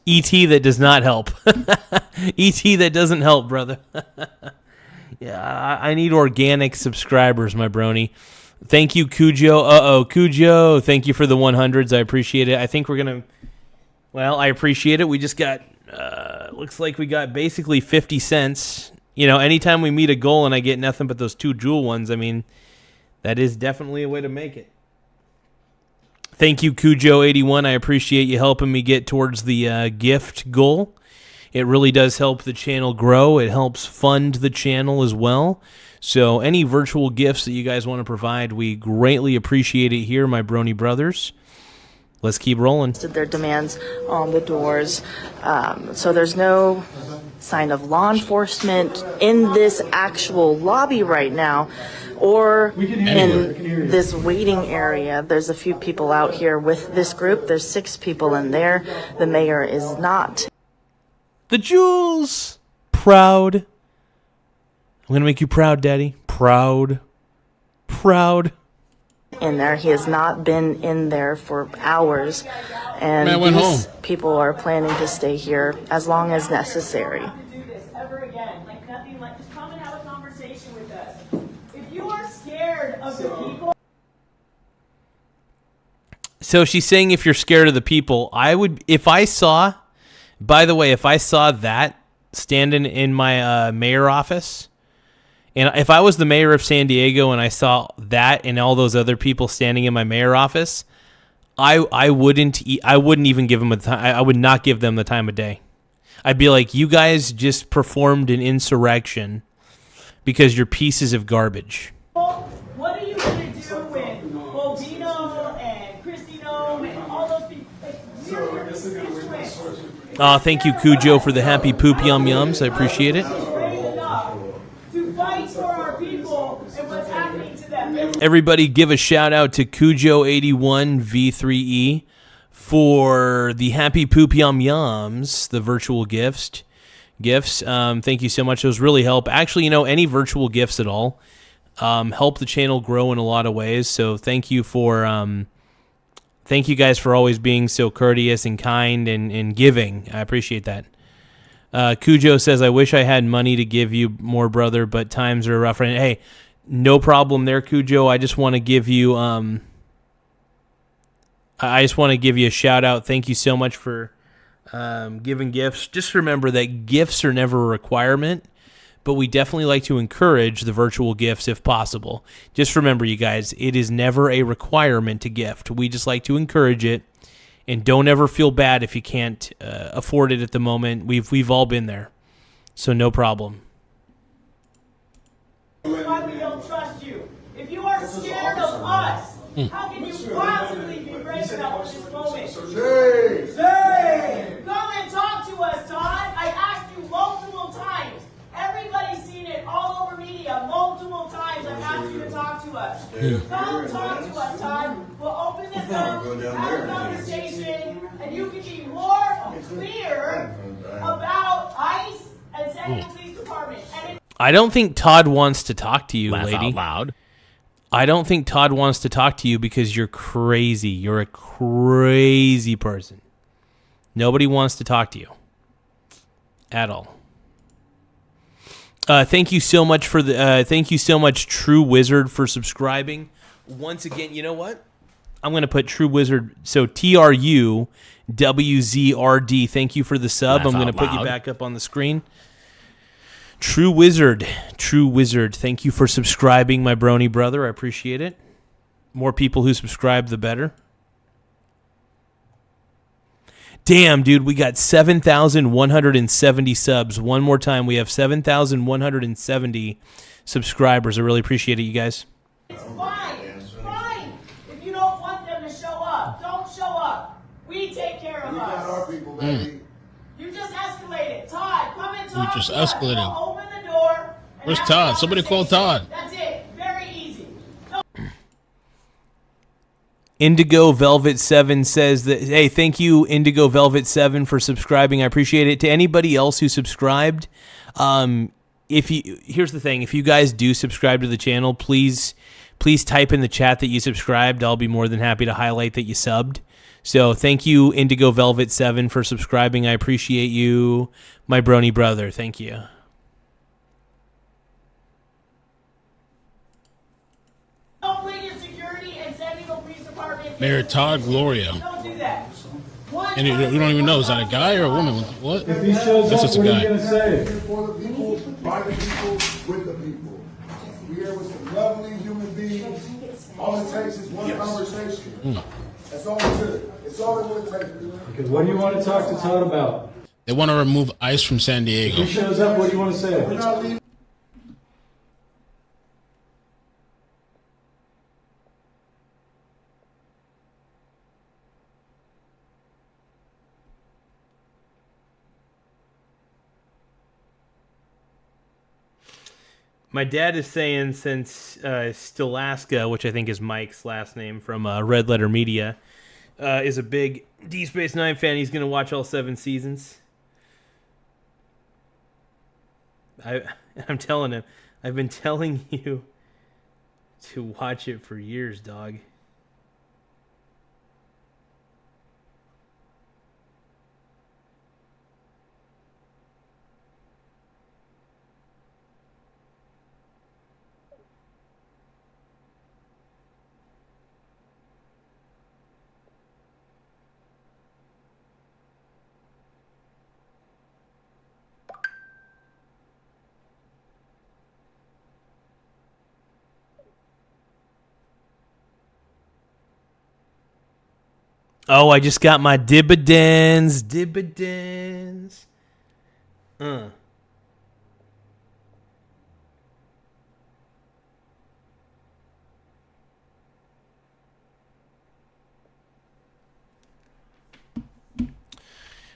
ET that does not help. ET that doesn't help, brother. Yeah, I need organic subscribers, my brony. Thank you, Cujo. Cujo, thank you for the 100s. I appreciate it. I think we're going to... Well, I appreciate it. We just got... looks like we got basically 50 cents. You know, anytime we meet a goal and I get nothing but those 2 jewel ones, I mean, that is definitely a way to make it. Thank you, Cujo81. I appreciate you helping me get towards the gift goal. It really does help the channel grow. It helps fund the channel as well. So any virtual gifts that you guys want to provide, we greatly appreciate it here, my brony brothers. Let's keep rolling. Their demands on the doors. So there's no sign of law enforcement in this actual lobby right now. Or in this waiting area. There's a few people out here with this group. There's 6 people in there. The mayor is not. The jewels! Proud. I'm going to make you proud, Daddy. Proud. Proud. In there. He has not been in there for hours. And these people are planning to stay here as long as necessary. So she's saying if you're scared of the people, I would, if I saw, by the way, if I saw that standing in my mayor office, and if I was the mayor of San Diego and I saw that and all those other people standing in my mayor office, I wouldn't even give them a time. I would not give them the time of day. I'd be like, you guys just performed an insurrection because you're pieces of garbage. What are you going to do with Bobino and Christino and all those people? Thank you, Cujo, for the happy poop yum yums. I appreciate it. To fight for our people and what's happening to them. Everybody give a shout out to Cujo81 V3E for the happy poop yum yums, the virtual gifts. Thank you so much. Those really help. Actually, any virtual gifts at all help the channel grow in a lot of ways. So thank you guys for always being so courteous and kind and giving. I appreciate that. Cujo says, I wish I had money to give you more, brother, but times are rough. Hey, no problem there, Cujo. I just want to give you a shout out. Thank you so much for giving gifts. Just remember that gifts are never a requirement, but we definitely like to encourage the virtual gifts if possible. Just remember, you guys, it is never a requirement to gift. We just like to encourage it, and don't ever feel bad if you can't afford it at the moment. We've all been there, so no problem. Why we don't trust you. If you are scared of us, how can you possibly be brave enough at this moment? Say! Come and talk to us, Todd. I asked you multiple times. Everybody's seen it all over media multiple times. I've asked you to talk to us. Come talk to us, Todd. We'll open this up, have a conversation, and you can be more clear about ICE and San Diego Police Department. I don't think Todd wants to talk to you, Laugh lady. out loud. I don't think Todd wants to talk to you because you're crazy. You're a crazy person. Nobody wants to talk to you at all. Thank you so much for the. Thank you so much, True Wizard, for subscribing. Once again, you know what? I'm going to put True Wizard. So TRUWZRD. Thank you for the sub. I'm going to put you back up on the screen. True Wizard. Thank you for subscribing, my brony brother. I appreciate it. More people who subscribe, the better. Damn, dude, we got 7,170 subs. One more time, we have 7,170 subscribers. I really appreciate it, you guys. It's fine. If you don't want them to show up, don't show up. We take care of us. We got our people, baby. You just escalated. Todd, come and talk. You just escalated. We'll open the door. Where's Todd? Somebody call Todd. That's it. Very easy. Indigo Velvet 7 says that, hey, thank you, Indigo Velvet 7, for subscribing. I appreciate it. To anybody else who subscribed, here's the thing, if you guys do subscribe to the channel, please type in the chat that you subscribed. I'll be more than happy to highlight that you subbed. So thank you, Indigo Velvet 7, for subscribing. I appreciate you, my brony brother. Thank you. Mayor Todd Gloria. Don't do that. And you don't even know, is that a guy or a woman? What? If he shows That's up, just a what are guy. you going to say? For the people, by the people, with the people. We are with some lovely human beings. All it takes is one conversation. That's all it took. It's all it would take. Because what do you want to talk to Todd about? They want to remove ICE from San Diego. If he shows up, what do you want to say? We're not leaving. My dad is saying since Stilaska, which I think is Mike's last name from Red Letter Media, is a big D Space Nine fan, he's going to watch all 7 seasons. I'm telling him. I've been telling you to watch it for years, dog. Oh, I just got my dividends. All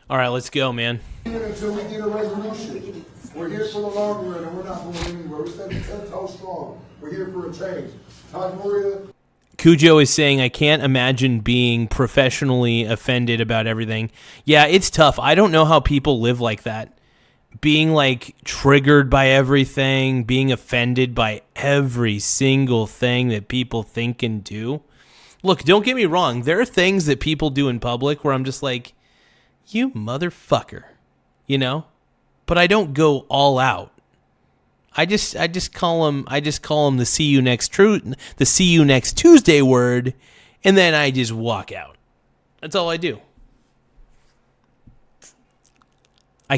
right, let's go, man. Until we get a resolution. We're here for the long run, and we're not going anywhere. We're standing 10 toes strong. We're here for a change. Todd Gloria. Cujo is saying, I can't imagine being professionally offended about everything. Yeah, it's tough. I don't know how people live like that. Being, like, triggered by everything, being offended by every single thing that people think and do. Look, don't get me wrong. There are things that people do in public where I'm just like, you motherfucker, you know? But I don't go all out. I just call him the see you next Tuesday word, and then I just walk out. That's all I do. I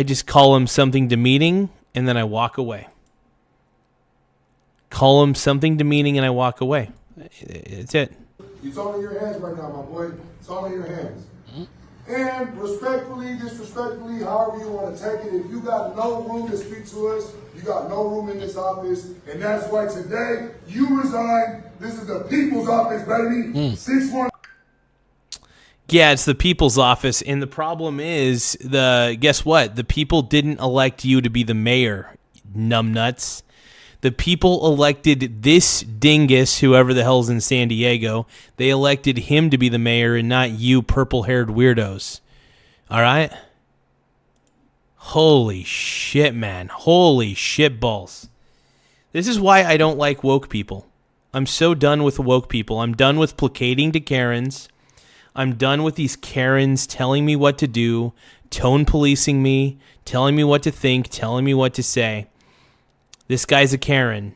just call him something demeaning, and then I walk away. Call him something demeaning, and I walk away. It's it. It's all in your hands right now, my boy. It's all in your hands. And respectfully, disrespectfully, however you want to take it, if you got no room to speak to us, you got no room in this office. And that's why today you resign. This is the people's office, baby. 6-1. Yeah, it's the people's office. And the problem is, guess what? The people didn't elect you to be the mayor, numbnuts. The people elected this dingus, whoever the hell's in San Diego. They elected him to be the mayor and not you purple-haired weirdos. All right? Holy shit, man. Holy shit balls. This is why I don't like woke people. I'm so done with woke people. I'm done with placating to Karens. I'm done with these Karens telling me what to do, tone policing me, telling me what to think, telling me what to say. This guy's a Karen.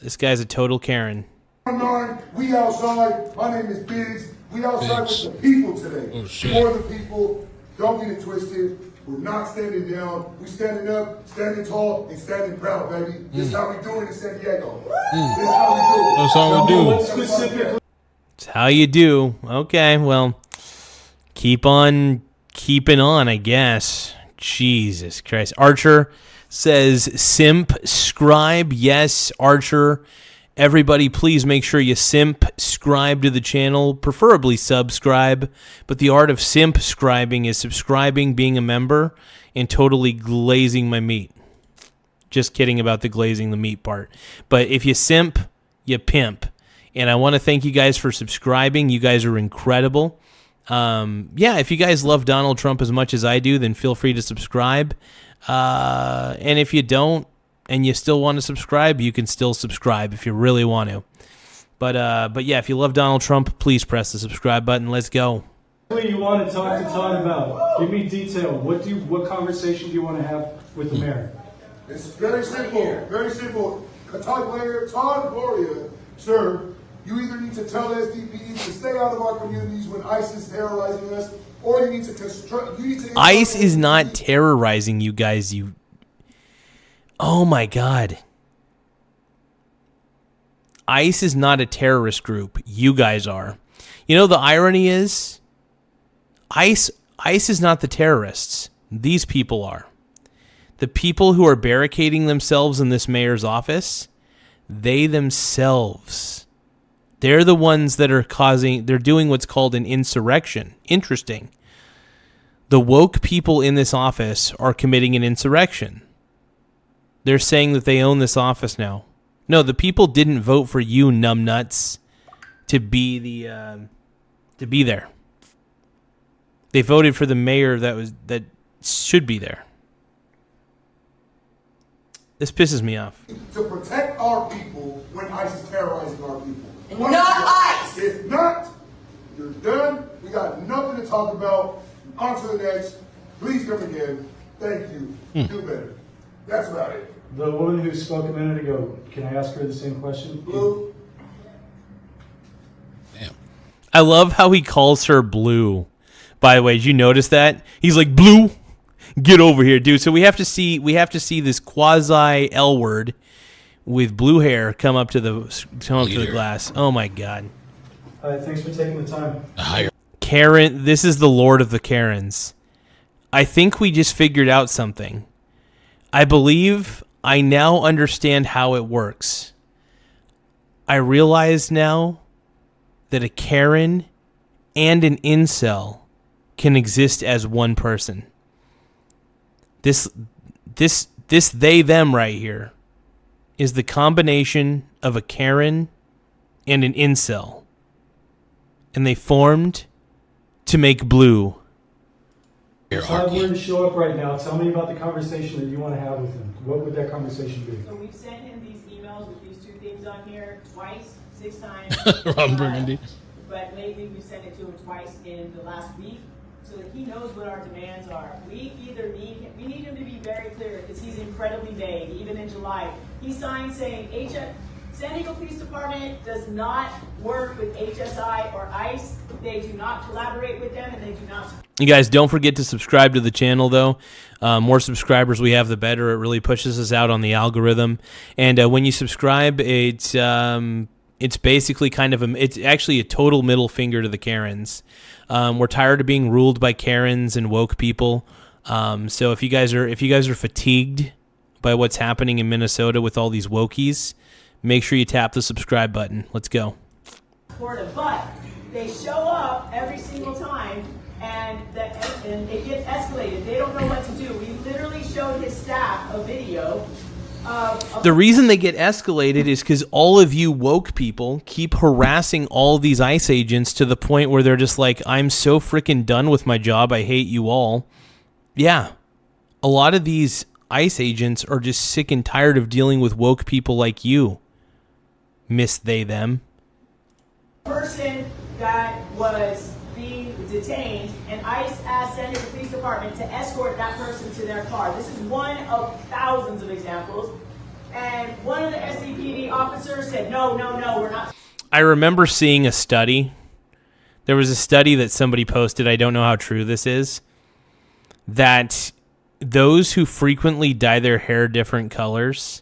This guy's a total Karen. We outside. My name is Biggs. We outside with the people today. For the people. Don't get it twisted. We're not standing down. We standing up, standing tall, and standing proud, baby. This is how we do it in San Diego. This is how we do it. That's how we do it. Specifically. It's how you do. Okay, well, keep on keeping on, I guess. Jesus Christ. Archer says, simp scribe. Yes, Archer. Everybody, please make sure you simp scribe to the channel, preferably subscribe. But the art of simp scribing is subscribing, being a member, and totally glazing my meat. Just kidding about the glazing the meat part. But if you simp, you pimp. And I want to thank you guys for subscribing. You guys are incredible. Yeah, if you guys love Donald Trump as much as I do, then feel free to subscribe. And if you don't, and you still want to subscribe, you can still subscribe if you really want to. But yeah, if you love Donald Trump, please press the subscribe button. Let's go. What do you want to talk to Todd about? Give me detail. What conversation do you want to have with the mayor? It's very simple. Very simple. Todd Gloria, sir, you either need to tell SDPD to stay out of our communities when ICE is terrorizing us, or you need to construct. ICE is not terrorizing you guys. Oh my God. ICE is not a terrorist group. You guys are. You know, the irony is, ICE is not the terrorists. These people are. The people who are barricading themselves in this mayor's office, they themselves, they're the ones that are they're doing what's called an insurrection. Interesting. The woke people in this office are committing an insurrection. They're saying that they own this office now. No, the people didn't vote for you, numbnuts, to be there. They voted for the mayor that should be there. This pisses me off. To protect our people when ICE is terrorizing our people. Not ICE. If not, you're done. We got nothing to talk about. On to the next. Please come again. Thank you. Do better. That's about it. The woman who spoke a minute ago, can I ask her the same question? Blue. Damn. I love how he calls her Blue. By the way, did you notice that? He's like, Blue, get over here, dude. So we have to see this quasi L word with blue hair come up to the glass. Oh my God. Thanks for taking the time. Karen, this is the Lord of the Karens. I think we just figured out something. I believe I now understand how it works. I realize now that a Karen and an incel can exist as one person. This they them right here is the combination of a Karen and an incel. And they formed to make Blue. Todd wouldn't show up right now. Tell me about the conversation that you want to have with him. What would that conversation be? So we've sent him these emails with these two things on here twice, 6 times. Ron Burgundy. But lately we sent it to him twice in the last week so that he knows what our demands are. We need him to be very clear because he's incredibly vague. Even in July, he signed saying San Diego Police Department does not work with HSI or ICE. They do not collaborate with them, and they do not. You guys don't forget to subscribe to the channel, though. More subscribers we have, the better. It really pushes us out on the algorithm. And when you subscribe, it's basically kind of it's actually a total middle finger to the Karens. We're tired of being ruled by Karens and woke people. So if you guys are fatigued by what's happening in Minnesota with all these wokies, make sure you tap the subscribe button. Let's go. But they show up every single time, and it gets escalated. They don't know what to do. We literally showed his staff a video. The reason they get escalated is because all of you woke people keep harassing all these ICE agents to the point where they're just like, I'm so freaking done with my job. I hate you all. Yeah. A lot of these ICE agents are just sick and tired of dealing with woke people like you. Miss they them. Person that was being detained, and ICE asked sending the police department to escort that person to their car. This is one of thousands of examples. And one of the SCPD officers said, no, we're not. I remember seeing a study. There was a study that somebody posted, I don't know how true this is, that those who frequently dye their hair different colors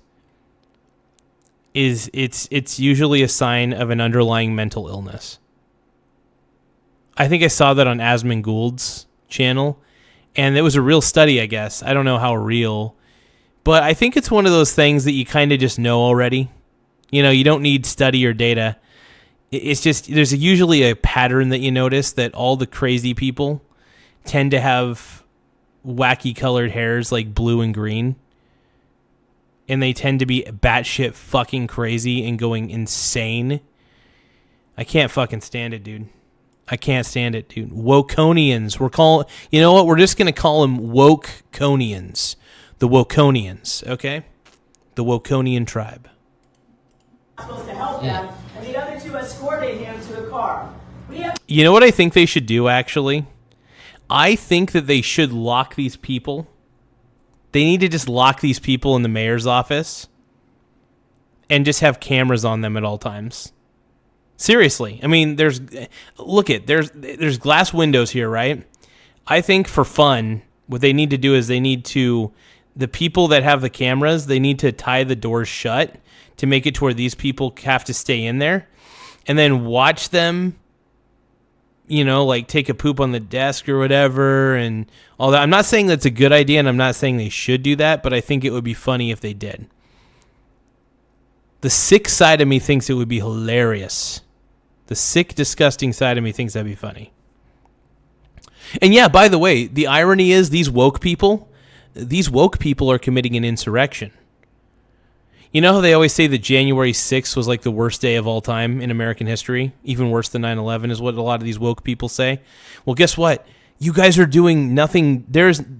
it's usually a sign of an underlying mental illness. I think I saw that on Asmund Gould's channel, and it was a real study, I guess. I don't know how real, but I think it's one of those things that you kind of just know already. You know, you don't need study or data. It's just, there's usually a pattern that you notice that all the crazy people tend to have wacky colored hairs like blue and green. And they tend to be batshit fucking crazy and going insane. I can't fucking stand it, dude. I can't stand it, dude. Wokonians. You know what? We're just going to call them Wokonians. The Wokonians, okay? The Wokonian tribe. Supposed to help them, and the other two escorted him to the car. You know what I think they should do, actually? I think that they should lock these people. They need to just lock these people in the mayor's office and just have cameras on them at all times. Seriously. I mean, there's glass windows here, right? I think for fun, what they need to do is the people that have the cameras, they need to tie the doors shut to make it to where these people have to stay in there, and then watch them, you know, like take a poop on the desk or whatever and all that. I'm not saying that's a good idea, and I'm not saying they should do that, but I think it would be funny if they did. The sick side of me thinks it would be hilarious. The sick, disgusting side of me thinks that'd be funny. And yeah, by the way, the irony is these woke people are committing an insurrection. You know how they always say that January 6th was like the worst day of all time in American history? Even worse than 9/11 is what a lot of these woke people say. Well, guess what? You guys are doing nothing.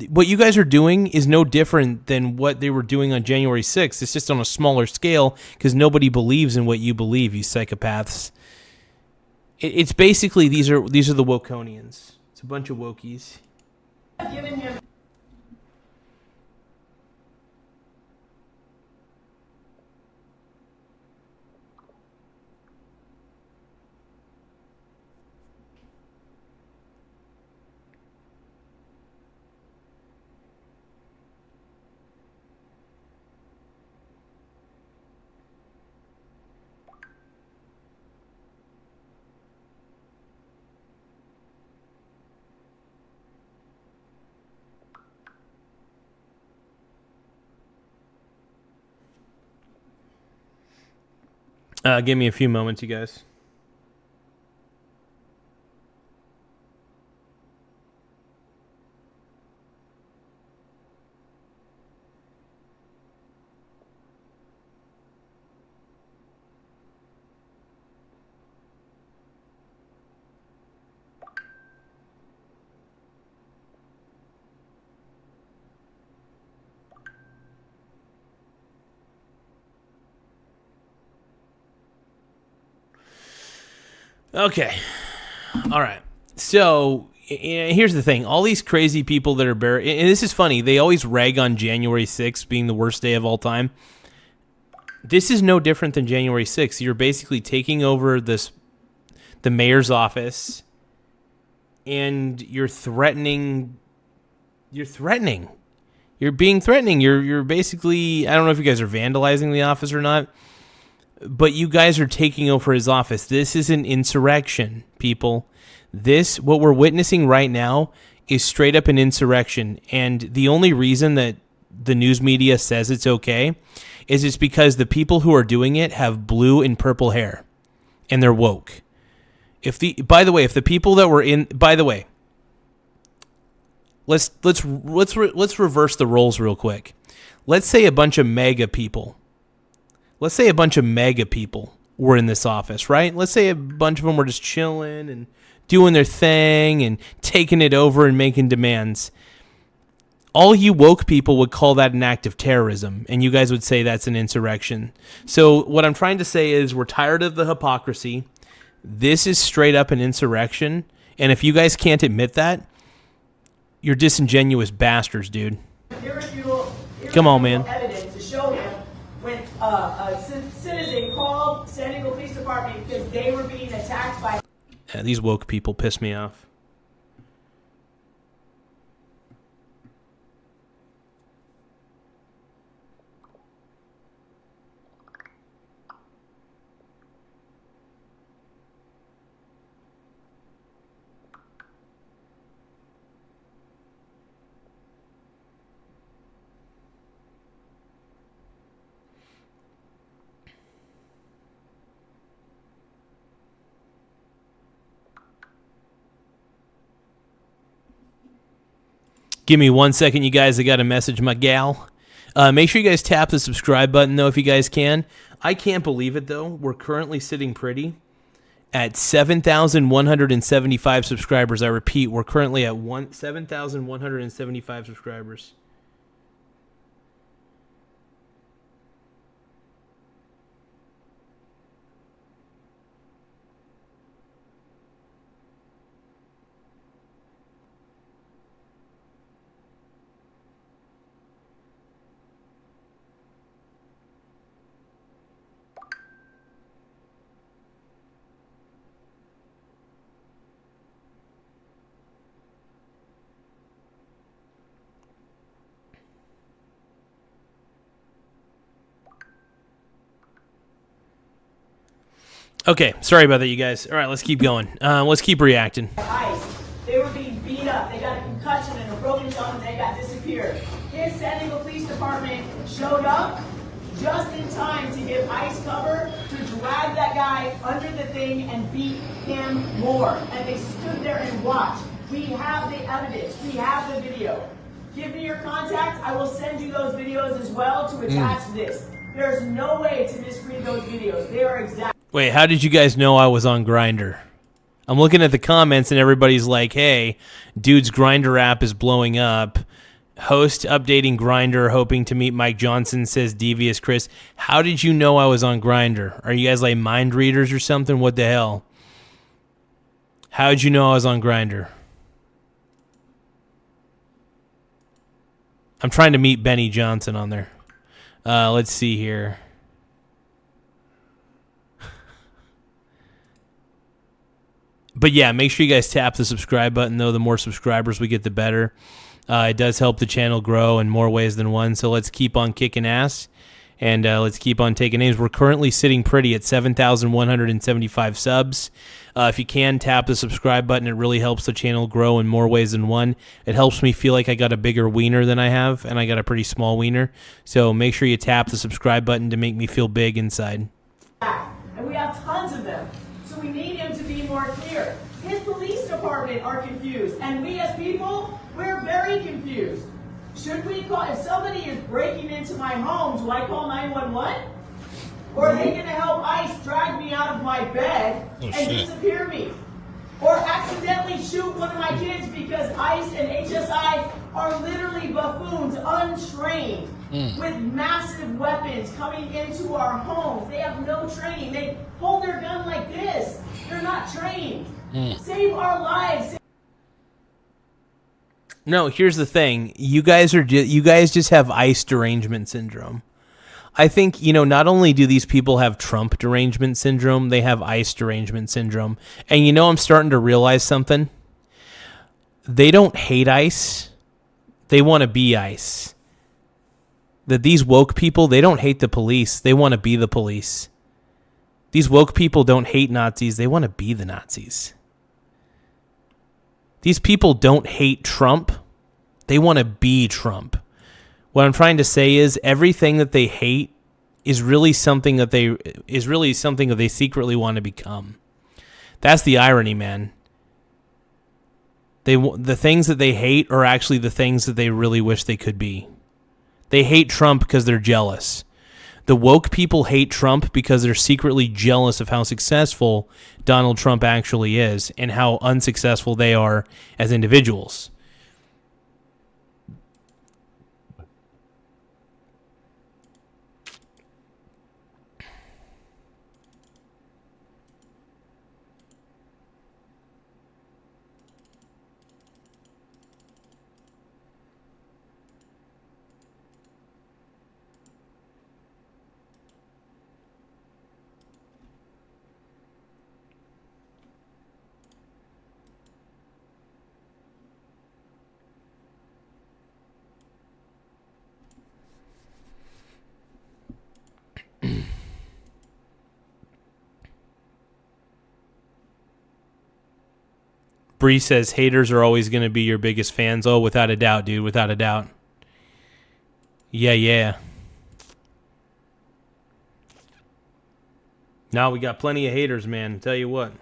What you guys are doing is no different than what they were doing on January 6th. It's just on a smaller scale because nobody believes in what you believe, you psychopaths. It's basically these are the Wokonians. It's a bunch of wokies. Give me a few moments, you guys. Okay. All right. So here's the thing. All these crazy people that are buried, and this is funny, they always rag on January 6th being the worst day of all time. This is no different than January 6th. You're basically taking over the mayor's office, and you're threatening. You're being threatening. You're basically, I don't know if you guys are vandalizing the office or not, but you guys are taking over his office. This is an insurrection, people. What we're witnessing right now is straight up an insurrection. And the only reason that the news media says it's okay is it's because the people who are doing it have blue and purple hair and they're woke. Let's reverse the roles real quick. Let's say a bunch of mega people were in this office, right? Let's say a bunch of them were just chilling and doing their thing and taking it over and making demands. all you woke people would call that an act of terrorism, and you guys would say that's an insurrection. So what I'm trying to say is we're tired of the hypocrisy. This is straight up an insurrection, and if you guys can't admit that, you're disingenuous bastards, dude. Come on, man. Evidence to show him when a citizen called San Diego Police Department because they were being attacked by... Yeah, these woke people piss me off. Give me 1 second, you guys. I got a message, my gal. Make sure you guys tap the subscribe button, though, if you guys can. I can't believe it, though. We're currently sitting pretty at 7,175 subscribers. I repeat, we're currently at 7,175 subscribers. Okay, sorry about that, you guys. All right, let's keep going. Let's keep reacting. They were being beat up. They got a concussion and a broken thumb, and they got disappeared. His San Diego Police Department showed up just in time to give ICE cover to drag that guy under the thing and beat him more. And they stood there and watched. We have the evidence. We have the video. Give me your contact. I will send you those videos as well to attach this. There's no way to misread those videos. They are exact. Wait, how did you guys know I was on Grindr? I'm looking at the comments and everybody's like, hey, dude's Grindr app is blowing up. Host updating Grindr, hoping to meet Mike Johnson, says Devious Chris. How did you know I was on Grindr? Are you guys like mind readers or something? What the hell? How did you know I was on Grindr? I'm trying to meet Benny Johnson on there. Let's see here. But yeah, make sure you guys tap the subscribe button, though. The more subscribers we get, the better. It does help the channel grow in more ways than one. So let's keep on kicking ass, and let's keep on taking names. We're currently sitting pretty at 7,175 subs. If you can, tap the subscribe button. It really helps the channel grow in more ways than one. It helps me feel like I got a bigger wiener than I have, and I got a pretty small wiener. So make sure you tap the subscribe button to make me feel big inside. And we have tons of them. So we need him to be more clear. His police department are confused, and we as people, we're very confused. Should we call, if somebody is breaking into my home, do I call 911? Or are they going to help ICE drag me out of my bed and disappear me? Or accidentally shoot one of my kids because ICE and HSI are literally buffoons, untrained, with massive weapons coming into our homes. They have no training. They hold their gun like this. They're not trained. Save our lives. No, here's the thing. You guys just have ICE derangement syndrome. I think, not only do these people have Trump derangement syndrome, they have ICE derangement syndrome. And I'm starting to realize something. They don't hate ICE. They want to be ICE. That these woke people, they don't hate the police. They want to be the police. These woke people don't hate Nazis. They want to be the Nazis. These people don't hate Trump. They want to be Trump. What I'm trying to say is everything that they hate is really something that they secretly want to become. That's the irony, man. The things that they hate are actually the things that they really wish they could be. They hate Trump because they're jealous. The woke people hate Trump because they're secretly jealous of how successful Donald Trump actually is and how unsuccessful they are as individuals. Bree says haters are always going to be your biggest fans. Oh, without a doubt, dude. Without a doubt. Yeah. Now we got plenty of haters, man. Tell you what.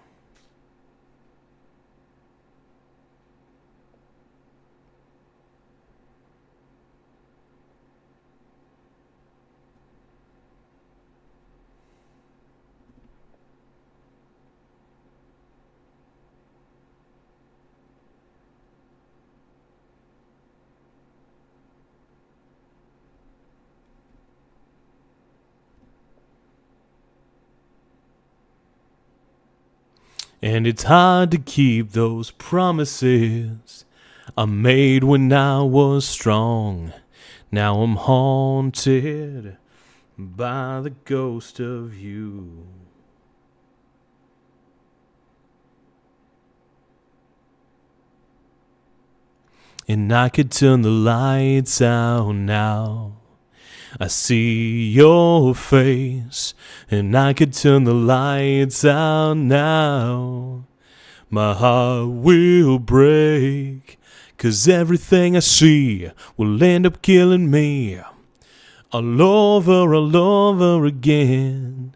And it's hard to keep those promises I made when I was strong. Now I'm haunted by the ghost of you. And I could turn the lights out now. I see your face, and I could turn the lights out now. My heart will break, 'cause everything I see will end up killing me. All over again.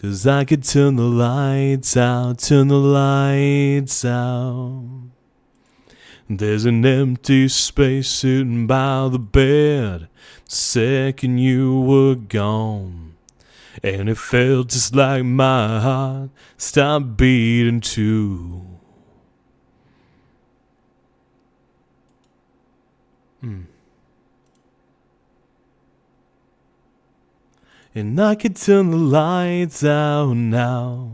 'Cause I could turn the lights out, turn the lights out. There's an empty space sitting by the bed the second you were gone. And it felt just like my heart stopped beating too. And I could turn the lights out now.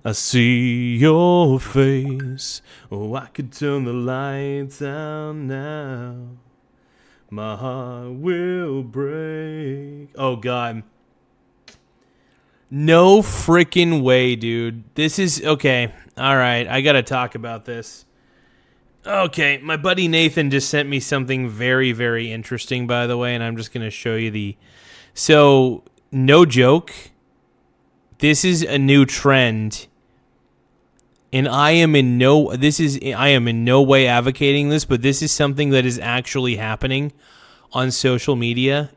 I see your face. Oh, I could turn the lights out now. My heart will break. Oh, God. No freaking way, dude. This is... Okay. All right. I got to talk about this. Okay. My buddy Nathan just sent me something very, very interesting, by the way, and I'm just going to show you the... So, no joke. This is a new trend. And I am in no way advocating this, but this is something that is actually happening on social media.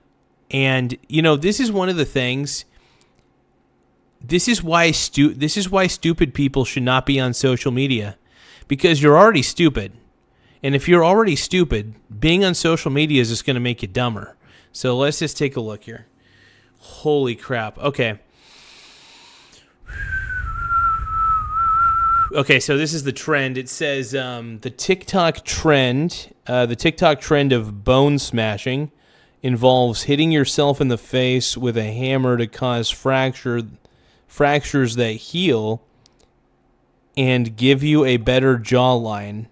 And you know, this is one of the things. This is why stupid people should not be on social media, because you're already stupid. And if you're already stupid, being on social media is just going to make you dumber. So let's just take a look here. Holy crap. Okay. Okay, so this is the trend. It says the TikTok trend of bone smashing involves hitting yourself in the face with a hammer to cause fractures that heal and give you a better jawline.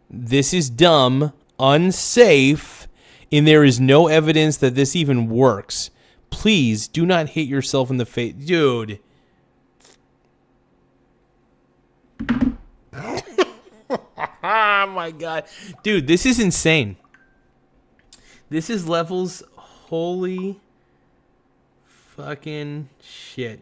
This is dumb, unsafe, and there is no evidence that this even works. Please do not hit yourself in the face. Dude. Oh my God. Dude, this is insane. This is levels. Holy fucking shit.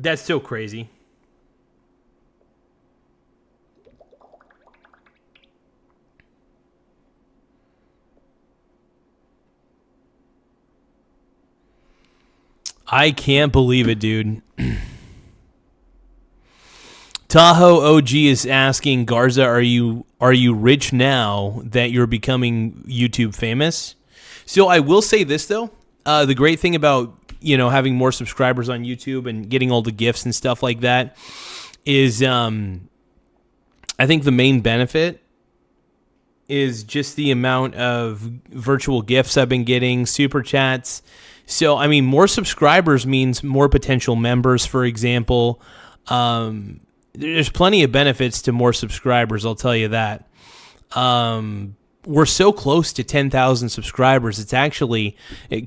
That's so crazy. I can't believe it, dude. Tahoe OG is asking, Garza, are you rich now that you're becoming YouTube famous? So I will say this, though. The great thing about, you know, having more subscribers on YouTube and getting all the gifts and stuff like that is I think the main benefit is just the amount of virtual gifts I've been getting, super chats. So, I mean, more subscribers means more potential members, for example. There's plenty of benefits to more subscribers, I'll tell you that. We're so close to 10,000 subscribers. It's actually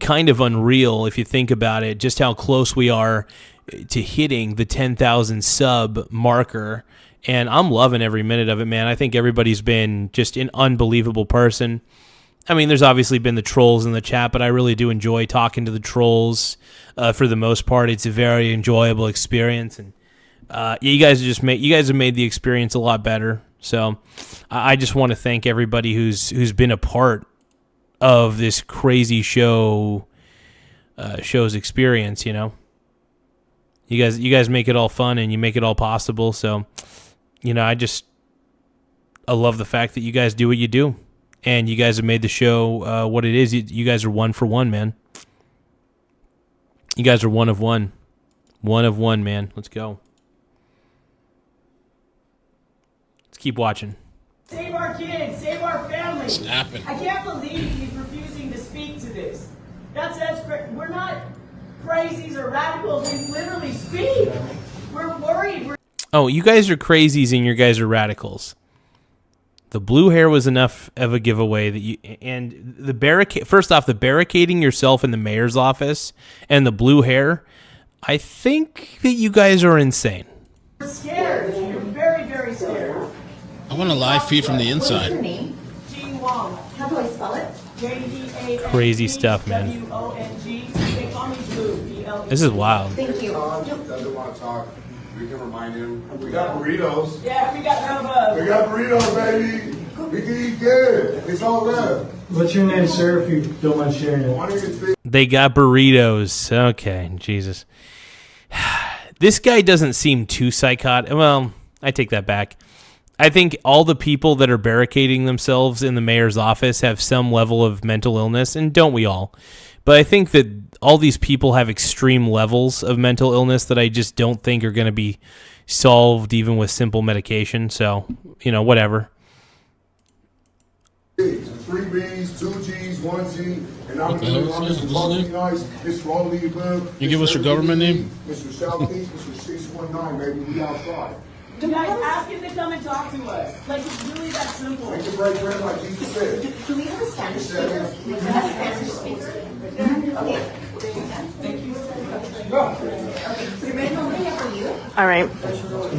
kind of unreal if you think about it, just how close we are to hitting the 10,000 sub marker. And I'm loving every minute of it, man. I think everybody's been just an unbelievable person. I mean, there's obviously been the trolls in the chat, but I really do enjoy talking to the trolls. For the most part, it's a very enjoyable experience, and you guys have made the experience a lot better. So I just want to thank everybody who's been a part of this crazy show's experience. You know, you guys make it all fun and you make it all possible. So, you know, I love the fact that you guys do what you do, and you guys have made the show what it is. You guys are one for one, man. You guys are one of one, man. Let's go. Let's keep watching. Save our kids, save our families. Snapping. I can't believe he's refusing to speak to this. We're not crazies or radicals. We literally speak. We're worried. Oh, you guys are crazies and you guys are radicals. The blue hair was enough of a giveaway that the barricade. First off, the barricading yourself in the mayor's office and the blue hair. I think that you guys are insane. We're scared. We're very, very scared. I want a live feed from the inside. Gene Wong. How do I spell it? JDA. Crazy stuff, man. WONG. They call me Blue. BLE. This is wild. Thank you. Doesn't want to talk. We can remind him. We got burritos. Yeah, we got We got burritos, baby. We can eat good. It's all good. What's your name, sir, if you don't mind sharing it? They got burritos. Okay, Jesus. This guy doesn't seem too psychotic. Well, I take that back. I think all the people that are barricading themselves in the mayor's office have some level of mental illness, and don't we all? But I think that all these people have extreme levels of mental illness that I just don't think are going to be solved even with simple medication. So, you know, whatever. 3 B's, 2 G's, 1 G, and I'm Mr. Nice, Mr. Only Above. You give us your government name? Mr. Southeast, Mr. 619, baby, we outside. You guys ask him to come and talk to us. Like, it's really that simple. Make the break bread like Jesus said. Do we have a Spanish speaker? Do we have a Spanish speaker? Okay. Thank you. All right.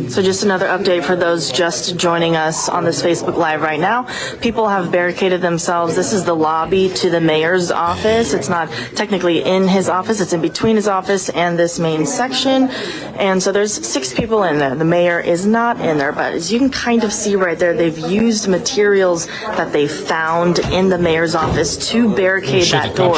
So just another update for those just joining us on this Facebook Live right now. People have barricaded themselves. This is the lobby to the mayor's office. It's not technically in his office. It's in between his office and this main section. And so there's 6 people in there. The mayor is not in there, but as you can kind of see right there, they've used materials that they found in the mayor's office to barricade that door.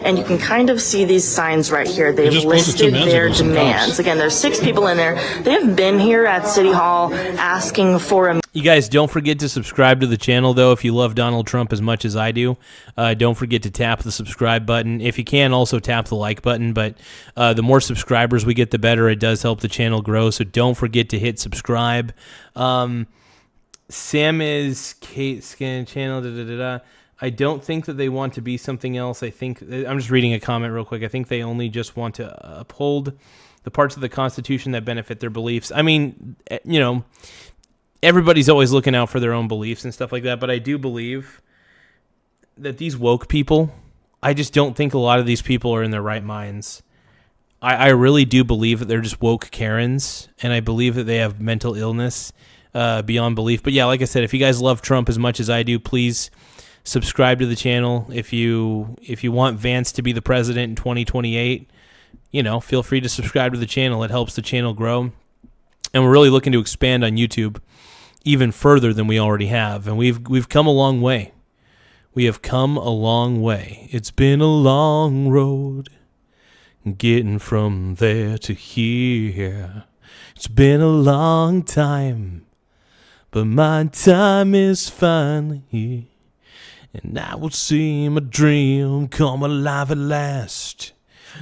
And you can kind of see these signs right here. They've listed their demands. Again, there's 6 people in there. They have been here at City Hall asking for a... You guys don't forget to subscribe to the channel, though, if you love Donald Trump as much as I do. Don't forget to tap the subscribe button. If you can, also tap the like button. But the more subscribers we get, the better. It does help the channel grow, so don't forget to hit subscribe. Sam is Kate Scan channel. I don't think that they want to be something else. I think I'm just reading a comment real quick. I think they only just want to uphold the parts of the Constitution that benefit their beliefs. I mean, you know, everybody's always looking out for their own beliefs and stuff like that, but I do believe that these woke people, I just don't think a lot of these people are in their right minds. I really do believe that they're just woke Karens, and I believe that they have mental illness beyond belief. But yeah, like I said, if you guys love Trump as much as I do, please subscribe to the channel. If you want Vance to be the president in 2028, you know, feel free to subscribe to the channel. It helps the channel grow. And we're really looking to expand on YouTube even further than we already have. And we've come a long way. We have come a long way. It's been a long road getting from there to here. It's been a long time, but my time is finally here. And I will see my dream come alive at last.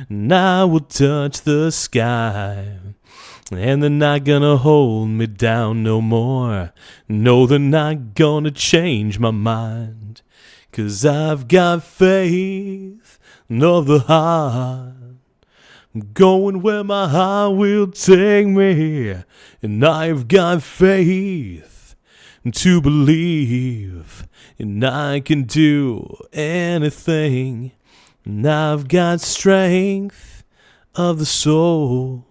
And I will touch the sky. And they're not gonna hold me down no more. No, they're not gonna change my mind. 'Cause I've got faith of the heart. I'm going where my heart will take me. And I've got faith to believe. And I can do anything. And I've got strength of the soul.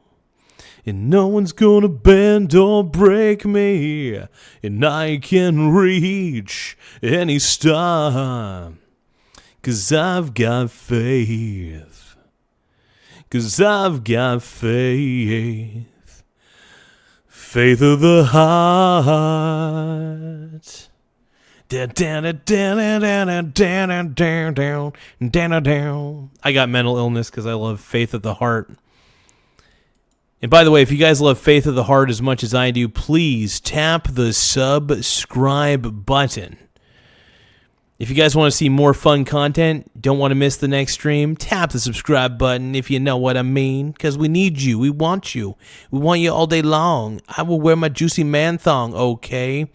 And no one's gonna bend or break me. And I can reach any star. 'Cause I've got faith. 'Cause I've got faith. Faith of the heart. I got mental illness because I love Faith of the Heart. And by the way, if you guys love Faith of the Heart as much as I do, please tap the subscribe button. If you guys want to see more fun content, don't want to miss the next stream, tap the subscribe button if you know what I mean, because we need you. We want you. We want you all day long. I will wear my juicy man thong, okay?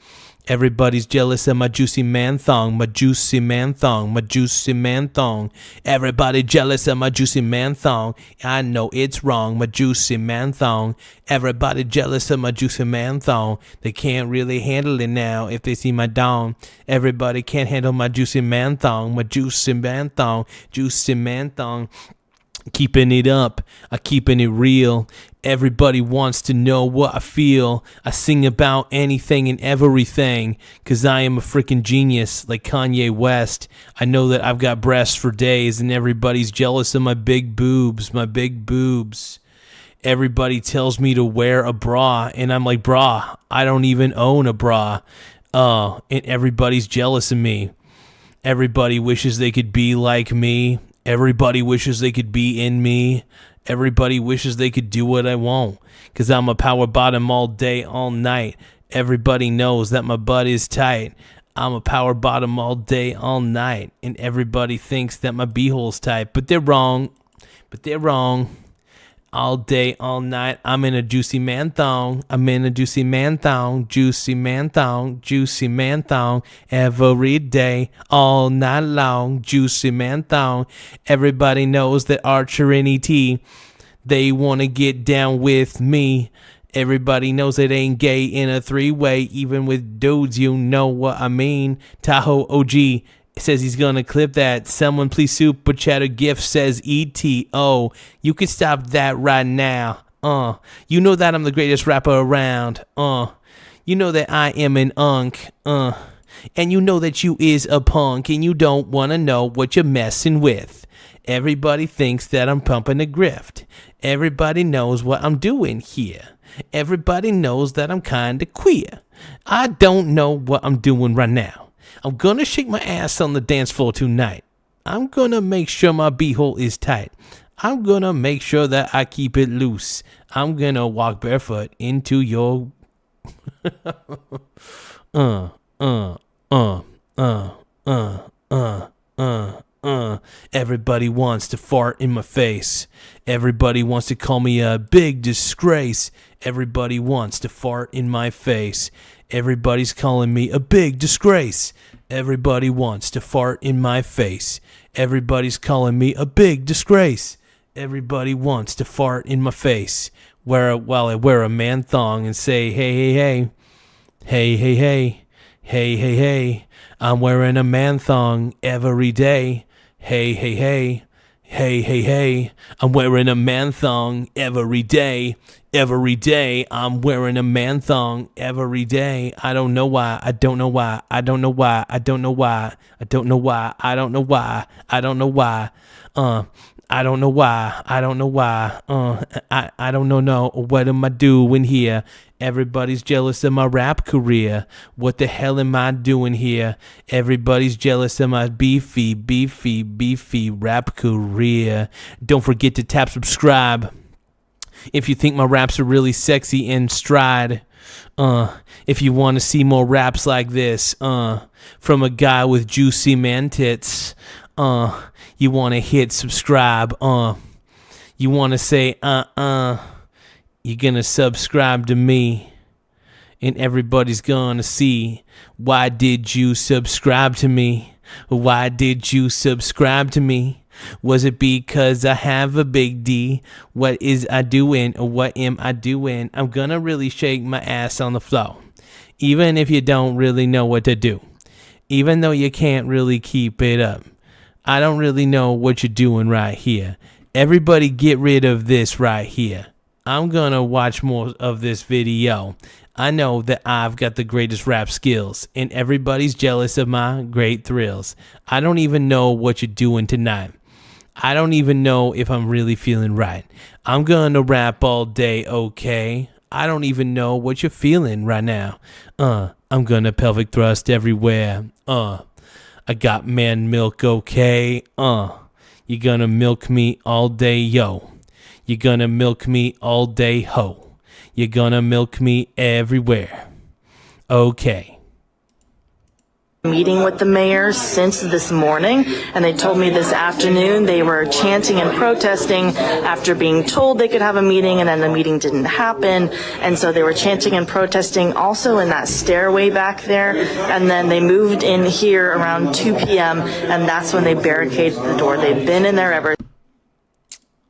Everybody's jealous of my juicy man thong, my juicy man thong, my juicy man thong. Everybody jealous of my juicy man thong. I know it's wrong, my juicy man thong. Everybody jealous of my juicy man thong. They can't really handle it now if they see my dong. Everybody can't handle my juicy man thong, my juicy man thong, juicy man thong. Keeping it up, I'm keeping it real. Everybody wants to know what I feel. I sing about anything and everything, 'cause I am a freaking genius like Kanye West. I know that I've got breasts for days and everybody's jealous of my big boobs, my big boobs. Everybody tells me to wear a bra and I'm like, brah, I don't even own a bra. And everybody's jealous of me. Everybody wishes they could be like me. Everybody wishes they could be in me. Everybody wishes they could do what I want, 'cause I'm a power bottom all day, all night. Everybody knows that my butt is tight. I'm a power bottom all day, all night. And everybody thinks that my beehole's tight. But they're wrong. But they're wrong. All day, all night, I'm in a juicy man thong. I'm in a juicy man thong, juicy man thong, juicy man thong. Every day, all night long, juicy man thong. Everybody knows that Archer and E.T., they want to get down with me. Everybody knows it ain't gay in a three-way, even with dudes, you know what I mean. Tahoe OG says he's gonna clip that. Someone please super chat a gift, says ETO. You can stop that right now. You know that I'm the greatest rapper around. You know that I am an unk. And you know that you is a punk and you don't wanna know what you're messing with. Everybody thinks that I'm pumping a grift. Everybody knows what I'm doing here. Everybody knows that I'm kinda queer. I don't know what I'm doing right now. I'm gonna shake my ass on the dance floor tonight. I'm gonna make sure my beehole is tight. I'm gonna make sure that I keep it loose. I'm gonna walk barefoot into your Everybody wants to fart in my face. Everybody wants to call me a big disgrace. Everybody wants to fart in my face. Everybody's calling me a big disgrace. Everybody wants to fart in my face. Everybody's calling me a big disgrace. Everybody wants to fart in my face. While I wear a man thong and say, hey, hey, hey. Hey, hey, hey. Hey, hey, hey. I'm wearing a man thong every day. Hey, hey, hey. Hey, hey, hey. I'm wearing a man thong every day. Every day, I'm wearing a man thong every day. I don't know why. I don't know why. I don't know why. I don't know why. I don't know why. I don't know why. I don't know why. I don't know why. I don't know why. I don't know. What am I doing here? Everybody's jealous of my rap career. What the hell am I doing here? Everybody's jealous of my beefy rap career. Don't forget to tap subscribe if you think my raps are really sexy and stride. If you want to see more raps like this, from a guy with juicy man tits, you want to hit subscribe. You want to say, You're gonna subscribe to me, and everybody's gonna see. Why did you subscribe to me? Why did you subscribe to me? Was it because I have a big D? What is I doing, or what am I doing? I'm gonna really shake my ass on the floor, even if you don't really know what to do. Even though you can't really keep it up. I don't really know what you're doing right here. Everybody get rid of this right here. I'm gonna watch more of this video. I know that I've got the greatest rap skills, and everybody's jealous of my great thrills. I don't even know what you're doing tonight. I don't even know if I'm really feeling right. I'm gonna rap all day, okay? I don't even know what you're feeling right now. I'm gonna pelvic thrust everywhere. I got man milk, okay? You're gonna milk me all day, yo. You're gonna milk me all day, ho. You're gonna milk me everywhere. Okay. Meeting with the mayor since this morning, and they told me this afternoon they were chanting and protesting after being told they could have a meeting, and then the meeting didn't happen, and so they were chanting and protesting also in that stairway back there, and then they moved in here around 2 p.m., and that's when they barricaded the door. They've been in there ever.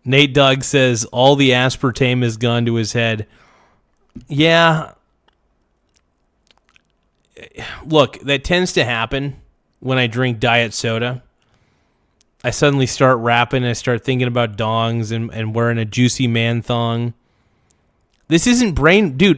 Nate Dogg says all the aspartame has gone to his head. Yeah. Look, that tends to happen when I drink diet soda. I suddenly start rapping. I start thinking about dongs and wearing a juicy man thong. This isn't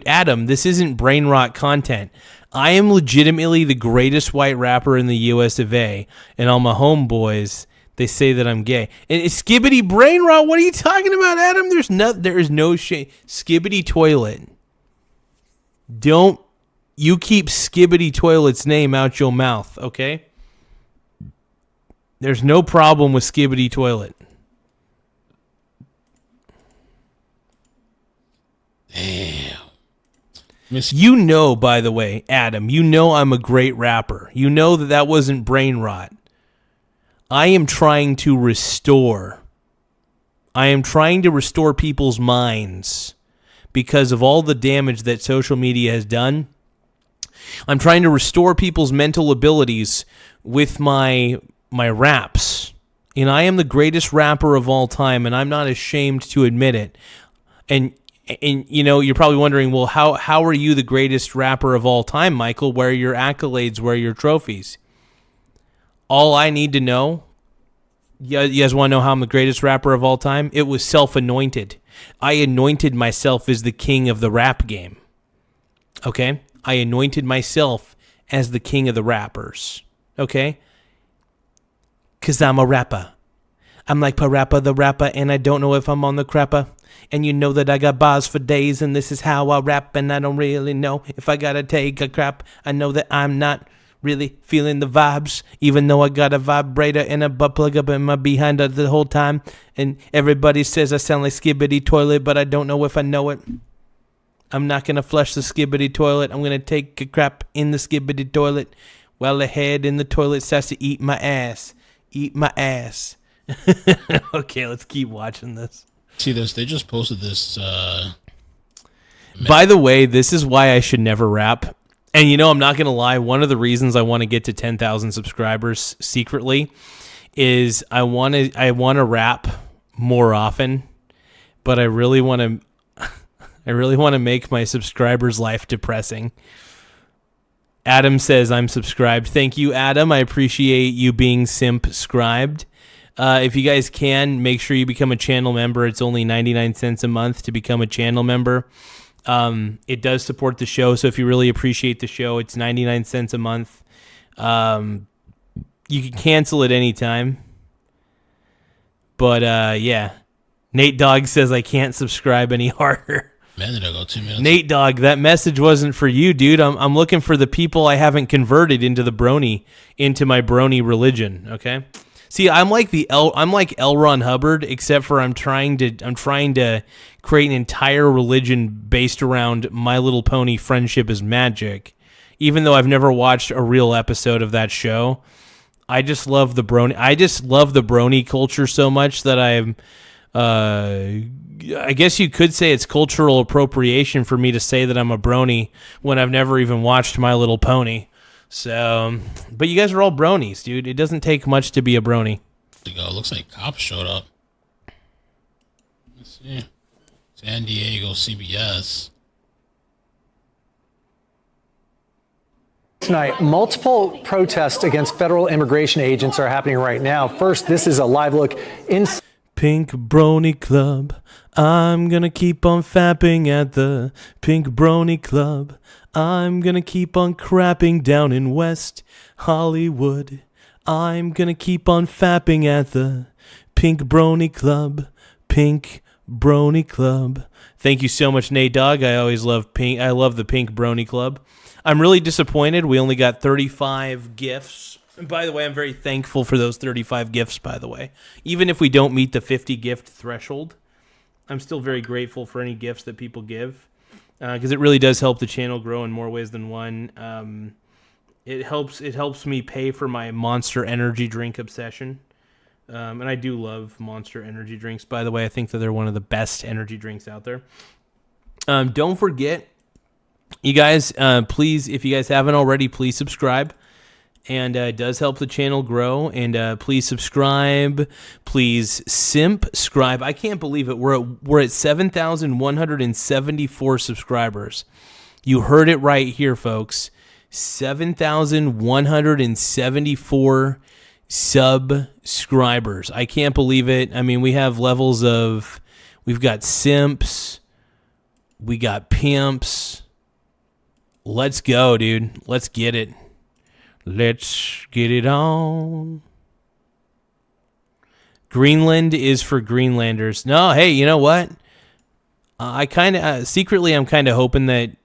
Adam, this isn't brain rot content. I am legitimately the greatest white rapper in the US of A. And all my homeboys, they say that I'm gay. And it's skibbity brain rot. What are you talking about, Adam? There is no shame. Skibbity toilet. Don't you keep Skibbity Toilet's name out your mouth, okay? There's no problem with Skibbity Toilet. Damn. You know, by the way, Adam, you know I'm a great rapper. You know that wasn't brain rot. I am trying to restore people's minds because of all the damage that social media has done. I'm trying to restore people's mental abilities with my raps. And I am the greatest rapper of all time, and I'm not ashamed to admit it. And you know, you're probably wondering, well, how are you the greatest rapper of all time, Michael? Where are your accolades? Where are your trophies? All I need to know, you guys want to know how I'm the greatest rapper of all time? It was self-anointed. I anointed myself as the king of the rap game. Okay? I anointed myself as the king of the rappers. Okay? Because I'm a rapper. I'm like Parappa the rapper, and I don't know if I'm on the crapper. And you know that I got bars for days, and this is how I rap, and I don't really know if I gotta take a crap. I know that I'm not really feeling the vibes, even though I got a vibrator and a butt plug up in my behind the whole time. And everybody says I sound like Skibbity Toilet, but I don't know if I know it. I'm not going to flush the Skibbity Toilet. I'm going to take a crap in the Skibbity Toilet while the head in the toilet starts to eat my ass. Eat my ass. Okay, let's keep watching this. See this? They just posted this. By the way, this is why I should never rap. And you know, I'm not going to lie. One of the reasons I want to get to 10,000 subscribers secretly is I want to rap more often, but I really want to make my subscribers' life depressing. Adam says I'm subscribed. Thank you, Adam. I appreciate you being simp-scribed. If you guys can, make sure you become a channel member. It's only 99 cents a month to become a channel member. It does support the show, so if you really appreciate the show, it's 99 cents a month. You can cancel at any time. But, yeah. Nate Dogg says I can't subscribe any harder. Man, did I go 2 minutes? Nate Dogg, that message wasn't for you, dude. I'm looking for the people I haven't converted into my brony religion, okay? See, I'm like L. Ron Hubbard, except for I'm trying to create an entire religion based around My Little Pony Friendship is Magic. Even though I've never watched a real episode of that show, I just love the brony. I just love the brony culture so much that I guess you could say it's cultural appropriation for me to say that I'm a brony when I've never even watched My Little Pony. So, but you guys are all bronies, dude. It doesn't take much to be a brony. Looks like cops showed up. Let's see. San Diego CBS. Tonight, multiple protests against federal immigration agents are happening right now. First, this is a live look in Pink Brony Club. I'm gonna keep on fapping at the Pink Brony Club. I'm gonna keep on crapping down in West Hollywood. I'm gonna keep on fapping at the Pink Brony Club. Pink Brony Club. Thank you so much, Nate Dogg. I always love pink. I love the Pink Brony Club. I'm really disappointed. We only got 35 gifts. And by the way, I'm very thankful for those 35 gifts, by the way. Even if we don't meet the 50 gift threshold, I'm still very grateful for any gifts that people give, because it really does help the channel grow in more ways than one. It helps me pay for my Monster Energy drink obsession. And I do love Monster Energy drinks, by the way. I think that they're one of the best energy drinks out there. Don't forget, you guys, please, if you guys haven't already, please subscribe. And it does help the channel grow. And please subscribe. Please simp-scribe. I can't believe it. We're at 7,174 subscribers. You heard it right here, folks. 7,174 subscribers. I can't believe it. I mean, we have levels of... We've got simps. We got pimps. Let's go, dude. Let's get it. Let's get it on. Greenland is for Greenlanders. No, hey, you know what? I kind of secretly, I'm kind of hoping that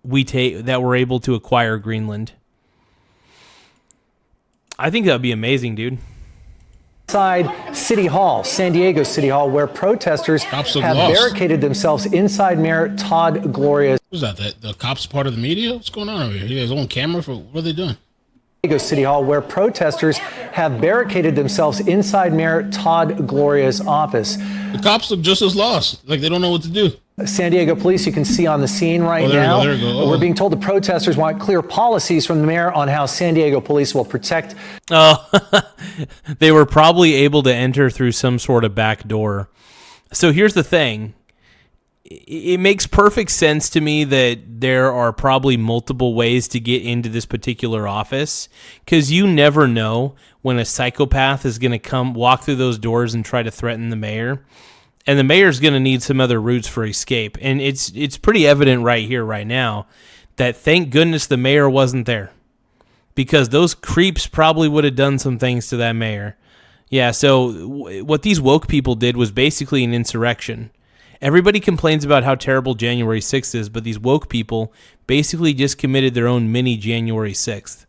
we're able to acquire Greenland. I think that'd be amazing, dude. Inside City Hall, San Diego City Hall, where protesters have barricaded themselves inside Mayor Todd Gloria's. Who's that? The cops part of the media? What's going on over here? He has his own camera for what are they doing? City Hall, where protesters have barricaded themselves inside Mayor Todd Gloria's office. The cops look just as lost, like they don't know what to do. San Diego police, you can see on the scene right now. There we go. We're being told the protesters want clear policies from the mayor on how San Diego police will protect. Oh, they were probably able to enter through some sort of back door. So here's the thing. It makes perfect sense to me that there are probably multiple ways to get into this particular office, because you never know when a psychopath is going to walk through those doors and try to threaten the mayor. And the mayor's going to need some other routes for escape. And it's pretty evident right here, right now, that thank goodness the mayor wasn't there, because those creeps probably would have done some things to that mayor. Yeah, so what these woke people did was basically an insurrection. Everybody complains about how terrible January 6th is, but these woke people basically just committed their own mini January 6th.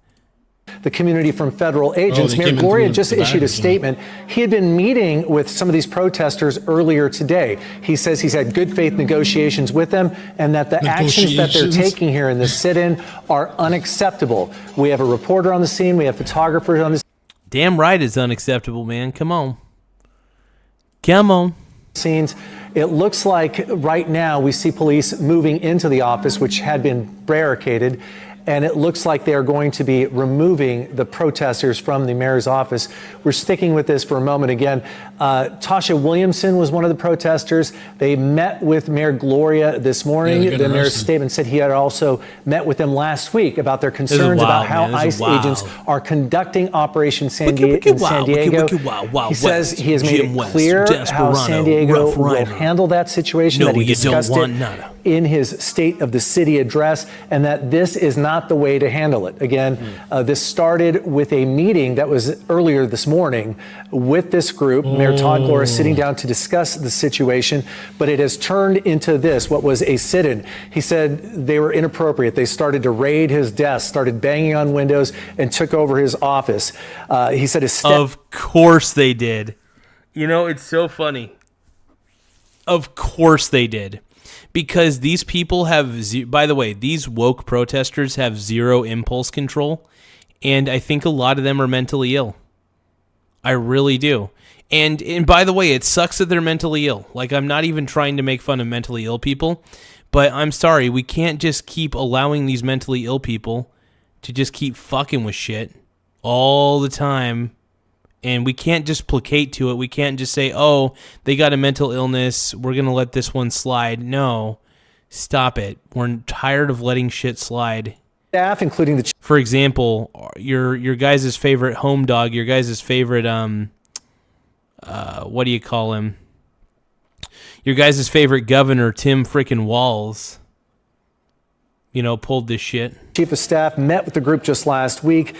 The community from federal agents. Mayor Gloria just issued a statement. He had been meeting with some of these protesters earlier today. He says he's had good faith negotiations with them, and that the actions that they're taking here in this sit-in are unacceptable. We have a reporter on the scene. We have photographers on the scene. Damn right it's unacceptable, man. Come on. Come on. Scenes. It looks like right now we see police moving into the office, which had been barricaded, and it looks like they are going to be removing the protesters from the mayor's office. We're sticking with this for a moment again. Tasha Williamson was one of the protesters. They met with Mayor Gloria this morning. The mayor's statement said he had also met with them last week about their concerns about how ICE agents are conducting Operation San Diego. He says he has made it clear how San Diego will handle that situation, that he discussed it in his State of the City address, and that this is not the way to handle it. Again, this started with a meeting that was earlier this morning with this group, Mayor Todd Gloria sitting down to discuss the situation, but it has turned into this, what was a sit-in. He said they were inappropriate. They started to raid his desk, started banging on windows, and took over his office. He said Of course they did. You know, it's so funny. Of course they did. Because these people have, by the way, these woke protesters have zero impulse control, and I think a lot of them are mentally ill. I really do. And by the way, it sucks that they're mentally ill. Like, I'm not even trying to make fun of mentally ill people, but I'm sorry, we can't just keep allowing these mentally ill people to just keep fucking with shit all the time. And we can't just placate to it. We can't just say, oh, they got a mental illness, we're going to let this one slide. No, stop it. We're tired of letting shit slide. Staff, including the... For example, your guys' favorite home dog, your guys' favorite, what do you call him? Your guys' favorite governor, Tim frickin' Walz, pulled this shit. Chief of Staff met with the group just last week.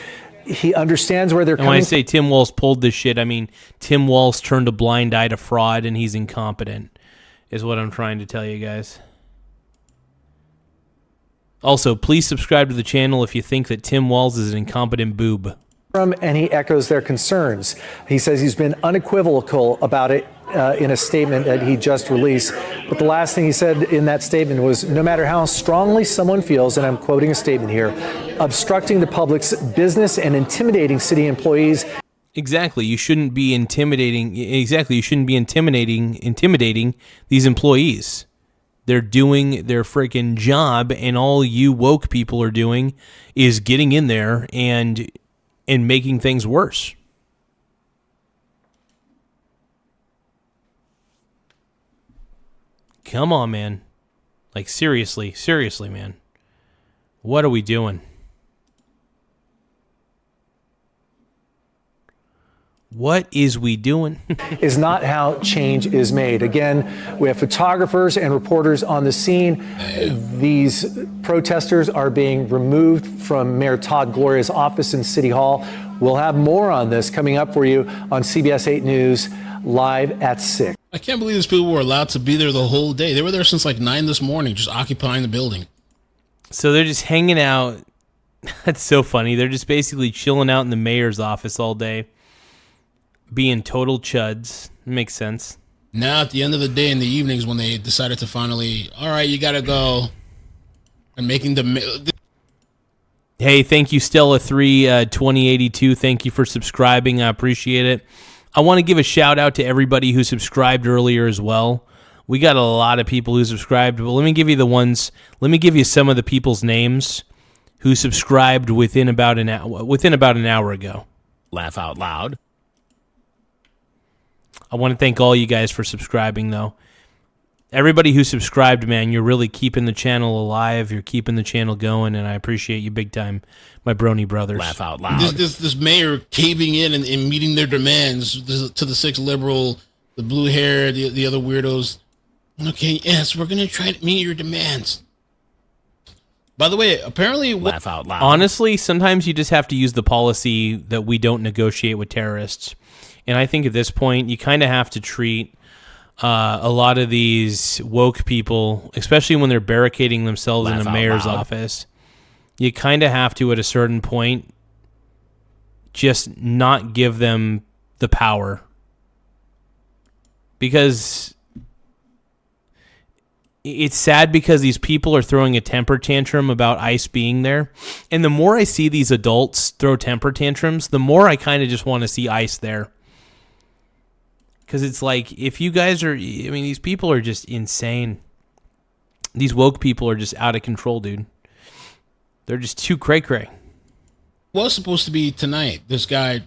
He understands where they're coming from. When I say Tim Walz pulled this shit, I mean Tim Walz turned a blind eye to fraud and he's incompetent, is what I'm trying to tell you guys. Also, please subscribe to the channel if you think that Tim Walz is an incompetent boob. And he echoes their concerns. He says he's been unequivocal about it in a statement that he just released. But the last thing he said in that statement was, no matter how strongly someone feels, and I'm quoting a statement here, obstructing the public's business and intimidating city employees. Exactly. You shouldn't be intimidating. Exactly. You shouldn't be intimidating these employees. They're doing their freaking job, and all you woke people are doing is getting in there and making things worse. Come on, man. Like, seriously, man. What are we doing? What is we doing? Is not how change is made. Again, we have photographers and reporters on the scene. These protesters are being removed from Mayor Todd Gloria's office in City Hall. We'll have more on this coming up for you on CBS 8 News live at 6. I can't believe these people were allowed to be there the whole day. They were there since like 9 this morning, just occupying the building. So they're just hanging out. That's so funny. They're just basically chilling out in the mayor's office all day, being total chuds. Makes sense. Now at the end of the day, in the evenings, when they decided to finally, all right, you gotta go, and making the... Hey, thank you, Stella3 2082. Thank you for subscribing. I appreciate it. I want to give a shout out to everybody who subscribed earlier as well. We got a lot of people who subscribed, but let me give you the ones. Let me give you some of the people's names who subscribed within about an hour ago. Laugh out loud. I want to thank all you guys for subscribing, though. Everybody who subscribed, man, you're really keeping the channel alive. You're keeping the channel going, and I appreciate you big time, my brony brothers. Laugh out loud. This mayor caving in and meeting their demands to the 6 liberal, the blue hair, the other weirdos. Okay, yes, we're going to try to meet your demands. By the way, apparently... Laugh out loud. Honestly, sometimes you just have to use the policy that we don't negotiate with terrorists. And I think at this point, you kind of have to treat a lot of these woke people, especially when they're barricading themselves in a mayor's office, you kind of have to, at a certain point, just not give them the power. Because it's sad because these people are throwing a temper tantrum about ICE being there. And the more I see these adults throw temper tantrums, the more I kind of just want to see ICE there. Because it's like, if you guys are, these people are just insane. These woke people are just out of control, dude. They're just too cray-cray. Was supposed to be tonight. This guy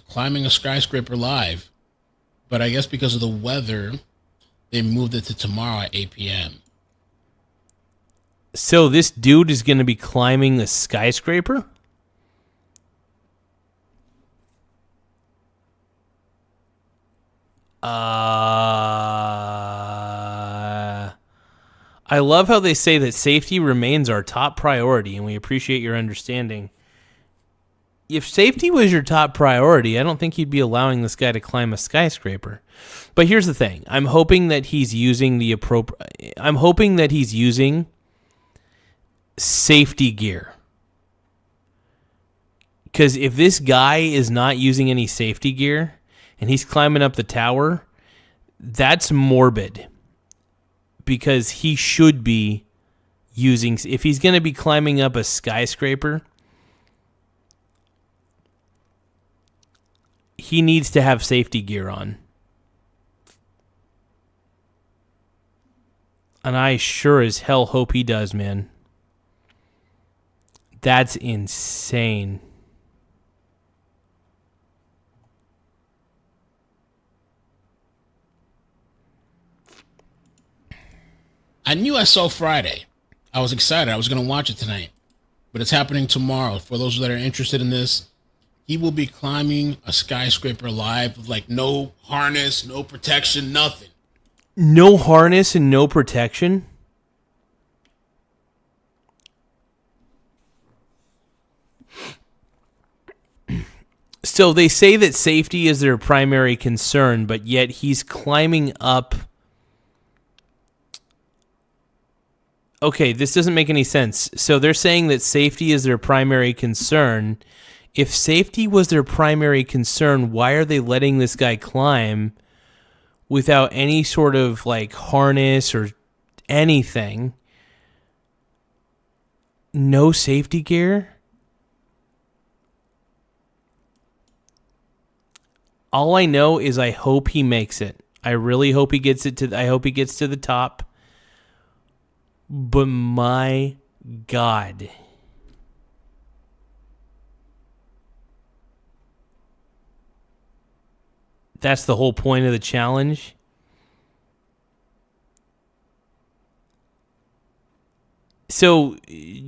climbing a skyscraper live. But I guess because of the weather, they moved it to tomorrow at 8 p.m. So this dude is going to be climbing the skyscraper? I love how they say that safety remains our top priority, and we appreciate your understanding. If safety was your top priority, I don't think you'd be allowing this guy to climb a skyscraper. But here's the thing. I'm hoping that he's using safety gear. Because if this guy is not using any safety gear and he's climbing up the tower, that's morbid. Because he should be using... If he's going to be climbing up a skyscraper, he needs to have safety gear on. And I sure as hell hope he does, man. That's insane. I knew I saw Friday. I was excited. I was going to watch it tonight. But it's happening tomorrow. For those that are interested in this, he will be climbing a skyscraper live with like no harness, no protection, nothing. No harness and no protection? So they say that safety is their primary concern, but yet he's climbing up. Okay, this doesn't make any sense. So they're saying that safety is their primary concern. If safety was their primary concern, why are they letting this guy climb without any sort of like harness or anything? No safety gear? All I know is I hope he makes it. I really hope he gets it I hope he gets to the top. But my God. That's the whole point of the challenge. So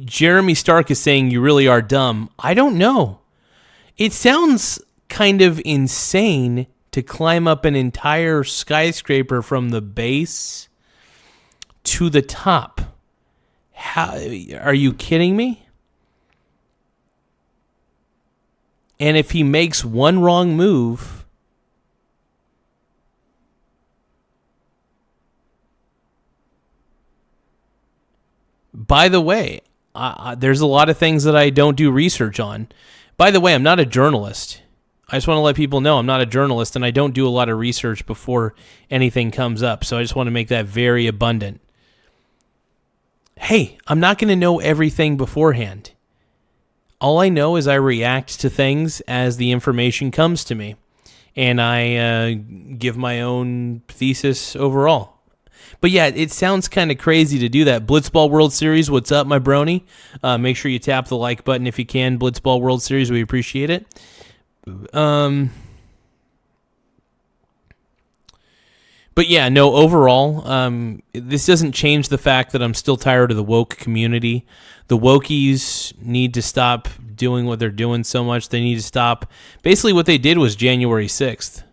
Jeremy Stark is saying you really are dumb. I don't know. It sounds kind of insane to climb up an entire skyscraper from the base to the top. How are you kidding me? And if he makes one wrong move, by the way, there's a lot of things that I don't do research on. By the way, I'm not a journalist. I just want to let people know I'm not a journalist and I don't do a lot of research before anything comes up. So I just want to make that very abundant. Hey, I'm not going to know everything beforehand. All I know is I react to things as the information comes to me. And I give my own thesis overall. But yeah, it sounds kind of crazy to do that. Blitzball World Series, what's up, my brony? Make sure you tap the like button if you can. Blitzball World Series, we appreciate it. But yeah, no, overall, this doesn't change the fact that I'm still tired of the woke community. The wokies need to stop doing what they're doing so much. They need to stop. Basically, what they did was January 6th.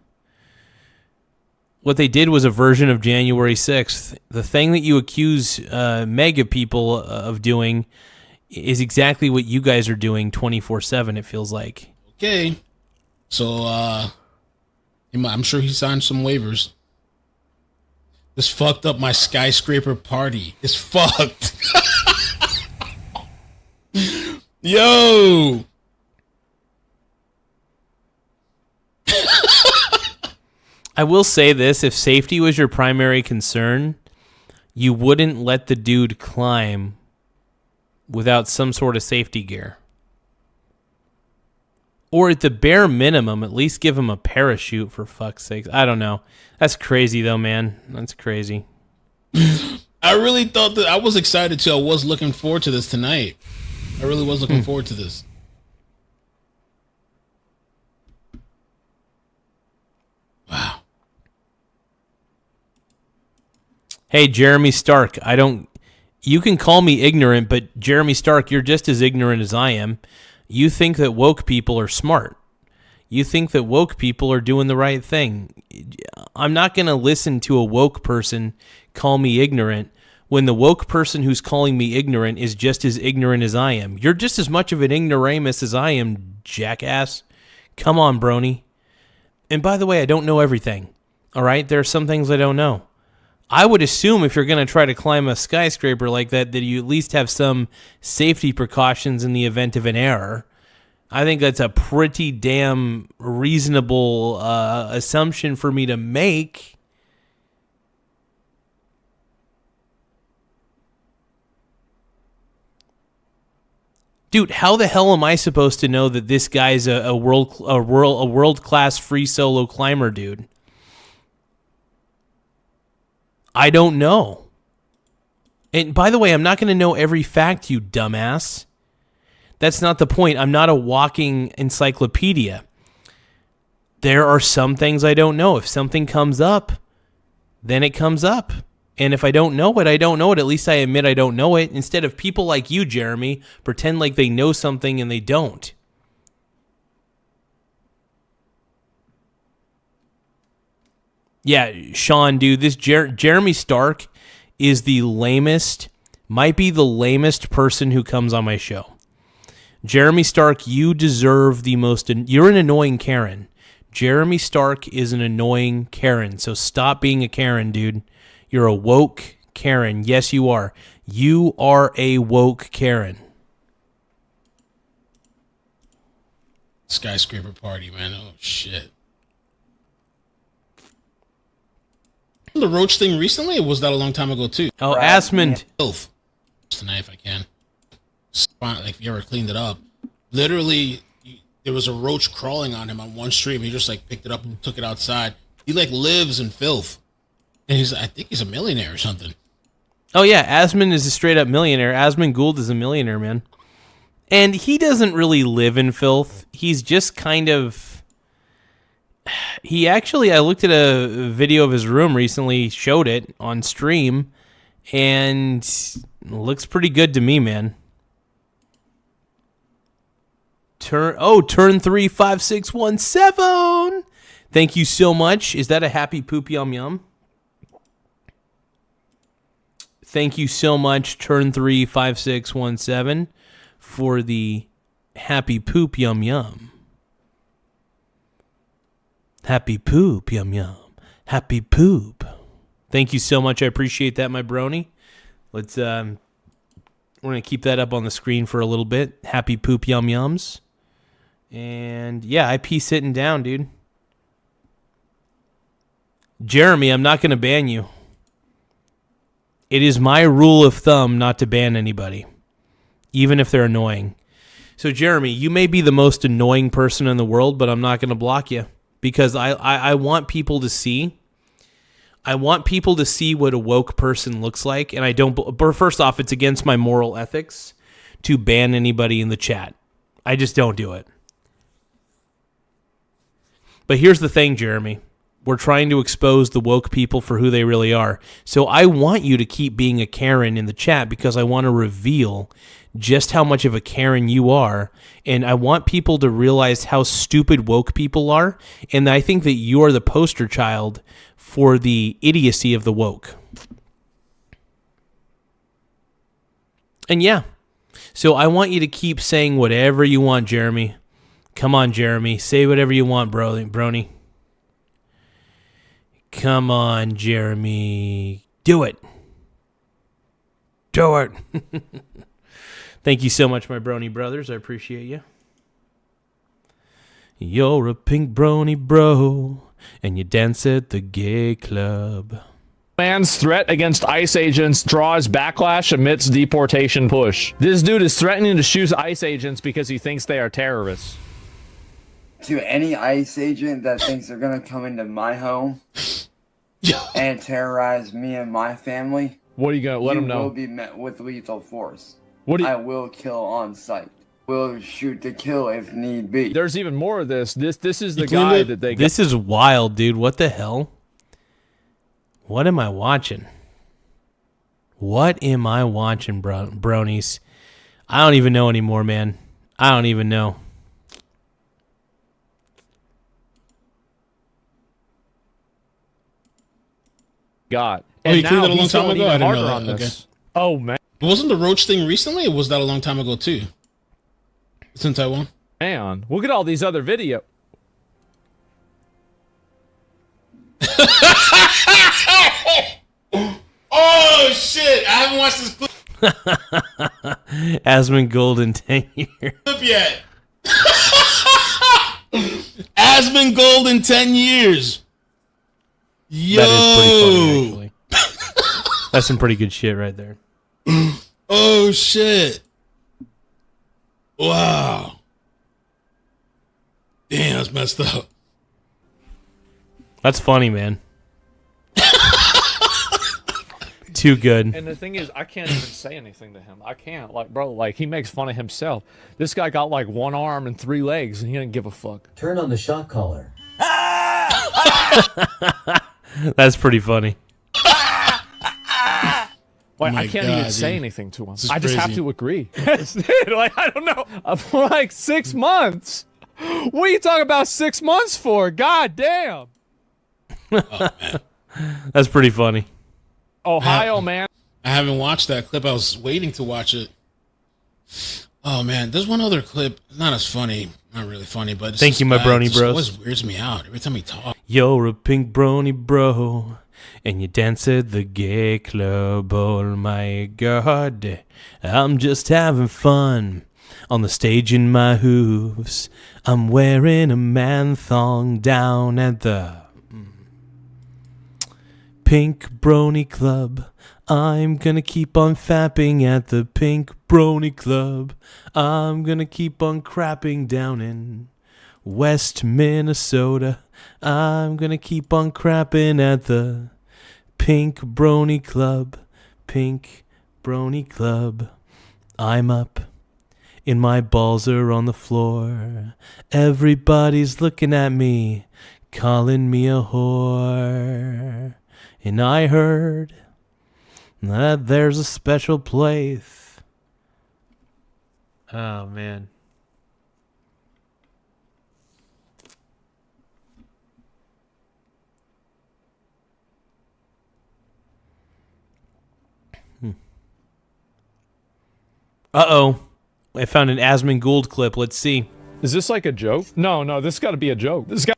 What they did was a version of January 6th. The thing that you accuse mega people of doing is exactly what you guys are doing 24/7, it feels like. Okay. So, I'm sure he signed some waivers. This fucked up my skyscraper party. It's fucked. Yo. I will say this, if safety was your primary concern, you wouldn't let the dude climb without some sort of safety gear. Or at the bare minimum, at least give him a parachute, for fuck's sake. I don't know. That's crazy, though, man. That's crazy. I really thought that I was excited, too. I was looking forward to this tonight. I really was looking forward to this. Wow. Hey, Jeremy Stark, you can call me ignorant, but Jeremy Stark, you're just as ignorant as I am. You think that woke people are smart. You think that woke people are doing the right thing. I'm not going to listen to a woke person call me ignorant when the woke person who's calling me ignorant is just as ignorant as I am. You're just as much of an ignoramus as I am, jackass. Come on, brony. And by the way, I don't know everything. All right? There are some things I don't know. I would assume if you're going to try to climb a skyscraper like that you at least have some safety precautions in the event of an error. I think that's a pretty damn reasonable assumption for me to make. Dude, how the hell am I supposed to know that this guy's a world-class free solo climber, dude? I don't know. And by the way, I'm not going to know every fact, you dumbass. That's not the point. I'm not a walking encyclopedia. There are some things I don't know. If something comes up, then it comes up. And if I don't know it, I don't know it. At least I admit I don't know it. Instead of people like you, Jeremy, pretend like they know something and they don't. Yeah, Sean, dude, this Jeremy Stark is the lamest, might be the lamest person who comes on my show. Jeremy Stark, you deserve the most, you're an annoying Karen. Jeremy Stark is an annoying Karen, so stop being a Karen, dude. You're a woke Karen. Yes, you are. You are a woke Karen. Skyscraper party, man. Oh, shit. The roach thing recently, or was that a long time ago, too? Oh, Asmund. Filth. Tonight, if I can. Like, if you ever cleaned it up. Literally, there was a roach crawling on him on one stream. He just, like, picked it up and took it outside. He, like, lives in filth. And I think he's a millionaire or something. Oh, yeah. Asmund is a straight-up millionaire. Asmund Gould is a millionaire, man. And he doesn't really live in filth. He's just kind of... He actually, I looked at a video of his room recently, showed it on stream, and it looks pretty good to me, man. Turn 35617. Thank you so much. Is that a happy poop yum yum? Thank you so much, Turn 35617, for the happy poop yum yum. Happy poop yum yum. Happy poop. Thank you so much. I appreciate that, my brony. Let's we're gonna keep that up on the screen for a little bit. Happy poop yum yums. And yeah, I pee sitting down, dude. Jeremy, I'm not gonna ban you. It is my rule of thumb not to ban anybody, even if they're annoying. So, Jeremy, you may be the most annoying person in the world, but I'm not going to block you because I want people to see. I want people to see what a woke person looks like, and I don't. First off, it's against my moral ethics to ban anybody in the chat. I just don't do it. But here's the thing, Jeremy. We're trying to expose the woke people for who they really are. So I want you to keep being a Karen in the chat because I want to reveal just how much of a Karen you are. And I want people to realize how stupid woke people are. And I think that you are the poster child for the idiocy of the woke. And yeah, so I want you to keep saying whatever you want, Jeremy. Come on, Jeremy. Say whatever you want, brony. Come on, Jeremy. Do it. Do it. Thank you so much, my brony brothers. I appreciate you. You're a pink brony bro, and you dance at the gay club. Man's threat against ICE agents draws backlash amidst deportation push. This dude is threatening to shoot ICE agents because he thinks they are terrorists. To any ICE agent that thinks they're gonna come into my home and terrorize me and my family, what are you gonna let them know? You will be met with lethal force. I will kill on sight. Will shoot to kill if need be. There's even more of this. This is the guy that they. This is wild, dude. What the hell? What am I watching? What am I watching, bronies? I don't even know anymore, man. I don't even know. God. Oh, you cleaned it a long time ago? I didn't know that. On this. Okay. Oh, man. Wasn't the roach thing recently, or was that a long time ago, too? It's in Taiwan? Hang on. Look at all these other videos. Oh, shit! I haven't watched this clip Asmund Gould in 10 years. yet. Asmund Gould in 10 years. Yo! That is pretty funny, actually. That's some pretty good shit right there. Oh, shit. Wow. Damn, that's messed up. That's funny, man. Too good. And the thing is, I can't even say anything to him. I can't. Like, bro, like, he makes fun of himself. This guy got like 1 arm and 3 legs, and he didn't give a fuck. Turn on the shot caller. That's pretty funny. Like, my I can't God, even say dude. anything to him. This is I just have crazy. to agree. Like, I don't know. For like 6 months. What are you talking about 6 months for? God damn. That's pretty funny. Ohio, man. I haven't watched that clip. I was waiting to watch it. Oh man, there's one other clip. Not as funny. Not really funny, but it's Thank this you, my guy brony just bros. always weirds me out every time he talks. You're a pink brony bro, and you dance at the gay club. Oh my God, I'm just having fun on the stage in my hooves. I'm wearing a man thong down at the Pink Brony Club. I'm gonna keep on fapping at the Pink Brony Club. I'm gonna keep on crapping down in West Minnesota. I'm gonna keep on crapping at the Pink Brony Club. Pink Brony Club. I'm up and my balls are on the floor. Everybody's looking at me, calling me a whore. And I heard that there's a special place. Oh, man. Uh-oh. I found an Asmund Gould clip. Let's see. Is this like a joke? No, this got to be a joke. This got.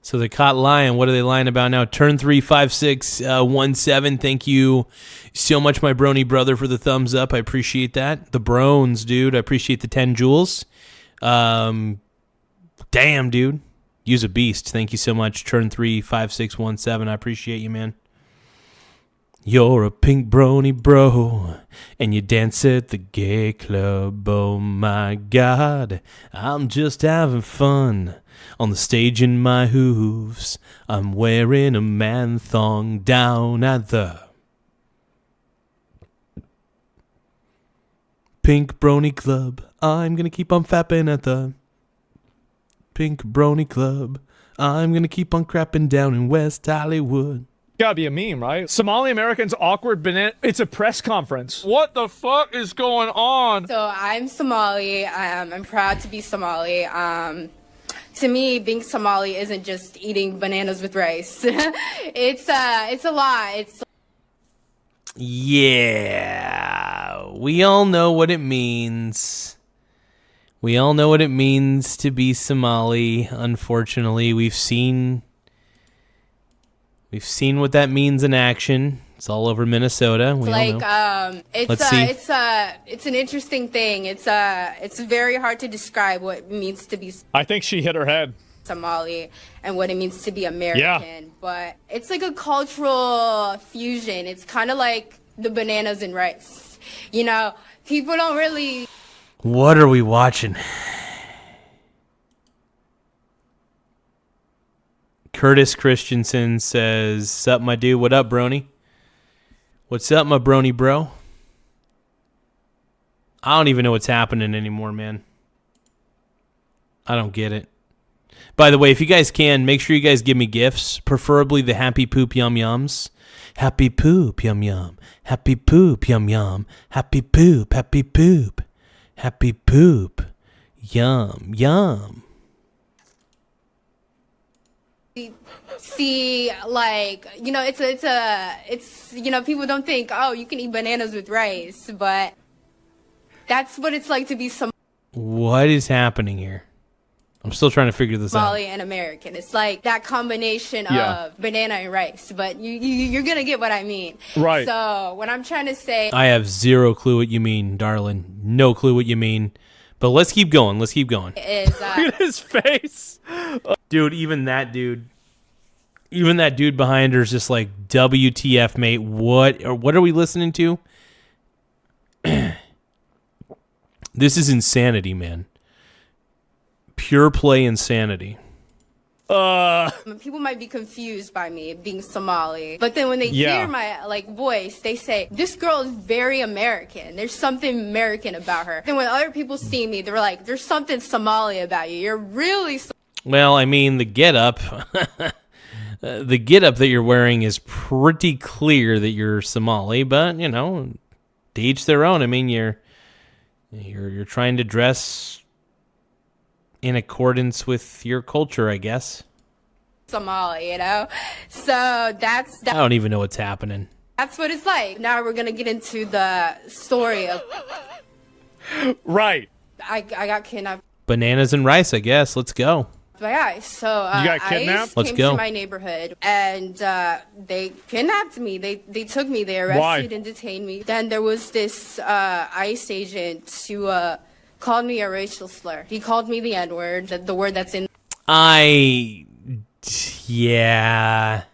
So they caught lying. What are they lying about now? Turn 35617. Thank you so much, my brony brother, for the thumbs up. I appreciate that. The Brones, dude. I appreciate the 10 jewels. Damn, dude. Use a beast. Thank you so much. Turn 35617. I appreciate you, man. You're a pink brony bro, and you dance at the gay club. Oh my God, I'm just having fun on the stage in my hooves. I'm wearing a man thong down at the Pink Brony Club. I'm gonna keep on fapping at the Pink Brony Club. I'm gonna keep on crapping down in West Hollywood. Gotta be a meme, right? Somali Americans awkward banana. It's a press conference. What the fuck is going on? So I'm Somali. I'm proud to be Somali. To me, being Somali isn't just eating bananas with rice. It's a lot. Yeah, we all know what it means. We all know what it means to be Somali. Unfortunately, we've seen what that means in action. It's all over Minnesota. We all know. It's an interesting thing. It's very hard to describe what it means to be I think she hit her head. Somali and what it means to be American. Yeah. But it's like a cultural fusion. It's kind of like the bananas and rice. You know, people don't really. What are we watching? Curtis Christensen says, "Sup, my dude? What up, brony? What's up, my brony bro?" I don't even know what's happening anymore, man. I don't get it. By the way, if you guys can, make sure you guys give me gifts, preferably the happy poop yum yums. Happy poop yum yum. Happy poop yum yum. Happy poop, happy poop. Happy poop. Yum yum. See, like, you know, it's you know, people don't think, oh, you can eat bananas with rice, but that's what it's like to be What is happening here? I'm still trying to figure this out. Somali and American. It's like that combination of banana and rice, but you're gonna get what I mean. Right. So what I'm trying to say, I have zero clue what you mean, darling. No clue what you mean. But let's keep going. Let's keep going. is Look at his face. Dude, even that dude behind her is just like, WTF, mate. What are we listening to? This is insanity, man. Pure play insanity. People might be confused by me being Somali, but then when they hear my voice, they say, this girl is very American. There's something American about her. And when other people see me, they're like, there's something Somali about you. You're really Well, I mean, the getup, the getup that you're wearing is pretty clear that you're Somali, but you know, to each their own. I mean, you're trying to dress in accordance with your culture, I guess. Somali, you know? So that's I don't even know what's happening. That's what it's like. Now we're gonna get into the story of right. I got kidnapped Bananas and rice, I guess. Let's go. by ICE. So You got kidnapped? ICE Let's came go. to my neighborhood and they kidnapped me. They took me. They arrested and detained me. Then there was this ICE agent who called me a racial slur. He called me the N-word, the word that's in. Yeah.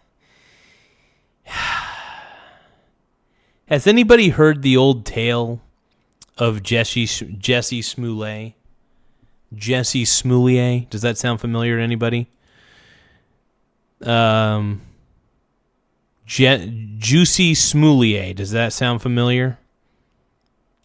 Has anybody heard the old tale of Jesse Smollett? Jesse Smollett? Does that sound familiar to anybody? Juicy Smollett. Does that sound familiar?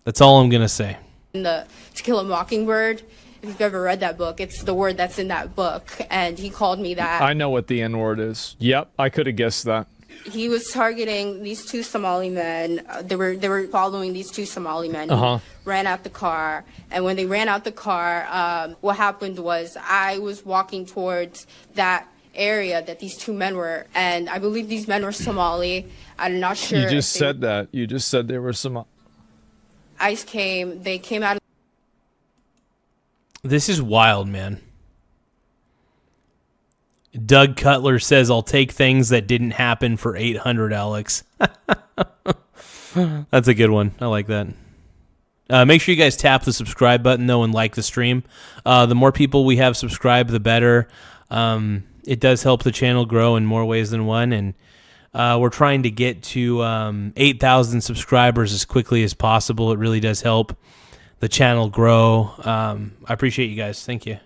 That's all I'm going to say. The To Kill a Mockingbird. If you've ever read that book, it's the word that's in that book, and he called me that. I know what the N-word is. Yep, I could have guessed that. He was targeting these two Somali men. They were following these two Somali men. Uh-huh. Ran out the car, and when they ran out the car, what happened was I was walking towards that area that these two men were, and I believe these men were Somali. I'm not sure. You just said that. You just said they were some. ICE came. They came out of. This is wild, man. Doug Cutler says, I'll take things that didn't happen for 800, Alex. That's a good one. I like that. Make sure you guys tap the subscribe button, though, and like the stream. The more people we have subscribed, the better. It does help the channel grow in more ways than one, and we're trying to get to 8,000 subscribers as quickly as possible. It really does help the channel grow. I appreciate you guys. Thank you.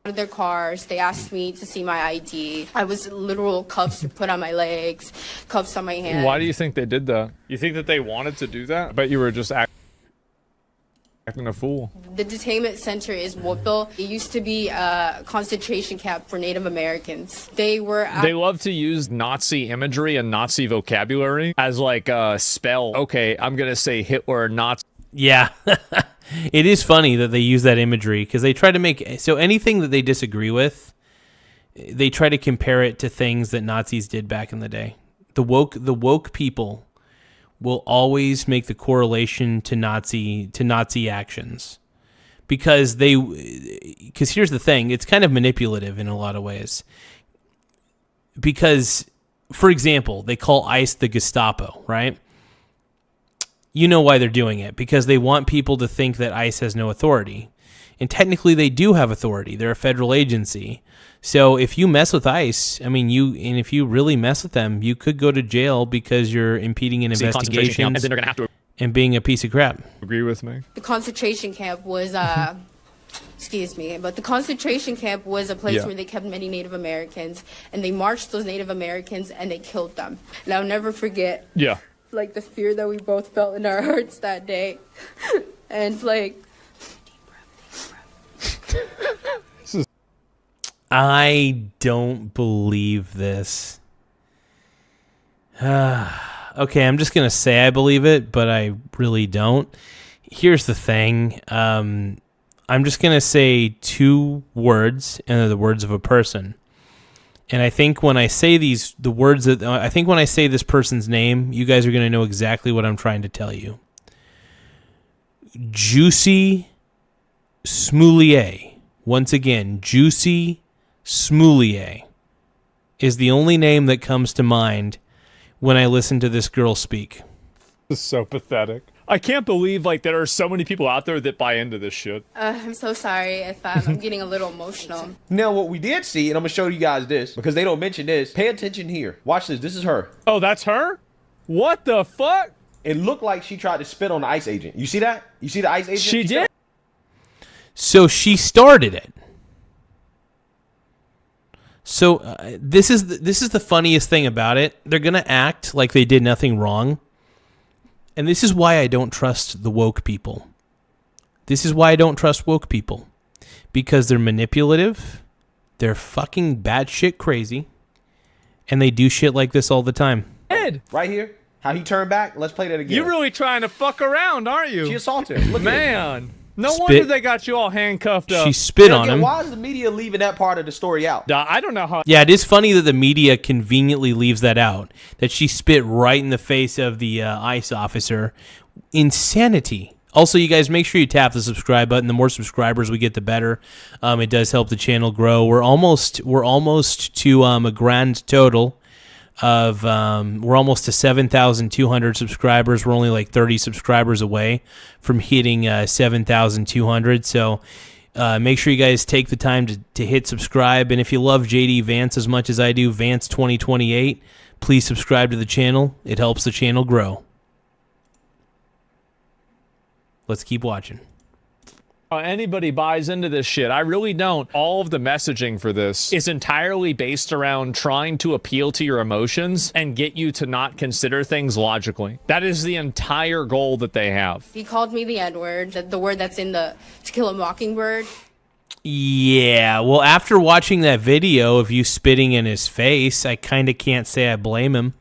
Out of their cars. They asked me to see my ID. I was literal cuffs put on my legs, cuffs on my hands. Why do you think they did that? You think that they wanted to do that? I bet you were just acting a fool. The detainment center is Mobile. It used to be a concentration camp for Native Americans. They love to use Nazi imagery and Nazi vocabulary as like a spell. Okay, I'm gonna say Hitler Nazi. Yeah. It is funny that they use that imagery because they try to make so anything that they disagree with, they try to compare it to things that Nazis did back in the day. The woke people will always make the correlation to Nazi actions because here's the thing, it's kind of manipulative in a lot of ways. Because, for example, they call ICE the Gestapo, right? You know why they're doing it, because they want people to think that ICE has no authority. And technically they do have authority. They're a federal agency. So if you mess with ICE, if you really mess with them, you could go to jail because you're impeding an investigation and then they're gonna have to and being a piece of crap. Agree with me? The concentration camp was excuse me, but the concentration camp was a place where they kept many Native Americans, and they marched those Native Americans and they killed them. And I'll never forget. Yeah. Like the fear that we both felt in our hearts that day. And like I don't believe this. Okay, I'm just going to say I believe it, but I really don't. Here's the thing. I'm just going to say two words, and they're the words of a person. And I think when I say when I say this person's name, you guys are going to know exactly what I'm trying to tell you. Juicy Smollett. Once again, Juicy Smollett is the only name that comes to mind when I listen to this girl speak. This is so pathetic. I can't believe there are so many people out there that buy into this shit. I'm so sorry if I'm getting a little emotional. Now, what we did see, and I'm going to show you guys this, because they don't mention this. Pay attention here. Watch this. This is her. Oh, that's her? What the fuck? It looked like she tried to spit on the ICE agent. You see that? You see the ICE agent? She did. So she started it. So this is the funniest thing about it. They're gonna act like they did nothing wrong, and this is why I don't trust the woke people. This is why I don't trust woke people, because they're manipulative, they're fucking batshit crazy, and they do shit like this all the time. Ed, right here, how he turned back. Let's play that again. You're really trying to fuck around, aren't you? She assaulted him. Look Man. No Spit. wonder they got you all handcuffed up. She spit on him. Why is the media leaving that part of the story out? I don't know how. Yeah, it is funny that the media conveniently leaves that out, that she spit right in the face of the ICE officer. Insanity. Also, you guys, make sure you tap the subscribe button. The more subscribers we get, the better. It does help the channel grow. We're almost to a grand total of we're almost to 7,200 subscribers. We're only like 30 subscribers away from hitting 7,200. So make sure you guys take the time to hit subscribe. And if you love JD Vance as much as I do, Vance 2028, please subscribe to the channel. It helps the channel grow. Let's keep watching. Anybody buys into this shit. I really don't. All of the messaging for this is entirely based around trying to appeal to your emotions and get you to not consider things logically. That is the entire goal that they have. He called me the N-word, the word that's in the To Kill a Mockingbird. Yeah, well, after watching that video of you spitting in his face, I kind of can't say I blame him.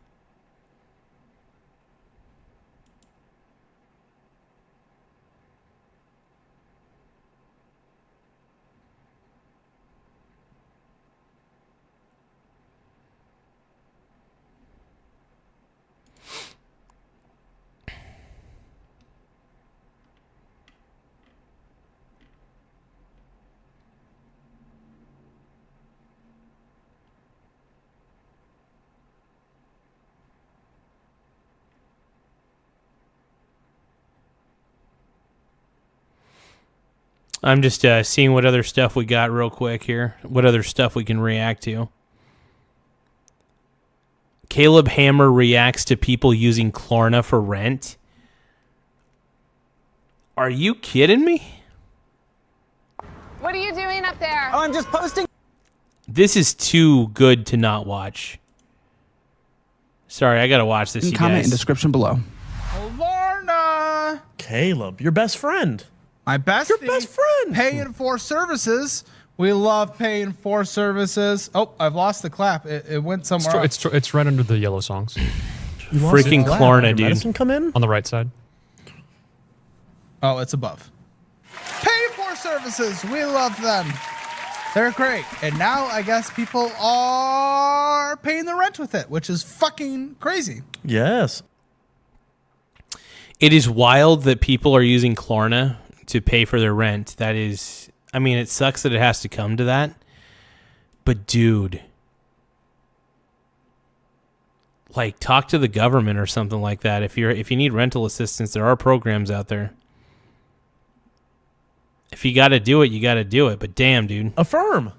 I'm just seeing what other stuff we got real quick here. What other stuff we can react to. Caleb Hammer reacts to people using Klarna for rent. Are you kidding me? What are you doing up there? Oh, I'm just posting. This is too good to not watch. Sorry, I gotta watch this. You Comment guys. in description below. Lorna! Caleb, your best friend. My best. Your best friend. Paying for services. We love paying for services. Oh, I've lost the clap. It went somewhere else. It's right under the yellow songs. Freaking Klarna, dude. Medicine come in? On the right side. Oh, it's above. Pay for services. We love them. They're great. And now I guess people are paying the rent with it, which is fucking crazy. Yes. It is wild that people are using Klarna to pay for their rent. That is, I mean, it sucks that it has to come to that. But dude, like, talk to the government or something like that. If you need rental assistance, there are programs out there. If you got to do it, you got to do it. But damn, dude. Affirm.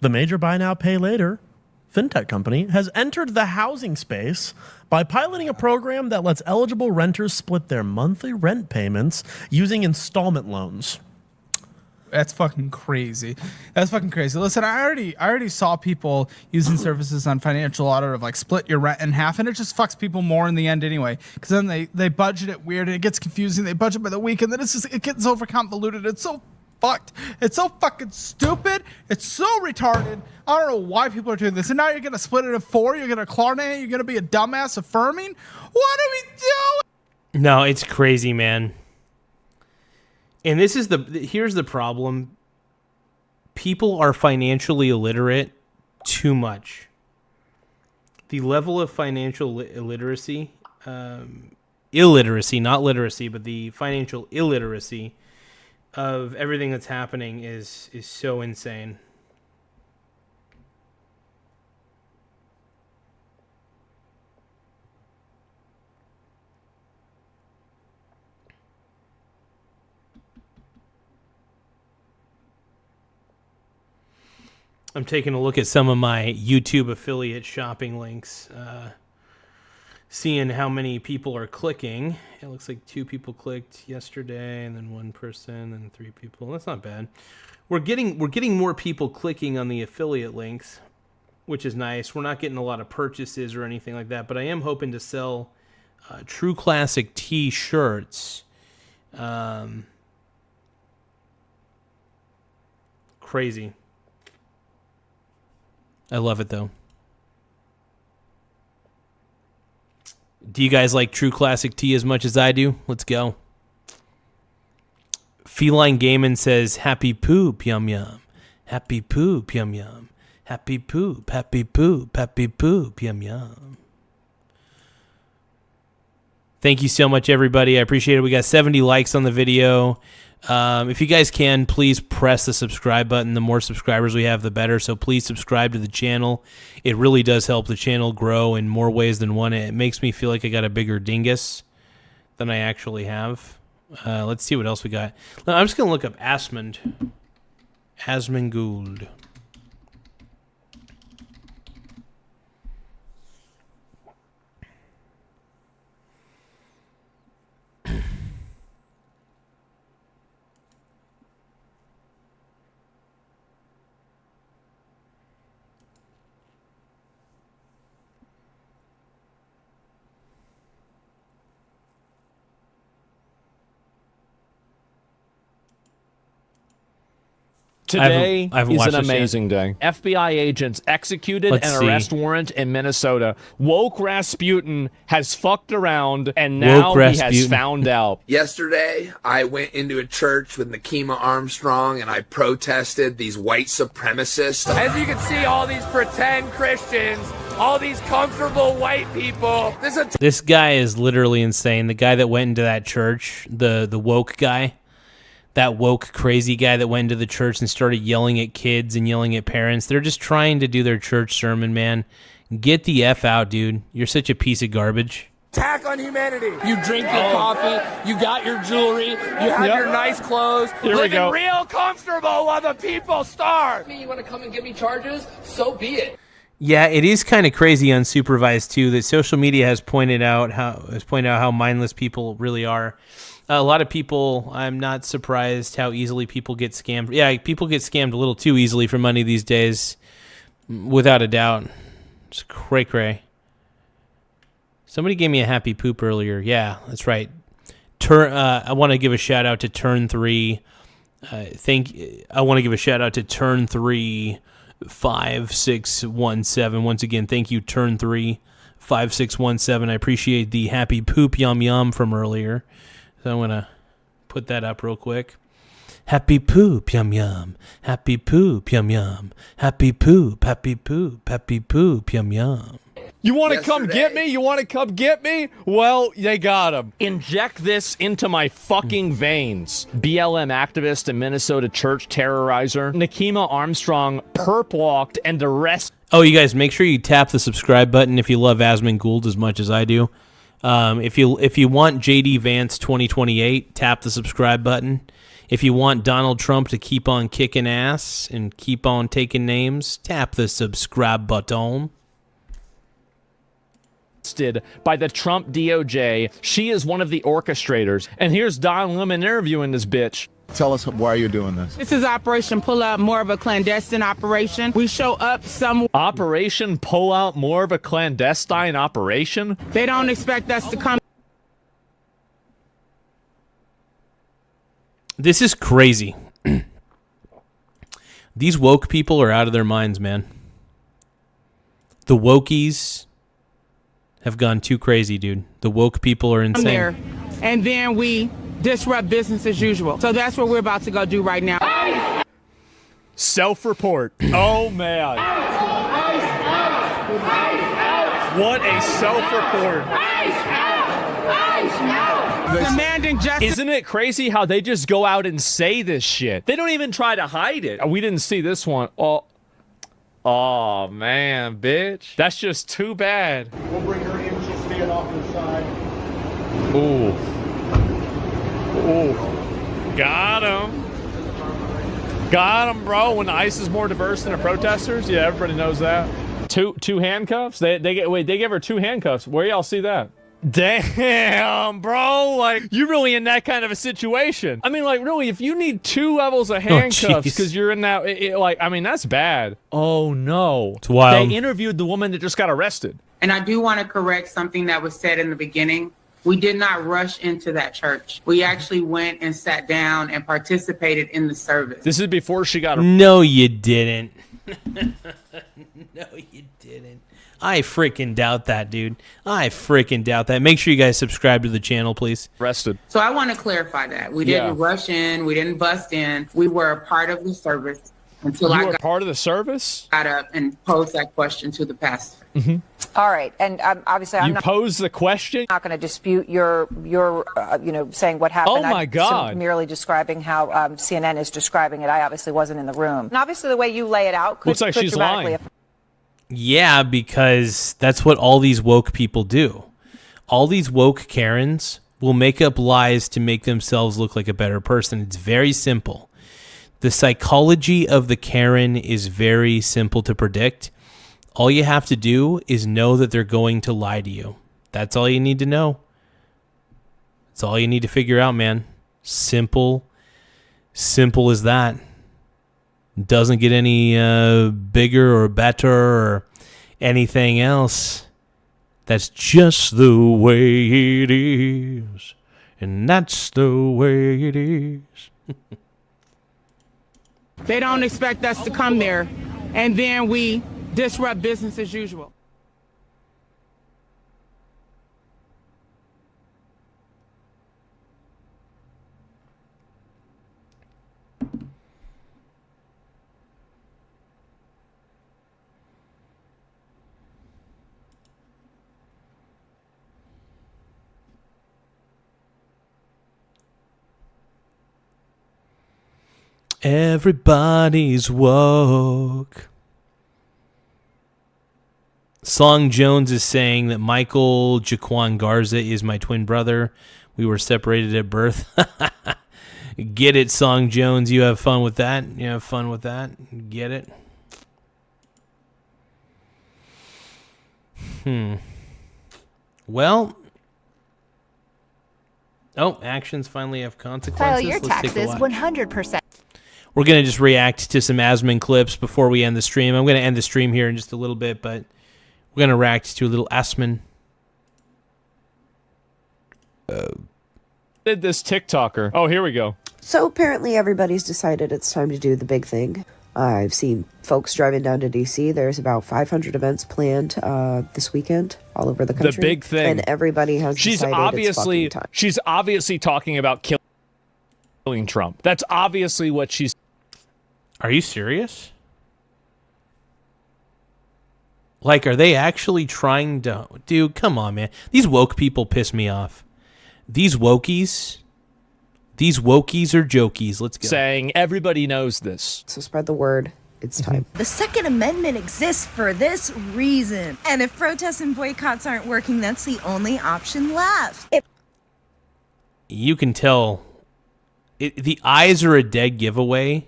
The major buy now, pay later fintech company has entered the housing space by piloting a program that lets eligible renters split their monthly rent payments using installment loans. That's fucking crazy. That's fucking crazy. Listen, I already saw people using services on financial audit of like split your rent in half, and it just fucks people more in the end anyway. Because then they budget it weird and it gets confusing. They budget by the week, and then it gets over convoluted. It's so fucked. It's so fucking stupid. It's so retarded. I don't know why people are doing this. And now you're gonna split it in four. You're gonna Klarna. You're gonna be a dumbass affirming. What are we doing? No, it's crazy, man. And this is here's the problem. People are financially illiterate too much. The level of financial illiteracy, illiteracy, not literacy, but the financial illiteracy of everything that's happening is so insane. I'm taking a look at some of my YouTube affiliate shopping links. seeing how many people are clicking. It looks like 2 people clicked yesterday, and then 1 person, and 3 people. That's not bad. We're getting more people clicking on the affiliate links, which is nice. We're not getting a lot of purchases or anything like that, but I am hoping to sell True Classic T-shirts. Crazy. I love it, though. Do you guys like True Classic Tea as much as I do? Let's go. Feline Gaiman says, happy poop, yum yum. Happy poop, yum yum. Happy poop, happy poop, happy poop, yum yum. Thank you so much, everybody. I appreciate it. We got 70 likes on the video. If you guys can, please press the subscribe button. The more subscribers we have, the better. So please subscribe to the channel. It really does help the channel grow in more ways than one. It makes me feel like I got a bigger dingus than I actually have. Let's see what else we got. I'm just going to look up Asmund Gould. Today is an amazing day. FBI agents executed an arrest warrant in Minnesota. Woke Rasputin has fucked around, and now he has found out. Yesterday, I went into a church with Nakima Armstrong, and I protested these white supremacists. As you can see, all these pretend Christians, all these comfortable white people. This guy is literally insane. The guy that went into that church, the woke guy. That woke crazy guy that went into the church and started yelling at kids and yelling at parents. They're just trying to do their church sermon, man. Get the F out, dude. You're such a piece of garbage. Attack on humanity. You drink your coffee, you got your jewelry, you have your nice clothes, living real comfortable while the people starve. You want to come and give me charges? So be it. Yeah, it is kind of crazy unsupervised too that social media has pointed out how mindless people really are. A lot of people, I'm not surprised how easily people get scammed. Yeah, people get scammed a little too easily for money these days, without a doubt. It's cray-cray. Somebody gave me a happy poop earlier. Yeah, that's right. I want to give a shout-out to Turn 3. I want to give a shout-out to Turn 3 5617. Once again, thank you, Turn 3 5617. I appreciate the happy poop yum-yum from earlier. So I'm going to put that up real quick. Happy poop, yum, yum. Happy poop, yum, yum. Happy poop, happy poop, happy poop, yum, yum. You want to come get me? You want to come get me? Well, they got him. Inject this into my fucking veins. BLM activist and Minnesota church terrorizer Nakima Armstrong perp-walked and arrested. Oh, you guys, make sure you tap the subscribe button if you love Asmund Gould as much as I do. If you want JD Vance 2028, tap the subscribe button. If you want Donald Trump to keep on kicking ass and keep on taking names, tap the subscribe button. By the Trump DOJ. She is one of the orchestrators. And here's Don Lemon interviewing this bitch. Tell us why you're doing this. This is Operation Pull Out, more of a clandestine operation. We show up some... Operation Pull Out, more of a clandestine operation? They don't expect us to come... This is crazy. These woke people are out of their minds, man. The wokies have gone too crazy, dude. The woke people are insane. There, and then we disrupt business as usual. So that's what we're about to go do right now. Self-report. Oh, man. What a self-report. Demanding justice. Isn't it crazy how they just go out and say this shit? They don't even try to hide it. We didn't see this one. Oh, man, bitch. That's just too bad. We'll bring her in. She'll stand off to the side. Ooh. Ooh. Got him. Got him, bro. When the ICE is more diverse than the protesters? Yeah, everybody knows that. Two handcuffs? They gave her 2 handcuffs. Where y'all see that? Damn, bro. Like, you're really in that kind of a situation. I mean, like, really, if you need 2 levels of handcuffs because you're in that, I mean, that's bad. Oh, no. It's wild. They interviewed the woman that just got arrested. And I do want to correct something that was said in the beginning. We did not rush into that church. We actually went and sat down and participated in the service. This is before she got No, you didn't. No, you didn't. I freaking doubt that, dude. I freaking doubt that. Make sure you guys subscribe to the channel, please. Arrested. So I want to clarify that. We didn't rush in. We didn't bust in. We were a part of the service until I got part of the service? Got up and posed that question to the pastor. Mm-hmm. All right, and obviously I'm not pose the question. Not going to dispute your saying what happened. Oh my God! I'm merely describing how CNN is describing it. I obviously wasn't in the room, and obviously the way you lay it out Looks like she's dramatically lying. Yeah, because that's what all these woke people do. All these woke Karens will make up lies to make themselves look like a better person. It's very simple. The psychology of the Karen is very simple to predict. All you have to do is know that they're going to lie to you. That's all you need to know. That's all you need to figure out, man. Simple as that. Doesn't get any bigger or better or anything else. That's just the way it is. And that's the way it is. They don't expect us to come there, and then we disrupt business as usual. Everybody's woke. Song Jones is saying that Michael Jaquan Garza is my twin brother. We were separated at birth. Get it, Song Jones. You have fun with that. You have fun with that. Get it? Well. Oh, actions finally have consequences. File your taxes 100%. We're going to just react to some Asman clips before we end the stream. I'm going to end the stream here in just a little bit, but we're going to react to a little Asman. Did this TikToker? Oh, here we go. So apparently everybody's decided it's time to do the big thing. I've seen folks driving down to D.C. There's about 500 events planned this weekend all over the country. The big thing. And everybody has decided it's fucking time. She's obviously talking about killing Trump. That's obviously what she's... Are you serious? Like, are they actually trying to... Dude, come on, man. These woke people piss me off. These wokies are jokies. Let's go. Saying everybody knows this. So spread the word. It's time. The Second Amendment exists for this reason. And if protests and boycotts aren't working, that's the only option left. You can tell... the eyes are a dead giveaway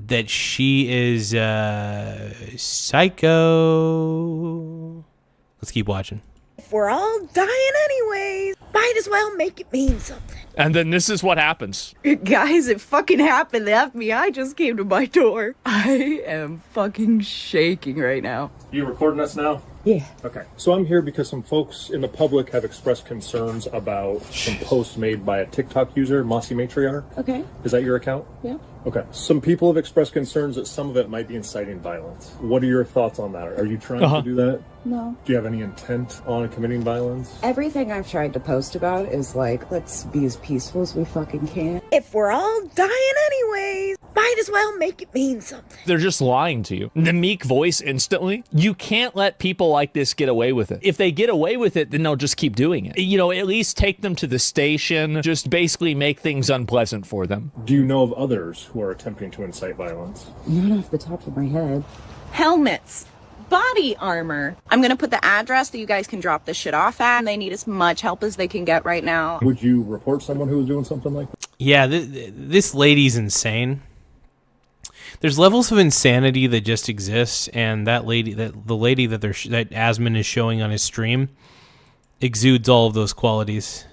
that she is psycho. Let's keep watching. If we're all dying anyways, might as well make it mean something. And then this is what happens. Guys, it fucking happened. The FBI just came to my door. I am fucking shaking right now. You recording us now? Yeah. Okay. So I'm here because some folks in the public have expressed concerns about some posts made by a TikTok user, Mossy Matriarch. Okay. Is that your account? Yeah. Okay. Some people have expressed concerns that some of it might be inciting violence. What are your thoughts on that? Are you trying to do that? No. Do you have any intent on committing violence? Everything I've tried to post about is like, let's be as peaceful as we fucking can. If we're all dying anyways, might as well make it mean something. They're just lying to you. The meek voice instantly. You can't let people like this get away with it. If they get away with it, then they'll just keep doing it. You know, at least take them to the station. Just basically make things unpleasant for them. Do you know of others who are attempting to incite violence? Not off the top of my head. Helmets. Body armor. I'm gonna put the address that you guys can drop this shit off at, and they need as much help as they can get right now. Would you report someone who was doing something like that? Yeah, this lady's insane. there's levels of insanity that just exist, and the lady that that Asman is showing on his stream exudes all of those qualities.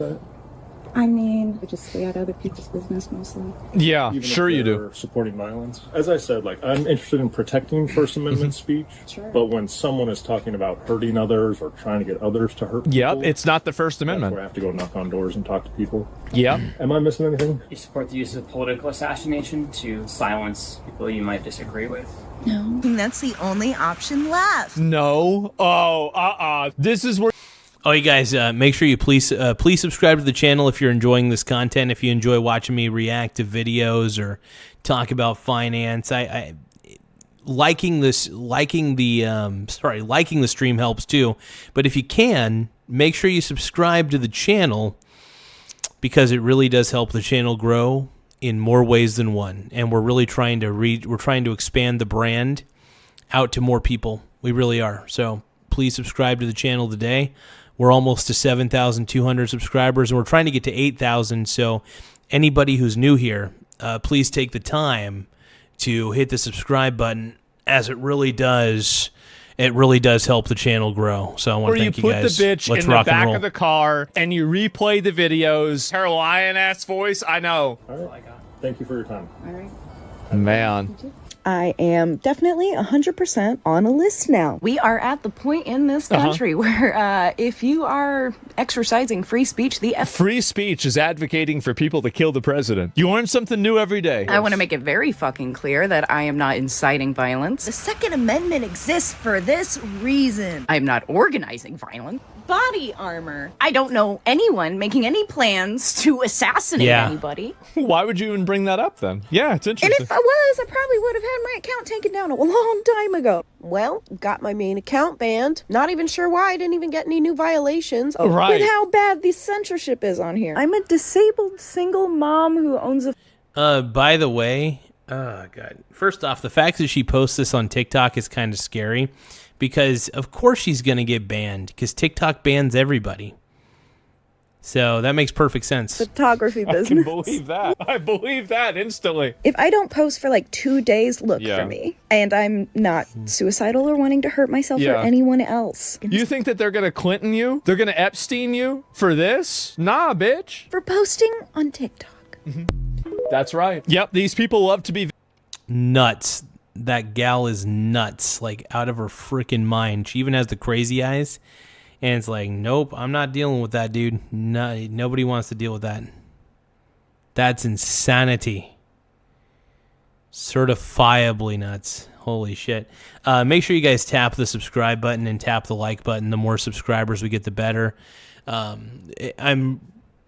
I mean, we just stay out of other people's business mostly. Yeah, Even sure if you do. they're supporting violence. As I said, like, I'm interested in protecting First Amendment speech, but when someone is talking about hurting others or trying to get others to hurt people, it's not the First Amendment. That's where I have to go knock on doors and talk to people. Yeah. Am I missing anything? You support the use of political assassination to silence people you might disagree with. No. That's the only option left. No. Oh, This is where... Oh, you guys, make sure you please subscribe to the channel if you're enjoying this content. If you enjoy watching me react to videos or talk about finance, liking the stream helps too. But if you can, make sure you subscribe to the channel, because it really does help the channel grow in more ways than one. And we're really trying to expand the brand out to more people. We really are. So please subscribe to the channel today. We're almost to 7,200 subscribers, and we're trying to get to 8,000. So anybody who's new here, please take the time to hit the subscribe button, as it really does help the channel grow. So I want to thank you guys. Or you put the bitch Let's in the rock and back roll. of the car and you replay the videos. Her lion-ass voice, I know. All right. Thank you for your time. All right. Man. I am definitely 100% on a list now. We are at the point in this country where if you are exercising free speech, free speech is advocating for people to kill the president. You learn something new every day. I want to make it very fucking clear that I am not inciting violence. The Second Amendment exists for this reason. I am not organizing violence. Body armor. I don't know anyone making any plans to assassinate anybody. Why would you even bring that up then? Yeah, it's interesting. And if I was, I probably would have had my account taken down a long time ago. Well, got my main account banned. Not even sure why. I didn't even get any new violations. Right. With how bad the censorship is on here. I'm a disabled single mom who owns a... By the way, oh God. First off, the fact that she posts this on TikTok is kind of scary, because of course she's going to get banned, because TikTok bans everybody. So that makes perfect sense. Photography business. I can believe that. I believe that instantly. If I don't post for like 2 days, look for me. And I'm not suicidal or wanting to hurt myself or anyone else. You think that they're going to Clinton you? They're going to Epstein you for this? Nah, bitch. For posting on TikTok. That's right. Yep, these people love to be... Nuts. That gal is nuts, like out of her freaking mind. She even has the crazy eyes, and it's like, nope, I'm not dealing with that, dude. No, nobody wants to deal with that. That's insanity. Certifiably nuts. Holy shit. Make sure you guys tap the subscribe button and tap the like button. The more subscribers we get, the better.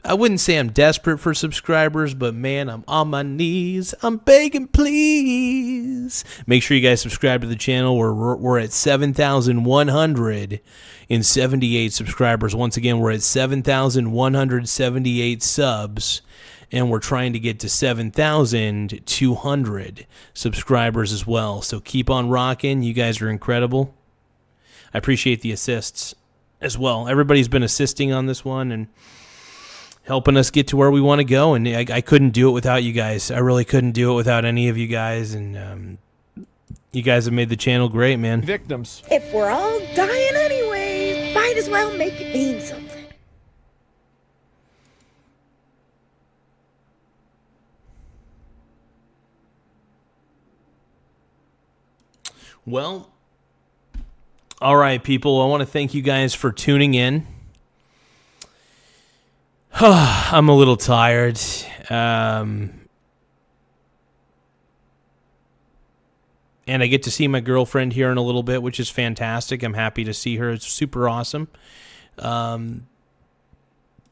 I wouldn't say I'm desperate for subscribers, but man, I'm on my knees. I'm begging, please. Make sure you guys subscribe to the channel. We're at 7,178 subscribers. Once again, we're at 7,178 subs, and we're trying to get to 7,200 subscribers as well. So keep on rocking. You guys are incredible. I appreciate the assists as well. Everybody's been assisting on this one and helping us get to where we want to go, and I couldn't do it without you guys. I really couldn't do it without any of you guys, and you guys have made the channel great, man. Victims. If we're all dying anyway, might as well make it mean something. Well, all right, people. I want to thank you guys for tuning in. I'm a little tired. And I get to see my girlfriend here in a little bit, which is fantastic. I'm happy to see her. It's super awesome. But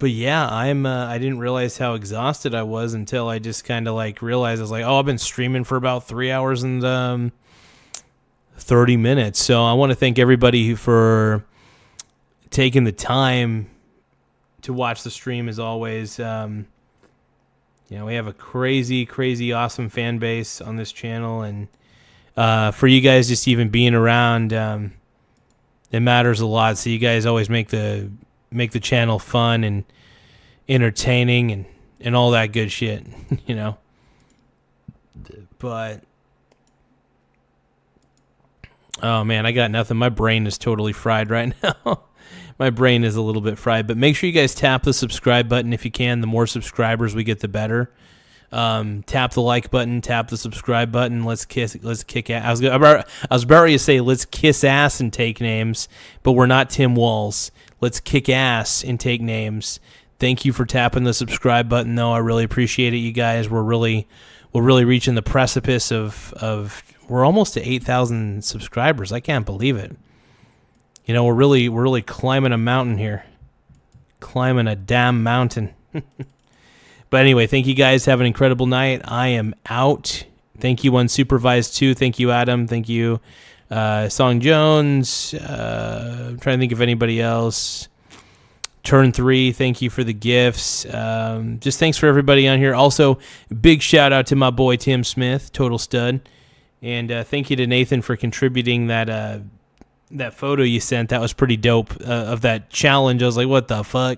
yeah, I didn't realize how exhausted I was until I just kind of like realized. I was like, oh, I've been streaming for about 3 hours and 30 minutes. So I want to thank everybody for taking the time to watch the stream. As always. We have a crazy, crazy, awesome fan base on this channel, and for you guys just even being around, it matters a lot. So you guys always make the channel fun and entertaining and all that good shit, But Oh, man, I got nothing. My brain is totally fried right now. My brain is a little bit fried. But make sure you guys tap the subscribe button if you can. The more subscribers we get, the better. Tap the like button. Tap the subscribe button. Let's kick ass. I was about to say let's kiss ass and take names, but we're not Tim Walz. Let's kick ass and take names. Thank you for tapping the subscribe button, though. I really appreciate it, you guys. We're really reaching the precipice of we're almost to 8,000 subscribers. I can't believe it. You know, we're really climbing a mountain here. Climbing a damn mountain. But anyway, thank you guys. Have an incredible night. I am out. Thank you, Unsupervised 2. Thank you, Adam. Thank you, Song Jones. I'm trying to think of anybody else. Turn 3, thank you for the gifts. Just thanks for everybody on here. Also, big shout out to my boy Tim Smith, total stud. And thank you to Nathan for contributing that photo you sent. That was pretty dope of that challenge. I was like, what the fuck?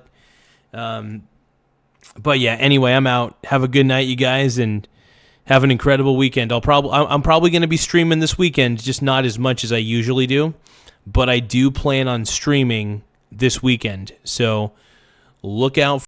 But yeah, anyway, I'm out. Have a good night, you guys, and have an incredible weekend. I'm probably going to be streaming this weekend, just not as much as I usually do. But I do plan on streaming this weekend. So look out